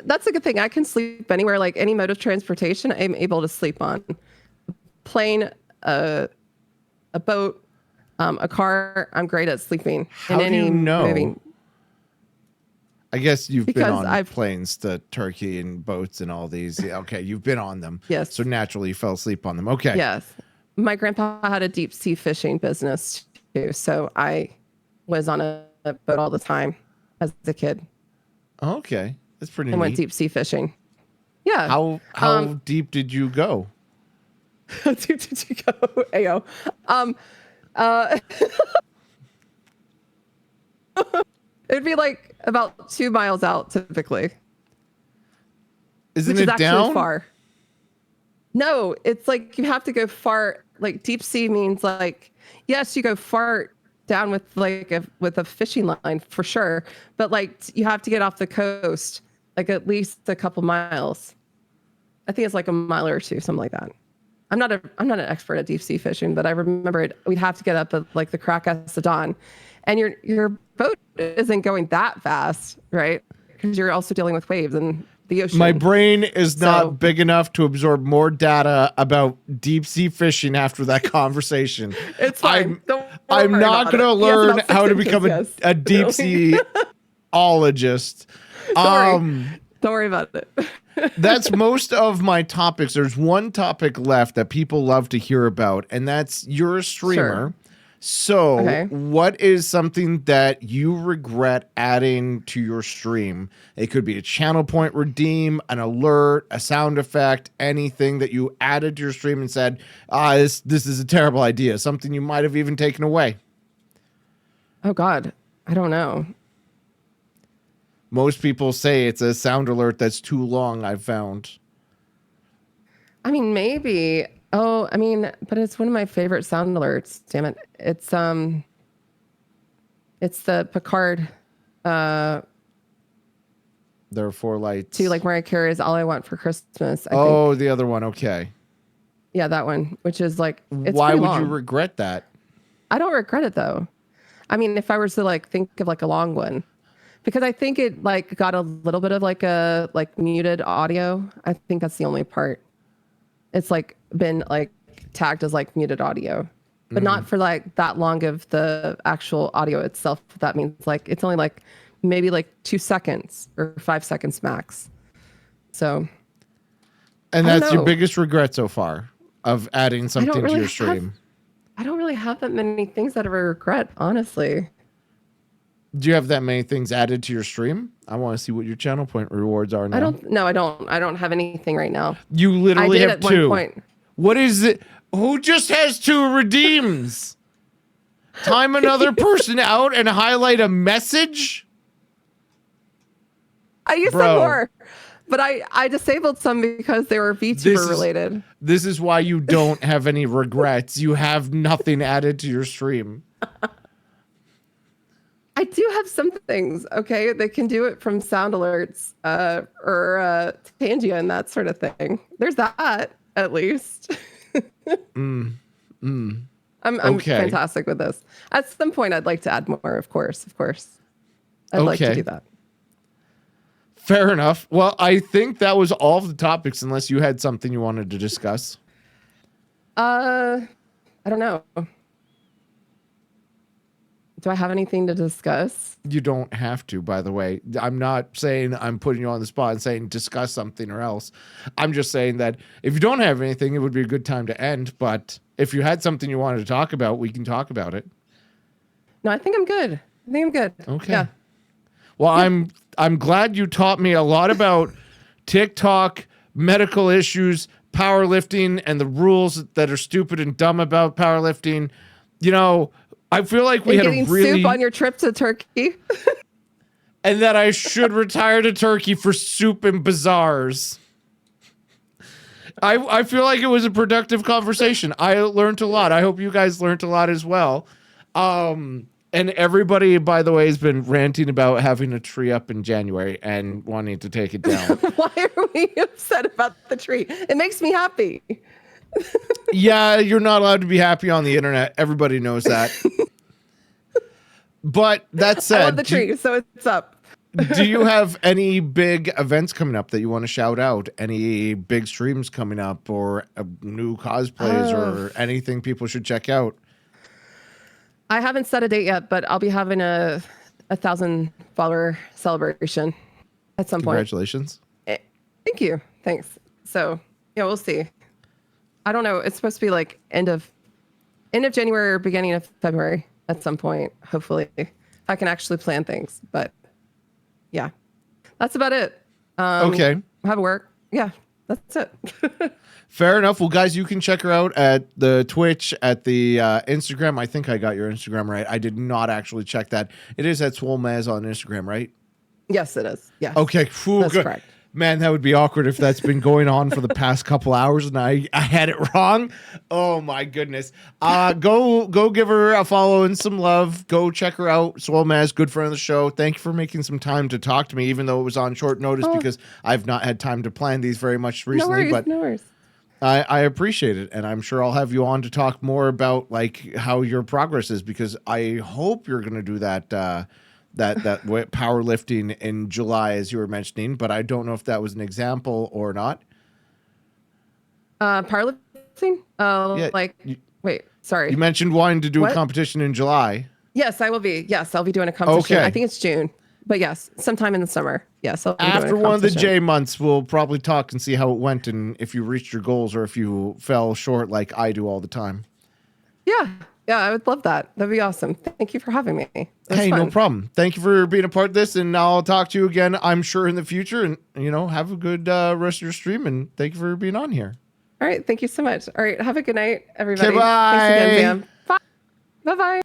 That's a good thing. I can sleep anywhere, like any mode of transportation I'm able to sleep on. Plane, a boat, a car, I'm great at sleeping. How do you know? Moving. I guess you've been on planes to Turkey and boats and all these. Okay, you've been on them. Yes. So naturally you fell asleep on them. Okay. Yes. My grandpa had a deep sea fishing business too, so I was on a boat all the time as a kid. Okay. That's pretty neat. I went deep sea fishing. Yeah. How deep did you go? How deep did you go? Ayo. It'd be like about 2 miles out typically. Isn't it down? Actually far. No, it's like you have to go far. Like deep sea means like, yes, you go far down with like with a fishing line for sure, but like you have to get off the coast like at least a couple miles. I think it's like a mile or two, something like that. I'm not an expert at deep sea fishing, but I remember we'd have to get up at like the crack of the dawn, and your boat isn't going that fast, right? Because you're also dealing with waves and the ocean. My brain is not big enough to absorb more data about deep sea fishing after that conversation. It's fine. I'm not going to learn how to become a deep sea ologist. Don't worry about it. That's most of my topics. There's one topic left that people love to hear about, and that's you're a streamer. Sure. So what is something that you regret adding to your stream? It could be a channel point redeem, an alert, a sound effect, anything that you added to your stream and said, this is a terrible idea. Something you might have even taken away. Oh God, I don't know. Most people say it's a sound alert that's too long, I've found. I mean, maybe. Oh, I mean, but it's one of my favorite sound alerts. Damn it. It's the Picard There are 4 lights. To like Mariah Carey's "All I Want for Christmas." I think. think. The other one. Okay. Yeah, that one, which is like, it's why would long. you regret that? I don't regret it though. I mean, if I was to like think of like a long one, because I think it like got a little bit of like a like muted audio. I think that's the only part. It's like been like tagged as like muted audio, but not for like that long of the actual audio itself. That means like it's only like maybe like 2 seconds or 5 seconds max. So. And that's your biggest regret so far of adding something to your stream? I don't really have that many things that I regret, honestly. Do you have that many things added to your stream? I want to see what your channel point rewards are now. I don't have anything right now. You literally have 2. One point. What is it? Who just has 2 redeems? Time another person out and highlight a message? I used some more, but I disabled some because they were VTuber related. This is why you don't have any regrets. You have nothing added to your stream. I do have some things, okay? They can do it from sound alerts or Tangia and that sort of thing. There's that, at least. I'm fantastic with this. At some point, I'd like to add more, of course. I'd like to do that. Fair enough. Well, I think that was all of the topics, unless you had something you wanted to discuss. I don't know. Do I have anything to discuss? You don't have to, by the way. I'm not saying I'm putting you on the spot and saying discuss something or else. I'm just saying that if you don't have anything, it would be a good time to end. But if you had something you wanted to talk about, we can talk about it. No, I think I'm good. Okay. Yeah. Well, yeah. I'm glad you taught me a lot about TikTok, medical issues, powerlifting, and the rules that are stupid and dumb about powerlifting. You know, I feel like we had a really soup on your trip to Turkey. And that I should retire to Turkey for soup and bazaars. I feel like it was a productive conversation. I learned a lot. I hope you guys learned a lot as well. And everybody, by the way, has been ranting about having a tree up in January and wanting to take it down. Why are we upset about the tree? It makes me happy. Yeah, you're not allowed to be happy on the internet. Everybody knows that. But that said, I love the tree, so it's up. Do you have any big events coming up that you want to shout out? Any big streams coming up or new cosplays or anything people should check out? I haven't set a date yet, but I'll be having a 1,000 follower celebration at some point. Congratulations. Thank you. Thanks. So yeah, we'll see. I don't know. It's supposed to be like end of January or beginning of February at some point, hopefully, if I can actually plan things. But yeah, that's about it. Okay. Have work. Yeah, that's it. Fair enough. Well, guys, you can check her out at the Twitch, at the Instagram. I think I got your Instagram right. I did not actually check that. It is at SwoleMaz on Instagram, right? Yes, it is. Yes. Okay. That's correct. Man, that would be awkward if that's been going on for the past couple hours and I had it wrong. Oh my goodness. Go give her a follow and some love. Go check her out. SwoleMaz, good friend of the show. Thank you for making some time to talk to me, even though it was on short notice because I've not had time to plan these very much recently. No worries. I appreciate it, and I'm sure I'll have you on to talk more about like how your progress is because I hope you're going to do that powerlifting in July as you were mentioning, but I don't know if that was an example or not. Powerlifting? Yeah, wait, sorry. You mentioned wanting to do a competition in July. Yes, I will be. Yes, I'll be doing a competition. Okay. I think it's June. But yes, sometime in the summer. Yes. After one of the J months, we'll probably talk and see how it went and if you reached your goals or if you fell short like I do all the time. Yeah. Yeah, I would love that. That'd be awesome. Thank you for having me. Hey, no problem. Thank you for being a part of this, and I'll talk to you again, I'm sure, in the future. And, have a good rest of your stream, and thank you for being on here. All right. Thank you so much. All right. Have a good night, everybody. Okay, bye. Thanks again, Zam. Bye. Bye-bye.